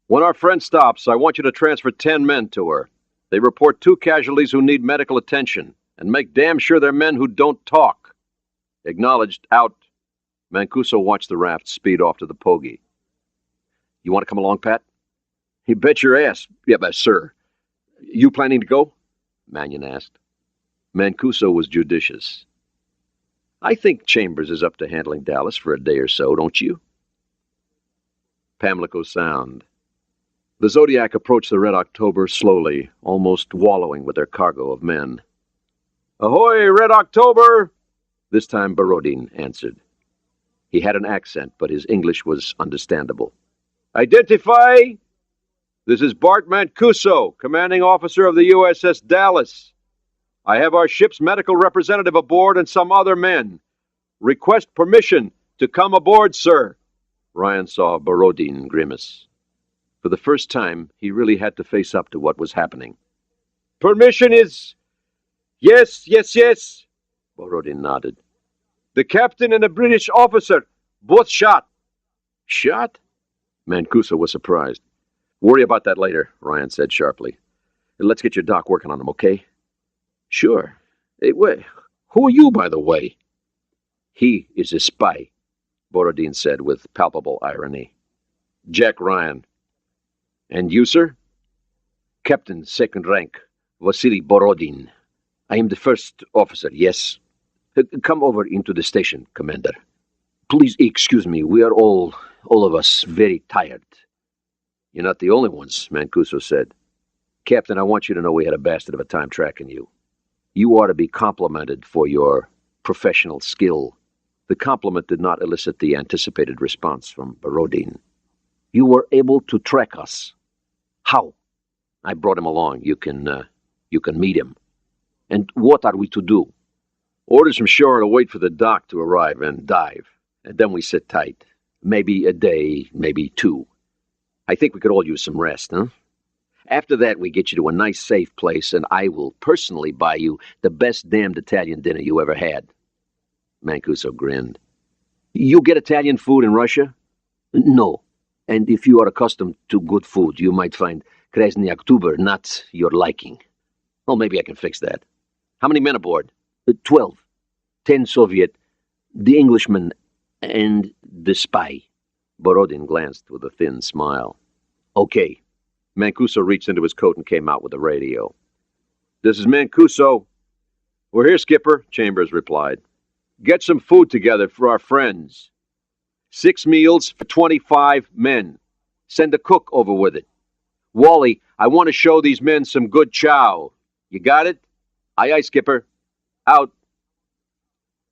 When our friend stops, I want you to transfer 10 men to her. They report 2 casualties who need medical attention, and make damn sure they're men who don't talk. Acknowledged. Out." Mancuso watched the raft speed off to the Pogey. "You want to come along, Pat?" "You bet your ass. Yeah, but sir." "You planning to go?" Mannion asked. Mancuso was judicious. "I think Chambers is up to handling Dallas for a day or so, don't you?" Pamlico Sound. The Zodiac approached the Red October slowly, almost wallowing with their cargo of men. "Ahoy, Red October!" This time Borodin answered. He had an accent, but his English was understandable. "Identify!" "This is Bart Mancuso, commanding officer of the USS Dallas. I have our ship's medical representative aboard and some other men. Request permission to come aboard, sir." Ryan saw Borodin grimace. For the first time, he really had to face up to what was happening. "Permission is... Yes. Borodin nodded. "The captain and a British officer, both shot." "Shot?" Mancuso was surprised. "Worry about that later," Ryan said sharply. "Let's get your doc working on them, okay?" "Sure. Hey, who are you, by the way?" "He is a spy," Borodin said with palpable irony. "Jack Ryan." "And you, sir?" "Captain, 2nd rank, Vasily Borodin. I am the 1st officer, yes. Come over into the station, Commander. Please excuse me, we are all of us, very tired." "You're not the only ones," Mancuso said. "Captain, I want you to know we had a bastard of a time tracking you. You are to be complimented for your professional skill." The compliment did not elicit the anticipated response from Borodin. "You were able to track us." "How?" "I brought him along. You can meet him." "And what are we to do?" "Orders from shore to wait for the dock to arrive and dive. And then we sit tight. Maybe a day, maybe 2. I think we could all use some rest, huh? After that, we get you to a nice, safe place, and I will personally buy you the best damned Italian dinner you ever had." Mancuso grinned. "You get Italian food in Russia?" "No. And if you are accustomed to good food, you might find Krasny Oktober not your liking." "Well, maybe I can fix that. How many men aboard?" 12. 10 Soviet, the Englishman, and the spy." Borodin glanced with a thin smile. "Okay." Mancuso reached into his coat and came out with the radio. "This is Mancuso." "We're here, Skipper," Chambers replied. "Get some food together for our friends. 6 meals for 25 men. Send a cook over with it. Wally, I want to show these men some good chow. You got it?" "Aye, aye, Skipper." "Out."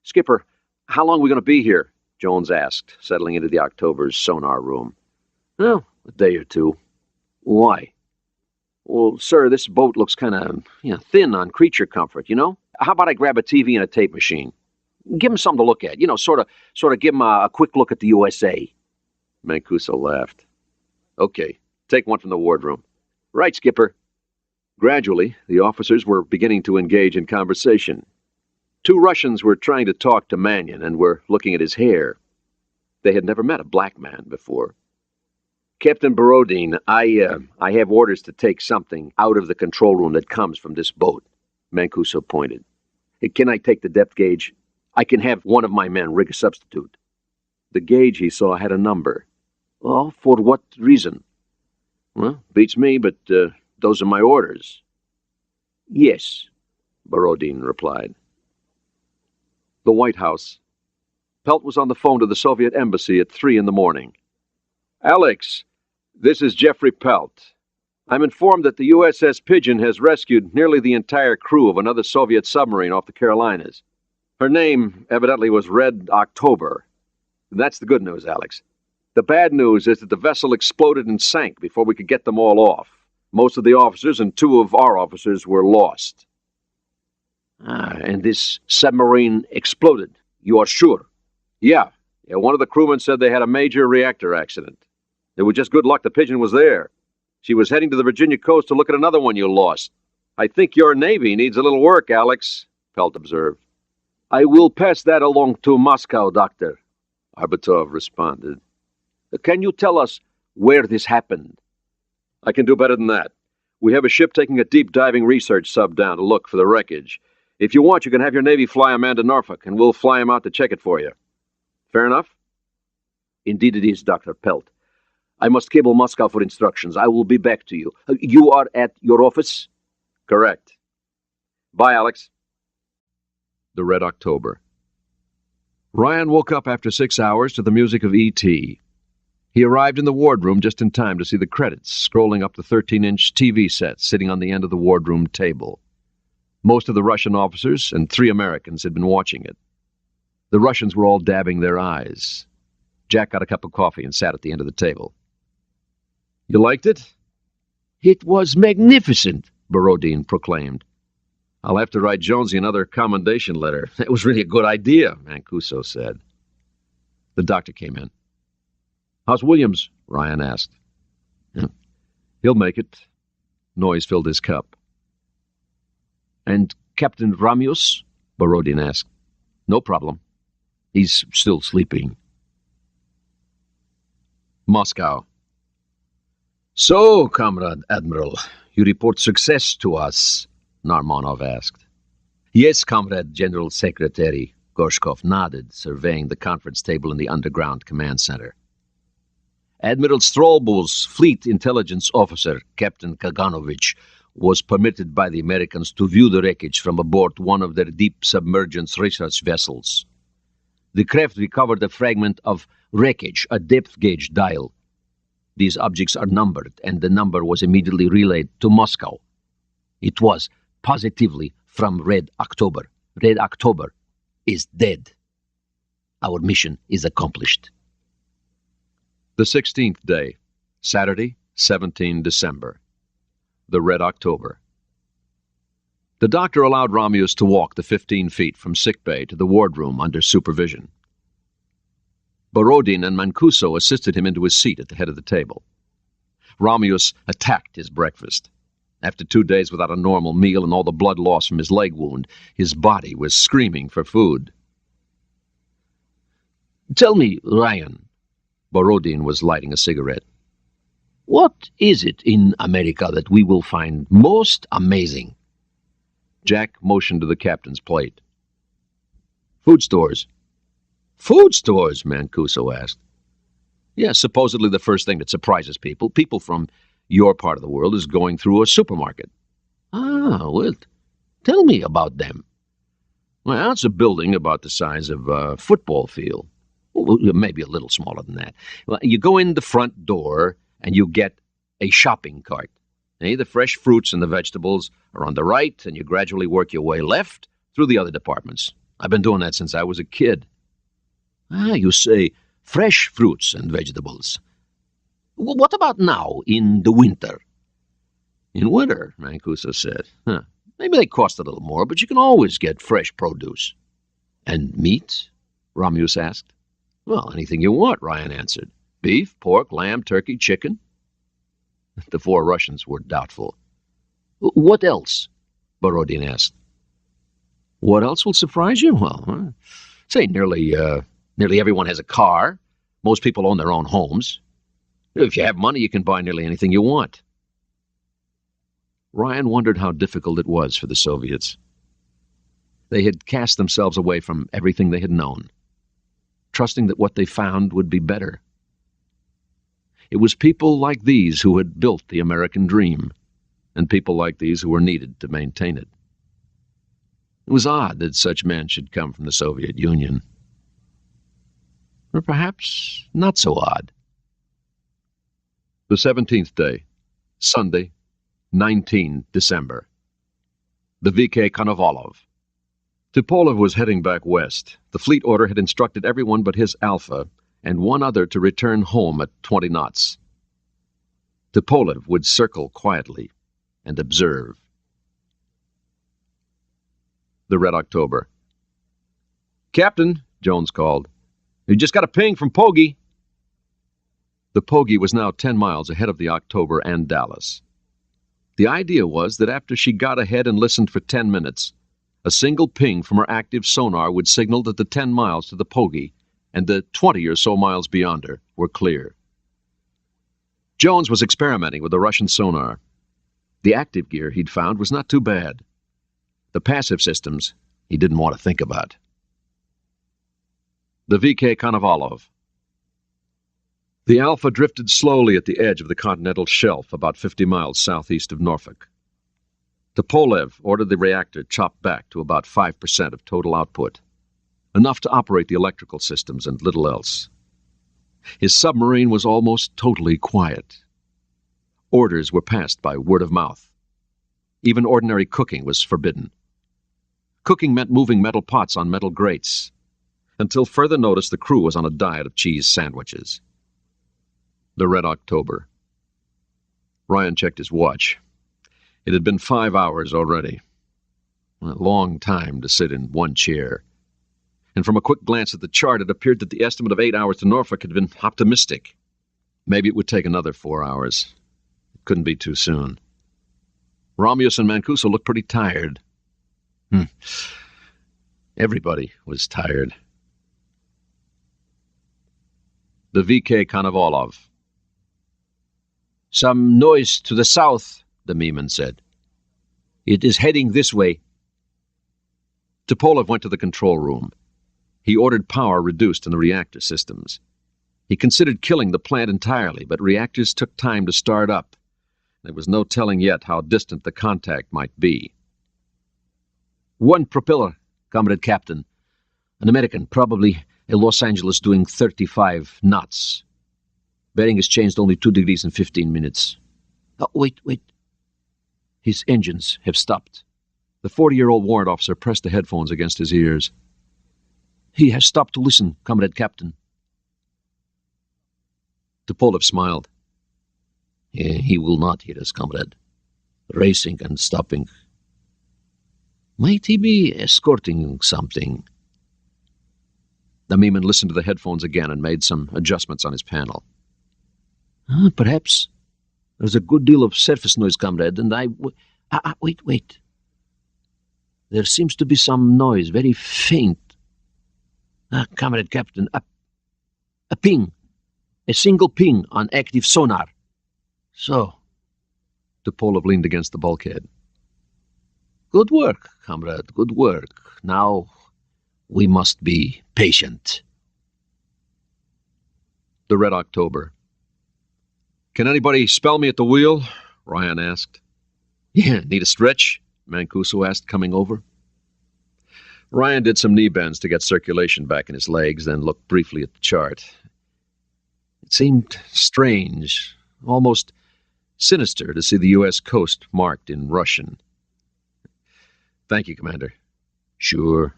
"Skipper, How long are we going to be here? Jones asked, settling into the October's sonar room. Oh, a day or two. Why? Well, sir, this boat looks kind of thin on creature comfort, you know? How about I grab a TV and a tape machine? Give him something to look at, sort of give him a quick look at the USA. Mancuso laughed. Okay, take one from the wardroom. Right, Skipper. Gradually, the officers were beginning to engage in conversation. Two Russians were trying to talk to Mannion and were looking at his hair. They had never met a black man before. Captain Borodin, I have orders to take something out of the control room that comes from this boat. Mancuso pointed. Can I take the depth gauge? I can have one of my men rig a substitute. The gauge he saw had a number. Oh, for what reason? Well, beats me, but those are my orders. Yes, Borodin replied. The White House. Pelt was on the phone to the Soviet embassy at 3 in the morning. Alex, this is Jeffrey Pelt. I'm informed that the USS Pigeon has rescued nearly the entire crew of another Soviet submarine off the Carolinas. Her name evidently was Red October. That's the good news, Alex. The bad news is that the vessel exploded and sank before we could get them all off. Most of the officers and 2 of our officers were lost. And this submarine exploded, you are sure? Yeah, one of the crewmen said they had a major reactor accident. It was just good luck the Pigeon was there. She was heading to the Virginia coast to look at another one you lost. I think your Navy needs a little work, Alex, Pelt observed. I will pass that along to Moscow, Doctor, Arbatov responded. Can you tell us where this happened? I can do better than that. We have a ship taking a deep-diving research sub down to look for the wreckage. If you want, you can have your Navy fly a man to Norfolk, and we'll fly him out to check it for you. Fair enough? Indeed it is, Dr. Pelt. I must cable Moscow for instructions. I will be back to you. You are at your office? Correct. Bye, Alex. The Red October. Ryan woke up after 6 hours to the music of E.T. He arrived in the wardroom just in time to see the credits scrolling up the 13-inch TV set sitting on the end of the wardroom table. Most of the Russian officers and 3 Americans had been watching it. The Russians were all dabbing their eyes. Jack got a cup of coffee and sat at the end of the table. You liked it? It was magnificent, Borodin proclaimed. I'll have to write Jonesy another commendation letter. It was really a good idea, Mancuso said. The doctor came in. How's Williams? Ryan asked. He'll make it. Noise filled his cup. And Captain Ramius? Borodin asked. No problem. He's still sleeping. Moscow. So, Comrade Admiral, you report success to us, Narmonov asked. Yes, Comrade General Secretary, Gorshkov nodded, surveying the conference table in the underground command center. Admiral Strolbo's fleet intelligence officer, Captain Kaganovich, was permitted by the Americans to view the wreckage from aboard one of their deep submergence research vessels. The craft recovered a fragment of wreckage, a depth gauge dial. These objects are numbered, and the number was immediately relayed to Moscow. It was positively from Red October. Red October is dead. Our mission is accomplished. The 16th day, Saturday, 17 December. The Red October. The doctor allowed Ramius to walk the 15 feet from sickbay to the wardroom under supervision. Borodin and Mancuso assisted him into his seat at the head of the table. Ramius attacked his breakfast. After 2 days without a normal meal and all the blood loss from his leg wound, his body was screaming for food. Tell me, Ryan, Borodin was lighting a cigarette, what is it in America that we will find most amazing? Jack motioned to the captain's plate. Food stores. Food stores, Mancuso asked. Yes, supposedly the first thing that surprises people. People from your part of the world is going through a supermarket. Ah, well, tell me about them. Well, it's a building about the size of a football field. Well, maybe a little smaller than that. Well, you go in the front door and you get a shopping cart. The fresh fruits and the vegetables are on the right, and you gradually work your way left through the other departments. I've been doing that since I was a kid. Ah, you say fresh fruits and vegetables. What about now, in the winter? In winter, Mancuso said. Maybe they cost a little more, but you can always get fresh produce. And meat? Romulus asked. Well, anything you want, Ryan answered. Beef, pork, lamb, turkey, chicken. The four Russians were doubtful. What else? Borodin asked. What else will surprise you? Well, say nearly everyone has a car. Most people own their own homes. If you have money, you can buy nearly anything you want. Ryan wondered how difficult it was for the Soviets. They had cast themselves away from everything they had known, trusting that what they found would be better. It was people like these who had built the American dream, and people like these who were needed to maintain it. It was odd that such men should come from the Soviet Union. Or perhaps not so odd. The 17th day, Sunday, 19 December. The VK Konovalov. Tupolev was heading back west. The fleet order had instructed everyone but his Alpha and one other to return home at 20 knots. Tupolev would circle quietly and observe. The Red October. Captain, Jones called. You just got a ping from Pogie. The Pogie was now 10 miles ahead of the October and Dallas. The idea was that after she got ahead and listened for 10 minutes, a single ping from her active sonar would signal that the 10 miles to the Pogie and the 20 or so miles beyond her were clear. Jones was experimenting with the Russian sonar. The active gear he'd found was not too bad. The passive systems he didn't want to think about. The VK Konovalov. The Alpha drifted slowly at the edge of the continental shelf about 50 miles southeast of Norfolk. Tupolev ordered the reactor chopped back to about 5% of total output, enough to operate the electrical systems and little else. His submarine was almost totally quiet. Orders were passed by word of mouth. Even ordinary cooking was forbidden. Cooking meant moving metal pots on metal grates. Until further notice, the crew was on a diet of cheese sandwiches. The Red October. Ryan checked his watch. It had been 5 hours already. A long time to sit in one chair. And from a quick glance at the chart, it appeared that the estimate of 8 hours to Norfolk had been optimistic. Maybe it would take another 4 hours. It couldn't be too soon. Romulus and Mancuso looked pretty tired. Everybody was tired. The VK Konovalov. Some noise to the south, the Mieman said. It is heading this way. Tupolev went to the control room. He ordered power reduced in the reactor systems. He considered killing the plant entirely, but reactors took time to start up. There was no telling yet how distant the contact might be. One propeller, Comrade Captain. An American, probably a Los Angeles doing 35 knots. Bearing has changed only 2 degrees in 15 minutes. Oh, wait. His engines have stopped. The 40-year-old warrant officer pressed the headphones against his ears. He has stopped to listen, Comrade Captain. Tupolev smiled. He will not hear us, comrade. Racing and stopping. Might he be escorting something? The Mieman listened to the headphones again and made some adjustments on his panel. Perhaps. There's a good deal of surface noise, comrade, and wait. There seems to be some noise, very faint. Comrade Captain, a ping. A single ping on active sonar. So. Tupolev leaned against the bulkhead. Good work, comrade, good work. Now, we must be patient. The Red October. Can anybody spell me at the wheel? Ryan asked. Yeah, need a stretch? Mancuso asked, coming over. Ryan did some knee bends to get circulation back in his legs, then looked briefly at the chart. It seemed strange, almost sinister to see the U.S. coast marked in Russian. Thank you, Commander. Sure.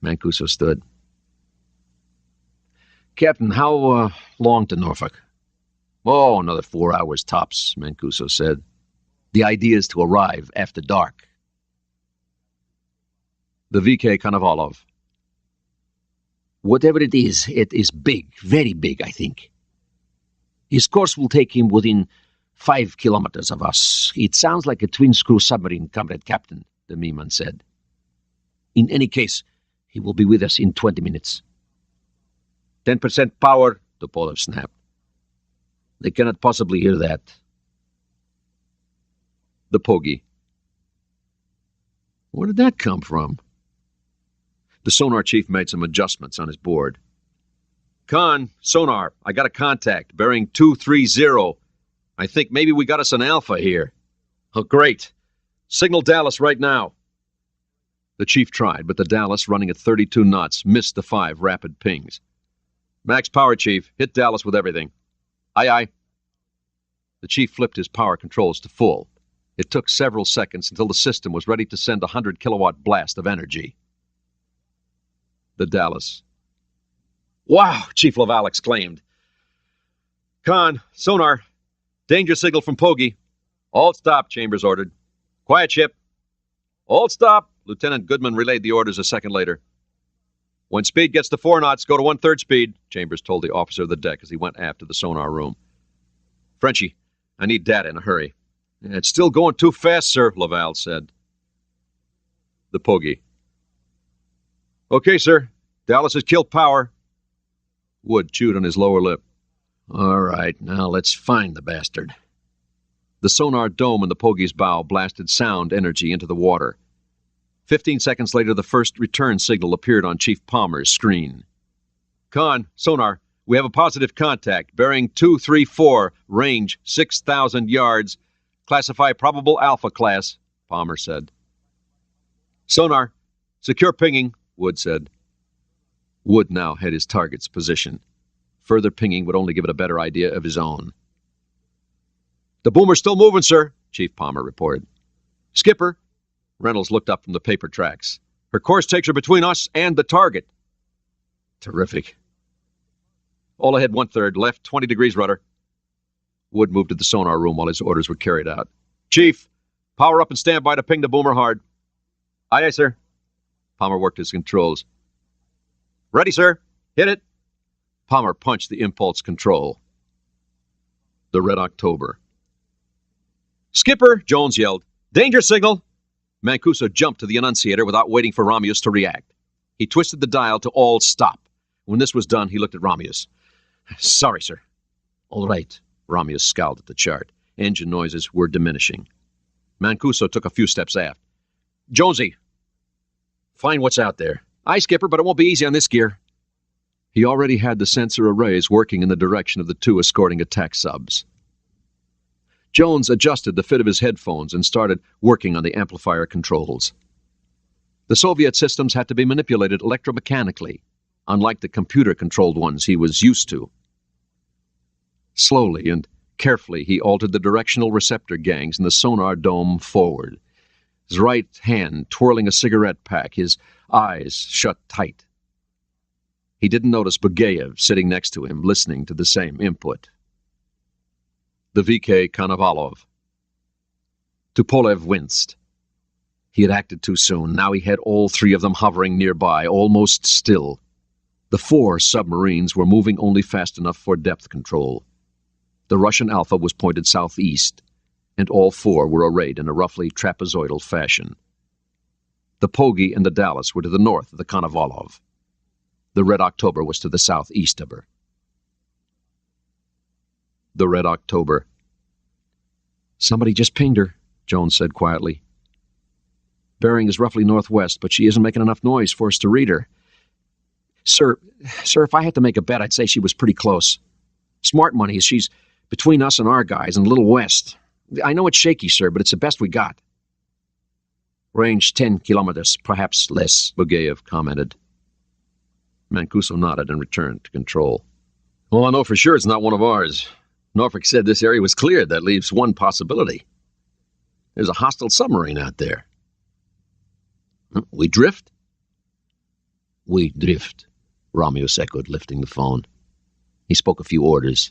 Mancuso stood. Captain, how long to Norfolk? Oh, another 4 hours tops, Mancuso said. The idea is to arrive after dark. The VK Konovalov. Whatever it is big, very big, I think. His course will take him within 5 kilometers of us. It sounds like a twin-screw submarine, Comrade Captain, the Meeman said. In any case, he will be with us in 20 minutes. 10% power, Tupolev snapped. They cannot possibly hear that. The Pogie. Where did that come from? The sonar chief made some adjustments on his board. Con, sonar, I got a contact, bearing 230. I think maybe we got us an alpha here. Oh, great. Signal Dallas right now. The chief tried, but the Dallas, running at 32 knots, missed the 5 rapid pings. Max power, Chief. Hit Dallas with everything. Aye, aye. The chief flipped his power controls to full. It took several seconds until the system was ready to send a 100-kilowatt blast of energy. The Dallas. Wow, Chief Laval exclaimed. Con, sonar. Danger signal from Pogie. All stop, Chambers ordered. Quiet ship. All stop. Lieutenant Goodman relayed the orders a second later. When speed gets to 4 knots, go to 1/3 speed, Chambers told the officer of the deck as he went aft to the sonar room. Frenchie, I need data in a hurry. It's still going too fast, sir, Laval said. The Pogie. Okay, sir. Dallas has killed power. Wood chewed on his lower lip. All right, now let's find the bastard. The sonar dome in the Pogie's bow blasted sound energy into the water. 15 seconds later, the first return signal appeared on Chief Palmer's screen. Con, sonar, we have a positive contact, bearing 234, range 6,000 yards. Classify probable alpha class, Palmer said. Sonar, secure pinging, Wood said. Wood now had his target's position. Further pinging would only give it a better idea of his own. The boomer's still moving, sir, Chief Palmer reported. Skipper, Reynolds looked up from the paper tracks. Her course takes her between us and the target. Terrific. All ahead 1/3, left 20 degrees rudder. Wood moved to the sonar room while his orders were carried out. Chief, power up and stand by to ping the boomer hard. Aye, aye, sir. Palmer worked his controls. Ready, sir. Hit it. Palmer punched the impulse control. The Red October. Skipper, Jones yelled. Danger signal. Mancuso jumped to the annunciator without waiting for Romeus to react. He twisted the dial to all stop. When this was done, he looked at Romeus. Sorry, sir. All right. Romeus scowled at the chart. Engine noises were diminishing. Mancuso took a few steps aft. Jonesy, find what's out there. Aye, Skipper, but it won't be easy on this gear. He already had the sensor arrays working in the direction of the 2 escorting attack subs. Jones adjusted the fit of his headphones and started working on the amplifier controls. The Soviet systems had to be manipulated electromechanically, unlike the computer-controlled ones he was used to. Slowly and carefully, he altered the directional receptor gangs in the sonar dome forward, his right hand twirling a cigarette pack, his eyes shut tight. He didn't notice Bugayev sitting next to him, listening to the same input. The VK Konovalov. Tupolev winced. He had acted too soon. Now he had all 3 of them hovering nearby, almost still. The 4 submarines were moving only fast enough for depth control. The Russian Alpha was pointed southeast, and all 4 were arrayed in a roughly trapezoidal fashion. The Pogie and the Dallas were to the north of the Konovalov. The Red October was to the southeast of her. The Red October. Somebody just pinged her, Jones said quietly. Bearing is roughly northwest, but she isn't making enough noise for us to read her. Sir, if I had to make a bet, I'd say she was pretty close. Smart money is she's between us and our guys and a little west. I know it's shaky, sir, but it's the best we got. Range 10 kilometers, perhaps less, Bugayev commented. Mancuso nodded and returned to control. Well, I know for sure it's not one of ours. Norfolk said this area was cleared. That leaves one possibility. There's a hostile submarine out there. We drift? We drift, Romeus echoed, lifting the phone. He spoke a few orders.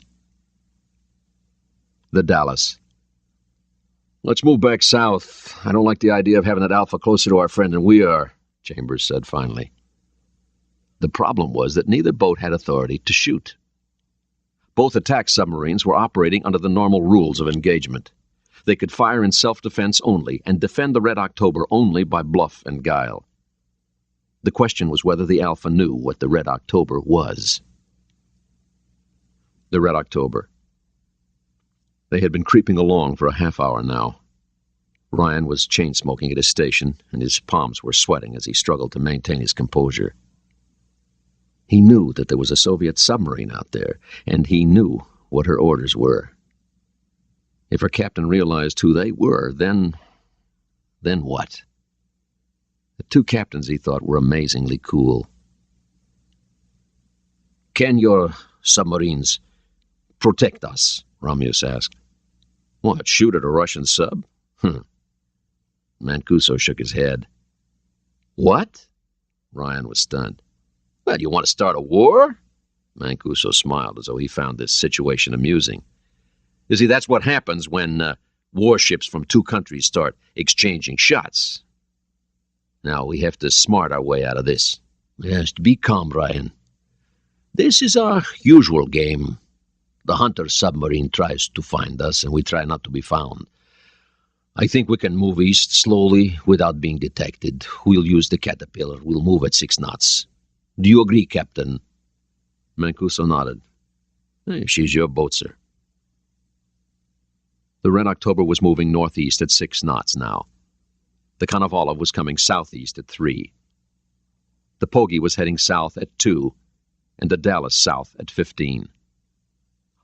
The Dallas. Let's move back south. I don't like the idea of having that Alpha closer to our friend than we are, Chambers said finally. The problem was that neither boat had authority to shoot. Both attack submarines were operating under the normal rules of engagement. They could fire in self-defense only and defend the Red October only by bluff and guile. The question was whether the Alpha knew what the Red October was. The Red October. They had been creeping along for a half hour now. Ryan was chain-smoking at his station, and his palms were sweating as he struggled to maintain his composure. He knew that there was a Soviet submarine out there, and he knew what her orders were. If her captain realized who they were, then what? The two captains, he thought, were amazingly cool. Can your submarines protect us? Ramius asked. What, shoot at a Russian sub? Mancuso shook his head. What? Ryan was stunned. Well, you want to start a war? Mancuso smiled as though he found this situation amusing. You see, that's what happens when warships from two countries start exchanging shots. Now we have to smart our way out of this. Yes, be calm, Ryan. This is our usual game. The Hunter submarine tries to find us, and we try not to be found. I think we can move east slowly without being detected. We'll use the Caterpillar. We'll move at 6 knots. Do you agree, Captain? Mancuso nodded. Hey, she's your boat, sir. The Red October was moving northeast at 6 knots now. The Konovalov was coming southeast at 3. The Pogi was heading south at 2, and the Dallas south at 15.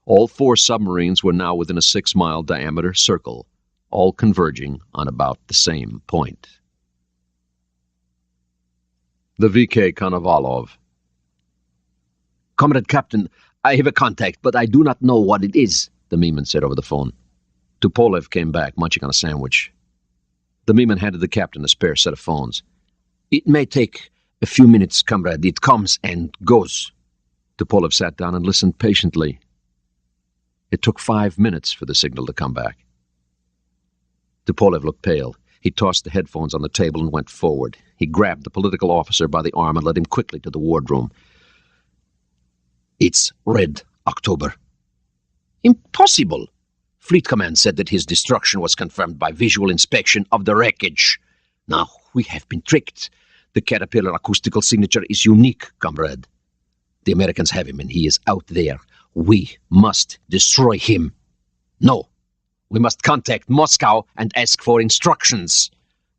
All 4 submarines were now within a 6-mile diameter circle, all converging on about the same point. The VK Konovalov. Comrade Captain, I have a contact, but I do not know what it is, the Mieman said over the phone. Tupolev came back, munching on a sandwich. The Mieman handed the captain a spare set of phones. It may take a few minutes, comrade. It comes and goes. Tupolev sat down and listened patiently. It took 5 minutes for the signal to come back. Tupolev looked pale. He tossed the headphones on the table and went forward. He grabbed the political officer by the arm and led him quickly to the wardroom. It's Red October. Impossible! Fleet Command said that his destruction was confirmed by visual inspection of the wreckage. Now, we have been tricked. The Caterpillar acoustical signature is unique, comrade. The Americans have him, and he is out there. We must destroy him. No, we must contact Moscow and ask for instructions.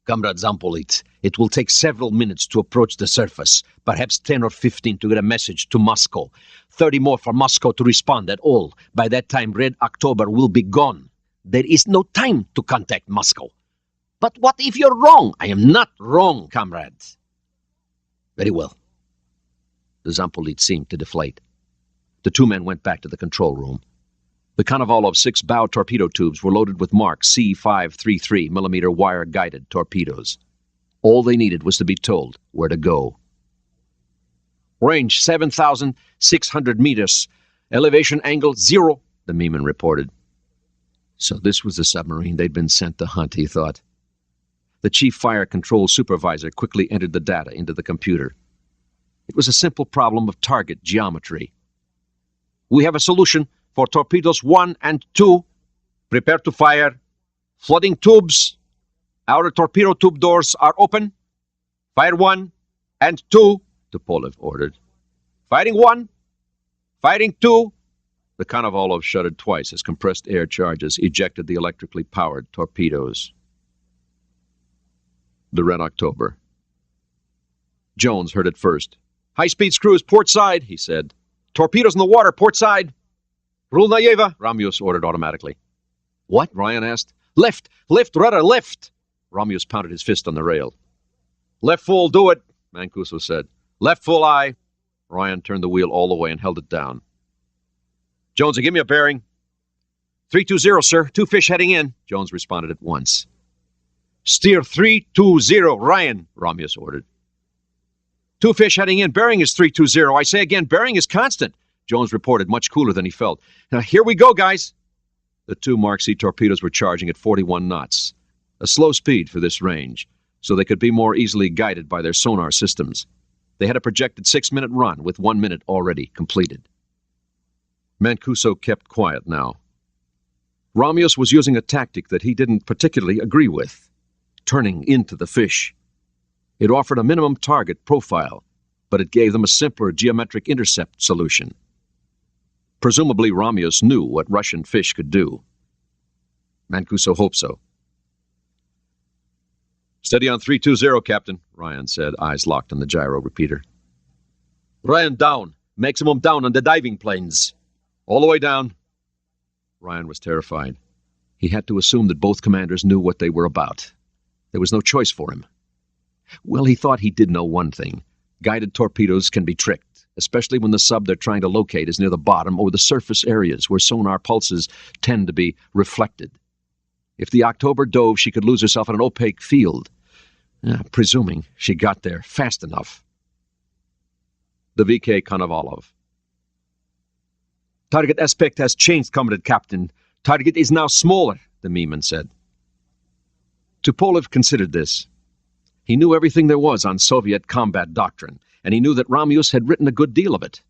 Comrade Zampolit, it will take several minutes to approach the surface, perhaps 10 or 15 to get a message to Moscow, 30 more for Moscow to respond at all. By that time, Red October will be gone. There is no time to contact Moscow. But what if you're wrong? I am not wrong, comrades. Very well. The Zampolit seemed to deflate. The 2 men went back to the control room. The Konovalov 6 bow torpedo tubes were loaded with Mark C533 millimeter wire-guided torpedoes. All they needed was to be told where to go. Range 7,600 meters. Elevation angle 0, the Mieman reported. So this was the submarine they'd been sent to hunt, he thought. The chief fire control supervisor quickly entered the data into the computer. It was a simple problem of target geometry. We have a solution for torpedoes 1 and 2. Prepare to fire. Flooding tubes. Outer torpedo tube doors are open. Fire 1 and 2, Tupolev ordered. Firing 1. Firing 2. The Konovalov shuddered twice as compressed air charges ejected the electrically powered torpedoes. The Red October. Jones heard it first. High-speed screws, port side, he said. Torpedoes in the water, port side. Rulnayeva, Ramius ordered automatically. What? Ryan asked. Left, rudder, left. Ramius pounded his fist on the rail. Left full, do it, Mancuso said. Left full eye. Ryan turned the wheel all the way and held it down. Jonesy, give me a bearing. 320, sir. 2 fish heading in. Jones responded at once. Steer 320, Ryan, Ramius ordered. 2 fish heading in. Bearing is 320. I say again, bearing is constant. Jones reported, much cooler than he felt. "Now, here we go, guys." The 2 Mark C torpedoes were charging at 41 knots, a slow speed for this range, so they could be more easily guided by their sonar systems. They had a projected 6-minute run, with 1 minute already completed. Mancuso kept quiet now. Ramius was using a tactic that he didn't particularly agree with, turning into the fish. It offered a minimum target profile, but it gave them a simpler geometric intercept solution. Presumably, Ramius knew what Russian fish could do. Mancuso hoped so. "Steady on 320, Captain," Ryan said, eyes locked on the gyro repeater. "Ryan, down. Maximum down on the diving planes. All the way down." Ryan was terrified. He had to assume that both commanders knew what they were about. There was no choice for him. Well, he thought he did know one thing. Guided torpedoes can be tricked, especially when the sub they're trying to locate is near the bottom or the surface areas where sonar pulses tend to be reflected. If the October dove, she could lose herself in an opaque field, presuming she got there fast enough. The VK Konovalov. "Target aspect has changed, Comrade Captain. Target is now smaller," the Mieman said. Tupolev considered this. He knew everything there was on Soviet combat doctrine, and he knew that Ramius had written a good deal of it.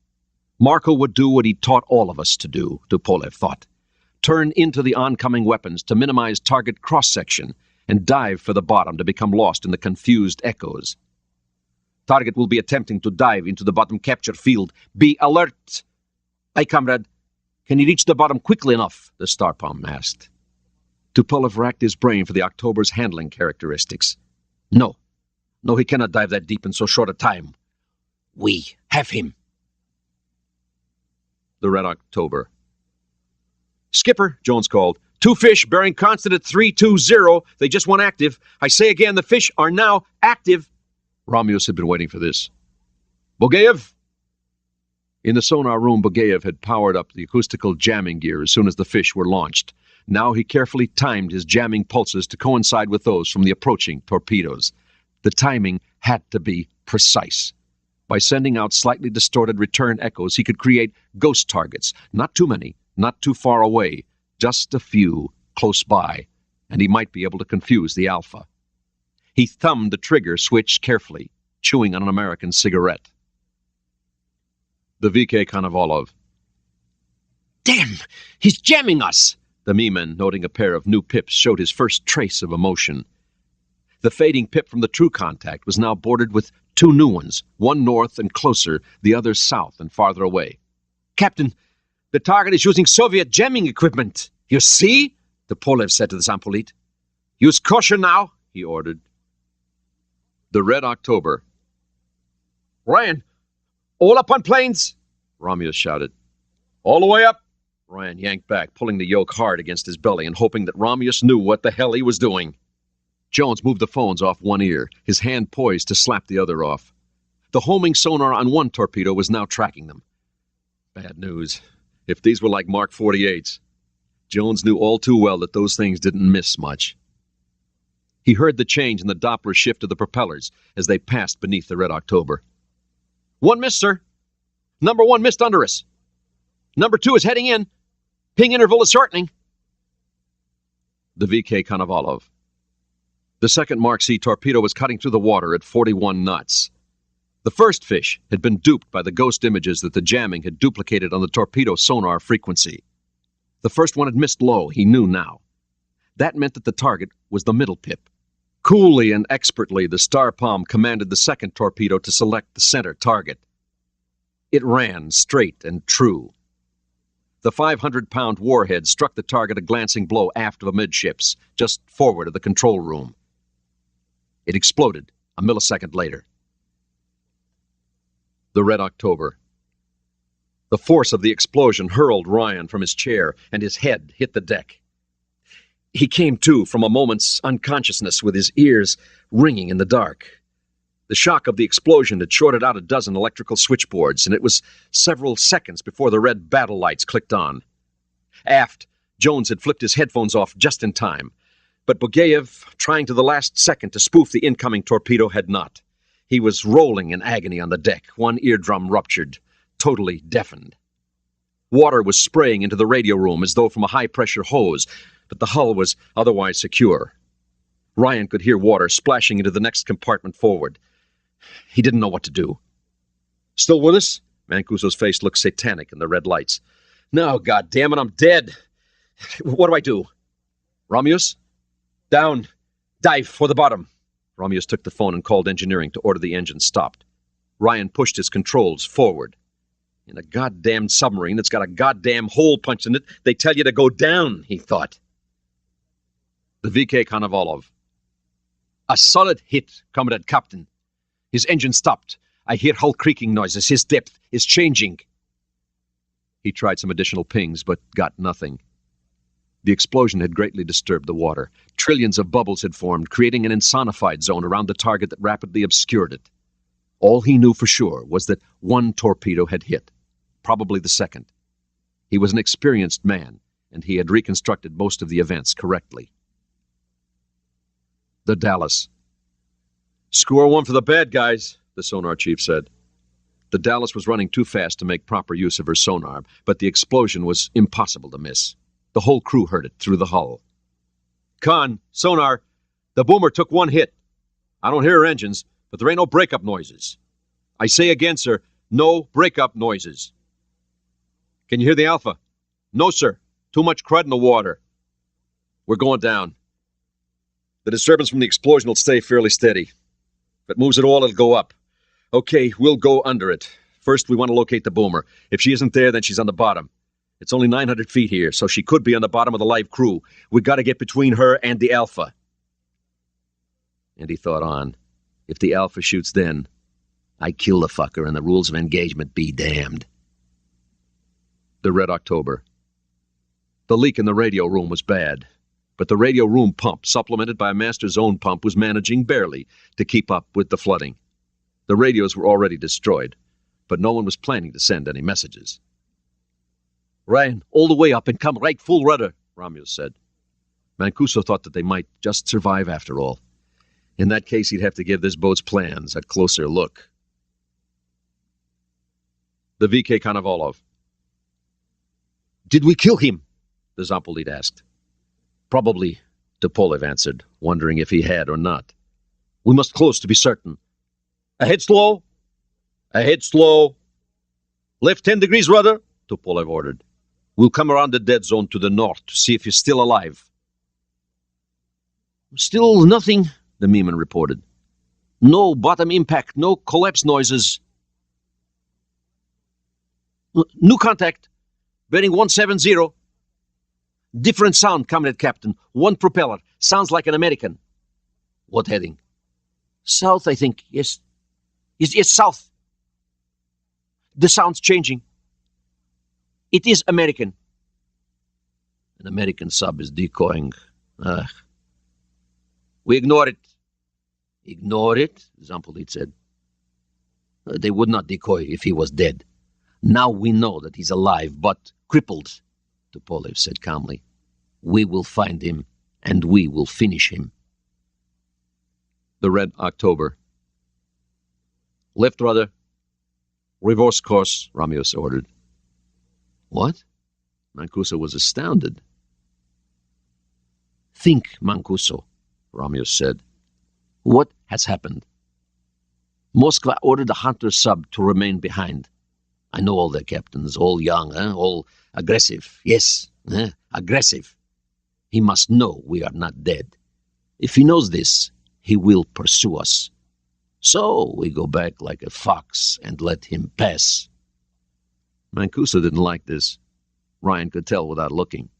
Marco would do what he taught all of us to do, Tupolev thought. Turn into the oncoming weapons to minimize target cross-section and dive for the bottom to become lost in the confused echoes. "Target will be attempting to dive into the bottom capture field. Be alert!" "Aye, comrade. Can he reach the bottom quickly enough?" the Starpom asked. Tupolev racked his brain for the October's handling characteristics. No, he cannot dive that deep in so short a time. We have him." The Red October. "Skipper," Jones called. 2 fish bearing constant at 320. They just went active. I say again, the fish are now active." Ramius had been waiting for this. "Bogayev?" In the sonar room, Bogayev had powered up the acoustical jamming gear as soon as the fish were launched. Now he carefully timed his jamming pulses to coincide with those from the approaching torpedoes. The timing had to be precise. By sending out slightly distorted return echoes, he could create ghost targets. Not too many, not too far away, just a few close by, and he might be able to confuse the alpha. He thumbed the trigger switch carefully, chewing on an American cigarette. The VK Konovalov. "Damn! He's jamming us!" The Mieman, noting a pair of new pips, showed his first trace of emotion. The fading pip from the true contact was now bordered with 2 new ones, one north and closer, the other south and farther away. "Captain, the target is using Soviet jamming equipment. You see?" Tupolev said to the Zampolit. "Use caution now," he ordered. The Red October. "Ryan, all up on planes!" Ramius shouted. "All the way up!" Ryan yanked back, pulling the yoke hard against his belly and hoping that Ramius knew what the hell he was doing. Jones moved the phones off one ear, his hand poised to slap the other off. The homing sonar on one torpedo was now tracking them. Bad news. If these were like Mark 48s. Jones knew all too well that those things didn't miss much. He heard the change in the Doppler shift of the propellers as they passed beneath the Red October. "1 miss, sir. Number 1 missed under us. Number 2 is heading in. Ping interval is shortening." The VK Konovalov. The second Mark C torpedo was cutting through the water at 41 knots. The first fish had been duped by the ghost images that the jamming had duplicated on the torpedo sonar frequency. The first one had missed low, he knew now. That meant that the target was the middle pip. Coolly and expertly, the Starpom commanded the second torpedo to select the center target. It ran straight and true. The 500-pound warhead struck the target a glancing blow aft of amidships, just forward of the control room. It exploded a millisecond later. The Red October. The force of the explosion hurled Ryan from his chair, and his head hit the deck. He came to from a moment's unconsciousness with his ears ringing in the dark. The shock of the explosion had shorted out a dozen electrical switchboards, and it was several seconds before the red battle lights clicked on. Aft, Jones had flipped his headphones off just in time, but Bogayev, trying to the last second to spoof the incoming torpedo, had not. He was rolling in agony on the deck, one eardrum ruptured, totally deafened. Water was spraying into the radio room as though from a high-pressure hose, but the hull was otherwise secure. Ryan could hear water splashing into the next compartment forward. He didn't know what to do. "Still with us?" Mancuso's face looked satanic in the red lights. "No, goddammit, I'm dead. What do I do?" "Romeus? Down. Dive for the bottom." Romeus took the phone and called engineering to order the engine stopped. Ryan pushed his controls forward. In a goddamn submarine that's got a goddamn hole punched in it, they tell you to go down, he thought. The VK Konovalov. "A solid hit, Comrade Captain. His engine stopped. I hear hull creaking noises. His depth is changing." He tried some additional pings, but got nothing. The explosion had greatly disturbed the water. Trillions of bubbles had formed, creating an insonified zone around the target that rapidly obscured it. All he knew for sure was that one torpedo had hit, probably the second. He was an experienced man, and he had reconstructed most of the events correctly. The Dallas. "Score one for the bad guys," the sonar chief said. The Dallas was running too fast to make proper use of her sonar, but the explosion was impossible to miss. The whole crew heard it through the hull. "Con, sonar, the boomer took one hit. I don't hear her engines, but there ain't no breakup noises. I say again, sir, no breakup noises." "Can you hear the Alpha?" "No, sir. Too much crud in the water." "We're going down. The disturbance from the explosion will stay fairly steady. If it moves at all, it'll go up. Okay, we'll go under it. First, we want to locate the boomer. If she isn't there, then she's on the bottom. It's only 900 feet here, so she could be on the bottom of the live crew. We got to get between her and the Alpha." And he thought on. If the Alpha shoots then, I kill the fucker and the rules of engagement be damned. The Red October. The leak in the radio room was bad, but the radio room pump, supplemented by a master's own pump, was managing barely to keep up with the flooding. The radios were already destroyed, but no one was planning to send any messages. "Ryan, all the way up and come right full rudder," Romeus said. Mancuso thought that they might just survive after all. In that case, he'd have to give this boat's plans a closer look. The VK Konovalov. "Did we kill him?" the Zampolite asked. "Probably," Tupolev answered, wondering if he had or not. "We must close to be certain." "Ahead slow! Ahead slow! Left 10 degrees rudder," Tupolev ordered. "We'll come around the dead zone to the north to see if he's still alive." "Still nothing," the Meeman reported. "No bottom impact, no collapse noises." "New contact. Bearing 170. Different sound, Comrade Captain. One propeller. Sounds like an American." "What heading?" "South, I think. Yes. Yes, south. The sound's changing. It is American." "An American sub is decoying. We ignore it." "Ignore it?" Zampolite said. "They would not decoy if he was dead. Now we know that he's alive, but crippled," Tupolev said calmly. "We will find him, and we will finish him." The Red October. "Left rudder. Reverse course," Romeus ordered. "What?" Mancuso was astounded. "Think, Mancuso," Romeus said. "What has happened? Moskva ordered the Hunter sub to remain behind. I know all their captains, all young, all aggressive. Yes, aggressive. He must know we are not dead. If he knows this, he will pursue us. So we go back like a fox and let him pass." Mancuso didn't like this. Ryan could tell without looking.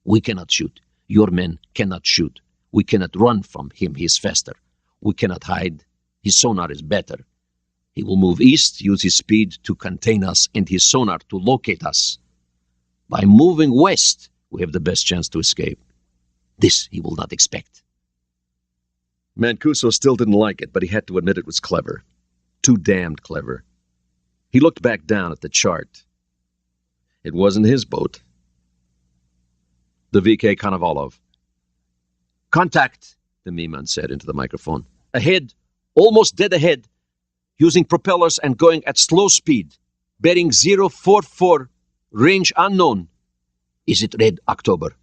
"We cannot shoot. Your men cannot shoot. We cannot run from him. He is faster. We cannot hide. His sonar is better. He will move east, use his speed to contain us, and his sonar to locate us. By moving west, we have the best chance to escape. This he will not expect." Mancuso still didn't like it, but he had to admit it was clever. Too damned clever. He looked back down at the chart. It wasn't his boat. The VK Konovalov. "Contact," the Meeman said into the microphone. "Ahead, almost dead ahead, using propellers and going at slow speed, bearing 044. Range unknown. Is it Red October?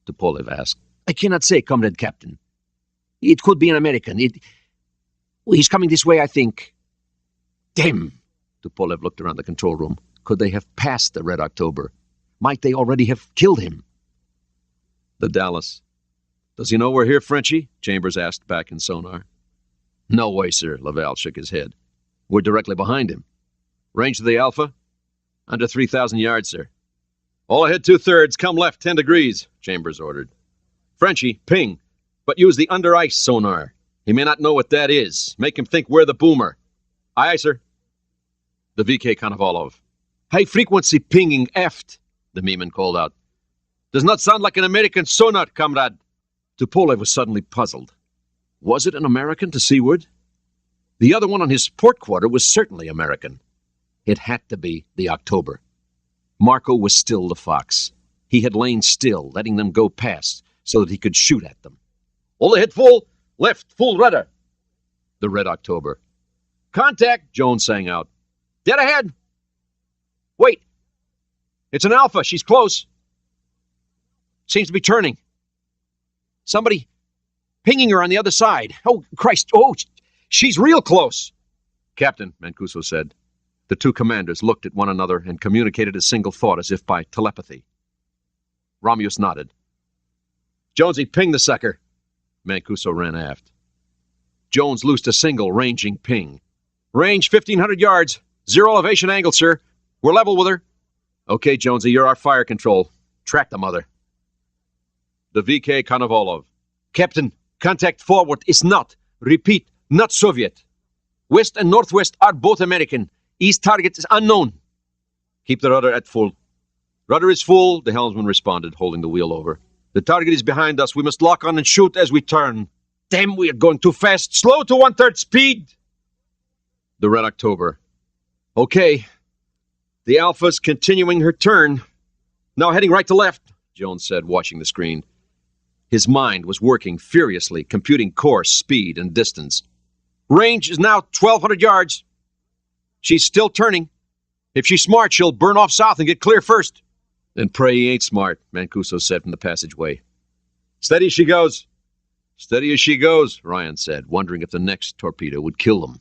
Tupolev asked. I cannot say, Comrade Captain. It could be an American. He's coming this way, I think. Damn! Tupolev looked around the control room. Could they have passed the Red October? Might they already have killed him? The Dallas. Does he know we're here, Frenchie? Chambers asked back in sonar. No way, sir. Laval shook his head. We're directly behind him. Range of the Alpha? Under 3,000 yards, sir. All ahead 2/3. Come left 10 degrees, Chambers ordered. Frenchie, ping, but use the under ice sonar. He may not know what that is. Make him think we're the boomer. Aye, sir. The VK Konovalov. High frequency pinging aft, the Mieman called out. Does not sound like an American sonar, comrade. Tupolev was suddenly puzzled. Was it an American to seaward? The other one on his port quarter was certainly American. It had to be the October. Marco was still the fox. He had lain still, letting them go past, so that he could shoot at them. All ahead full, left full rudder. The Red October. Contact, Jones sang out. Dead ahead. Wait. It's an Alpha. She's close. Seems to be turning. Somebody pinging her on the other side. Oh, Christ. Oh, she's real close. Captain, Mancuso said. The two commanders looked at one another and communicated a single thought as if by telepathy. Romeus nodded. Jonesy, ping the sucker. Mancuso ran aft. Jones loosed a single ranging ping. Range 1,500 yards. 0 elevation angle, sir. We're level with her. Okay, Jonesy, you're our fire control. Track the mother. The VK Konovalov. Captain, contact forward is not, repeat, not Soviet. West and northwest are both American. East target is unknown. Keep the rudder at full. Rudder is full, the helmsman responded, holding the wheel over. The target is behind us. We must lock on and shoot as we turn. Damn, we are going too fast. Slow to 1/3 speed. The Red October. Okay. The Alpha's continuing her turn. Now heading right to left, Jones said, watching the screen. His mind was working furiously, computing course, speed, and distance. Range is now 1,200 yards. She's still turning. If she's smart, she'll burn off south and get clear first. Then pray he ain't smart, Mancuso said from the passageway. Steady she goes. Steady as she goes, Ryan said, wondering if the next torpedo would kill them.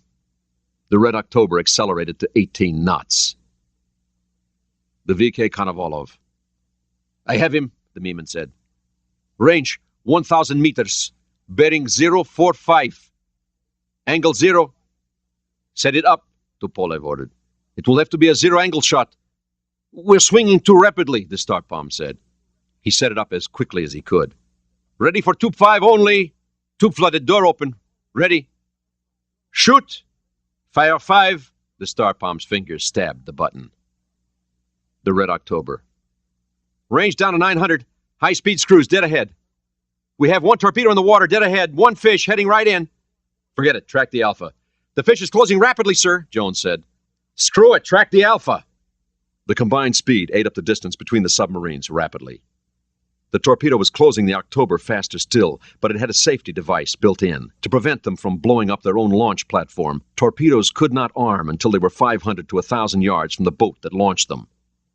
The Red October accelerated to 18 knots. The VK Konovalov. I have him, the Mieman said. Range 1,000 meters. Bearing 045. Angle 0. Set it up, Tupolev ordered. It will have to be a zero-angle shot. We're swinging too rapidly, the Starpalm said. He set it up as quickly as he could. Ready for tube 5 only. Tube flooded, door open. Ready. Shoot. Fire 5. The Starpalm's fingers stabbed the button. The Red October. Range down to 900. High-speed screws dead ahead. We have one torpedo in the water dead ahead. One fish heading right in. Forget it. Track the Alpha. The fish is closing rapidly, sir, Jones said. Screw it. Track the Alpha. The combined speed ate up the distance between the submarines rapidly. The torpedo was closing the October faster still, but it had a safety device built in. To prevent them from blowing up their own launch platform, torpedoes could not arm until they were 500 to 1,000 yards from the boat that launched them.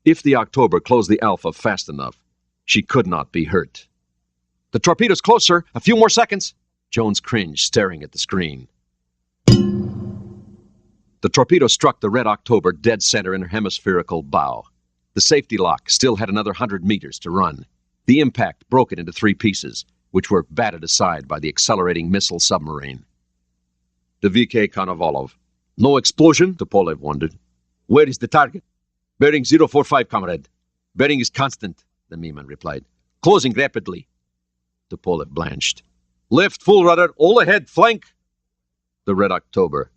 If the October closed the Alpha fast enough, she could not be hurt. The torpedo's close, sir. A few more seconds. Jones cringed, staring at the screen. The torpedo struck the Red October dead center in her hemispherical bow. The safety lock still had another 100 meters to run. The impact broke it into 3 pieces, which were batted aside by the accelerating missile submarine. The VK Konovalov. No explosion? Tupolev wondered. Where is the target? Bearing 045, comrade. Bearing is constant, the Mieman replied. Closing rapidly. Tupolev blanched. Left, full rudder, all ahead, flank. The Red October.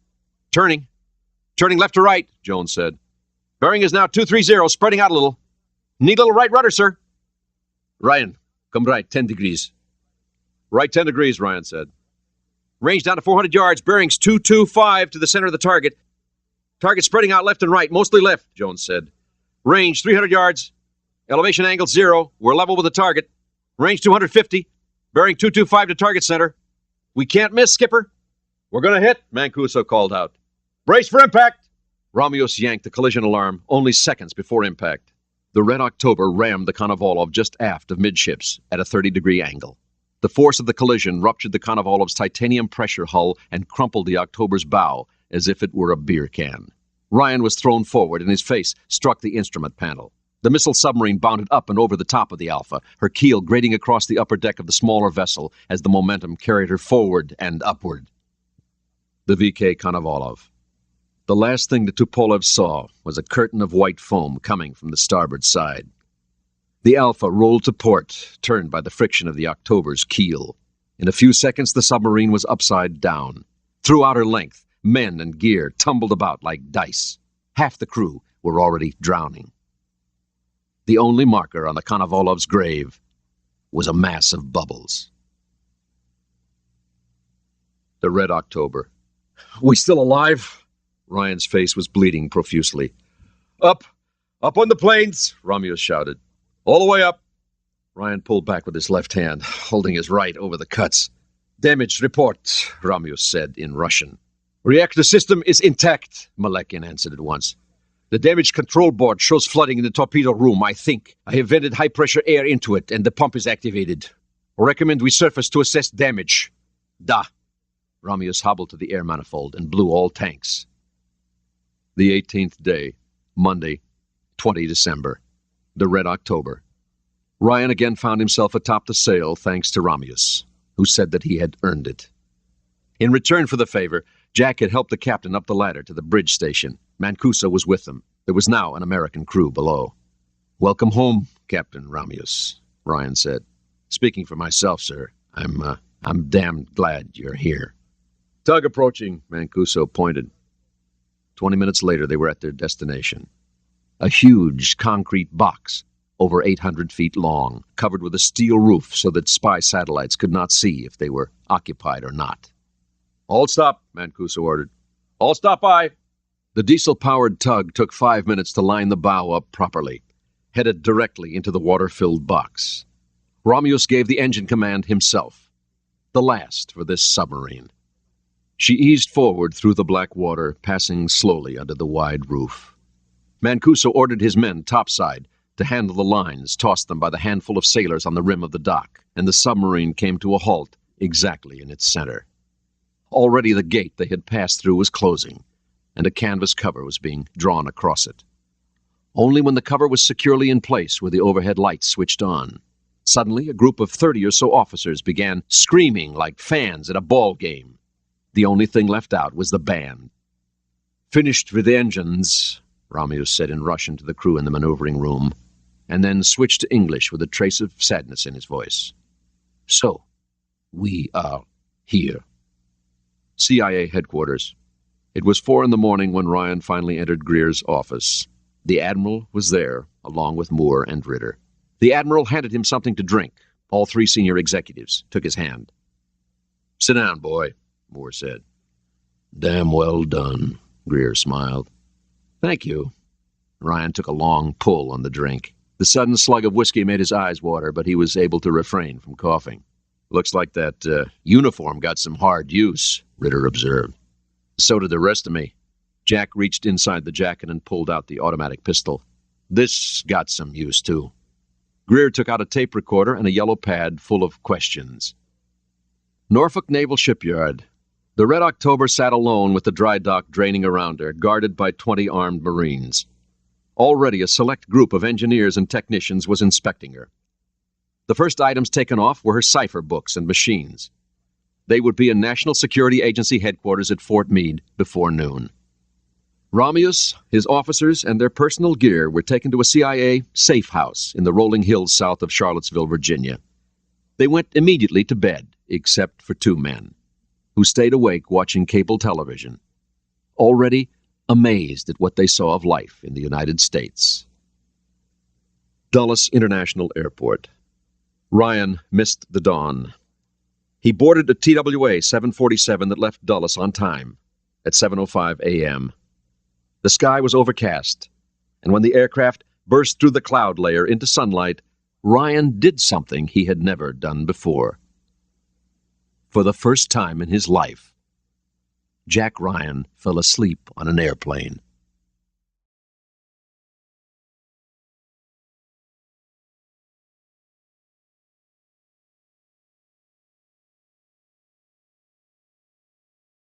Turning. Turning left to right, Jones said. Bearing is now 230, spreading out a little. Need a little right rudder, sir. Ryan, come right, 10 degrees. Right 10 degrees, Ryan said. Range down to 400 yards, bearings 225 to the center of the target. Target spreading out left and right, mostly left, Jones said. Range 300 yards. Elevation angle 0. We're level with the target. Range 250. Bearing 225 to target center. We can't miss, Skipper. We're going to hit, Mancuso called out. Brace for impact. Romeus yanked the collision alarm only seconds before impact. The Red October rammed the Konovalov just aft of midships at a 30-degree angle. The force of the collision ruptured the Konovalov's titanium pressure hull and crumpled the October's bow as if it were a beer can. Ryan was thrown forward and his face struck the instrument panel. The missile submarine bounded up and over the top of the Alpha, her keel grating across the upper deck of the smaller vessel as the momentum carried her forward and upward. The VK Konovalov. The last thing the Tupolev saw was a curtain of white foam coming from the starboard side. The Alpha rolled to port, turned by the friction of the October's keel. In a few seconds, the submarine was upside down. Throughout her length, men and gear tumbled about like dice. Half the crew were already drowning. The only marker on the Konovalov's grave was a mass of bubbles. The Red October. "We still alive?" Ryan's face was bleeding profusely. Up on the planes," Romulus shouted. "All the way up." Ryan pulled back with his left hand, holding his right over the cuts. "Damage report," Romulus said in Russian. "Reactor system is intact," Malekin answered at once. "The damage control board shows flooding in the torpedo room, I think. I have vented high-pressure air into it, and the pump is activated. Recommend we surface to assess damage." "Da." Romulus hobbled to the air manifold and blew all tanks. The 18th day, Monday, 20 December. The Red October. Ryan again found himself atop the sail thanks to Romulus, who said that he had earned it. In return for the favor, Jack had helped the captain up the ladder to the bridge station. Mancuso was with them. There was now an American crew below. "Welcome home, Captain Romulus," Ryan said. "Speaking for myself, sir, I'm damned glad you're here." "Tug approaching," Mancuso pointed. 20 minutes later, they were at their destination. A huge concrete box, over 800 feet long, covered with a steel roof so that spy satellites could not see if they were occupied or not. "All stop," Mancuso ordered. "All stop by." The diesel-powered tug took 5 minutes to line the bow up properly, headed directly into the water-filled box. Romulus gave the engine command himself, the last for this submarine. She eased forward through the black water, passing slowly under the wide roof. Mancuso ordered his men topside to handle the lines, tossed them by the handful of sailors on the rim of the dock, and the submarine came to a halt exactly in its center. Already the gate they had passed through was closing, and a canvas cover was being drawn across it. Only when the cover was securely in place were the overhead lights switched on. Suddenly, a group of 30 or so officers began screaming like fans at a ball game. The only thing left out was the band. "Finished with the engines," Romulus said in Russian to the crew in the maneuvering room, and then switched to English with a trace of sadness in his voice. "So, we are here." CIA headquarters. It was 4 a.m. when Ryan finally entered Greer's office. The Admiral was there, along with Moore and Ritter. The Admiral handed him something to drink. All 3 senior executives took his hand. "Sit down, boy," Moore said. "Damn well done," Greer smiled. "Thank you." Ryan took a long pull on the drink. The sudden slug of whiskey made his eyes water, but he was able to refrain from coughing. "Looks like that uniform got some hard use," Ritter observed. "So did the rest of me." Jack reached inside the jacket and pulled out the automatic pistol. "This got some use, too." Greer took out a tape recorder and a yellow pad full of questions. Norfolk Naval Shipyard. The Red October sat alone with the dry dock draining around her, guarded by 20 armed Marines. Already a select group of engineers and technicians was inspecting her. The first items taken off were her cipher books and machines. They would be in National Security Agency headquarters at Fort Meade before noon. Romulus, his officers, and their personal gear were taken to a CIA safe house in the rolling hills south of Charlottesville, Virginia. They went immediately to bed, except for 2 men, who stayed awake watching cable television, already amazed at what they saw of life in the United States. Dulles International Airport. Ryan missed the dawn. He boarded a TWA 747 that left Dulles on time at 7:05 a.m. The sky was overcast, and when the aircraft burst through the cloud layer into sunlight, Ryan did something he had never done before. For the first time in his life, Jack Ryan fell asleep on an airplane.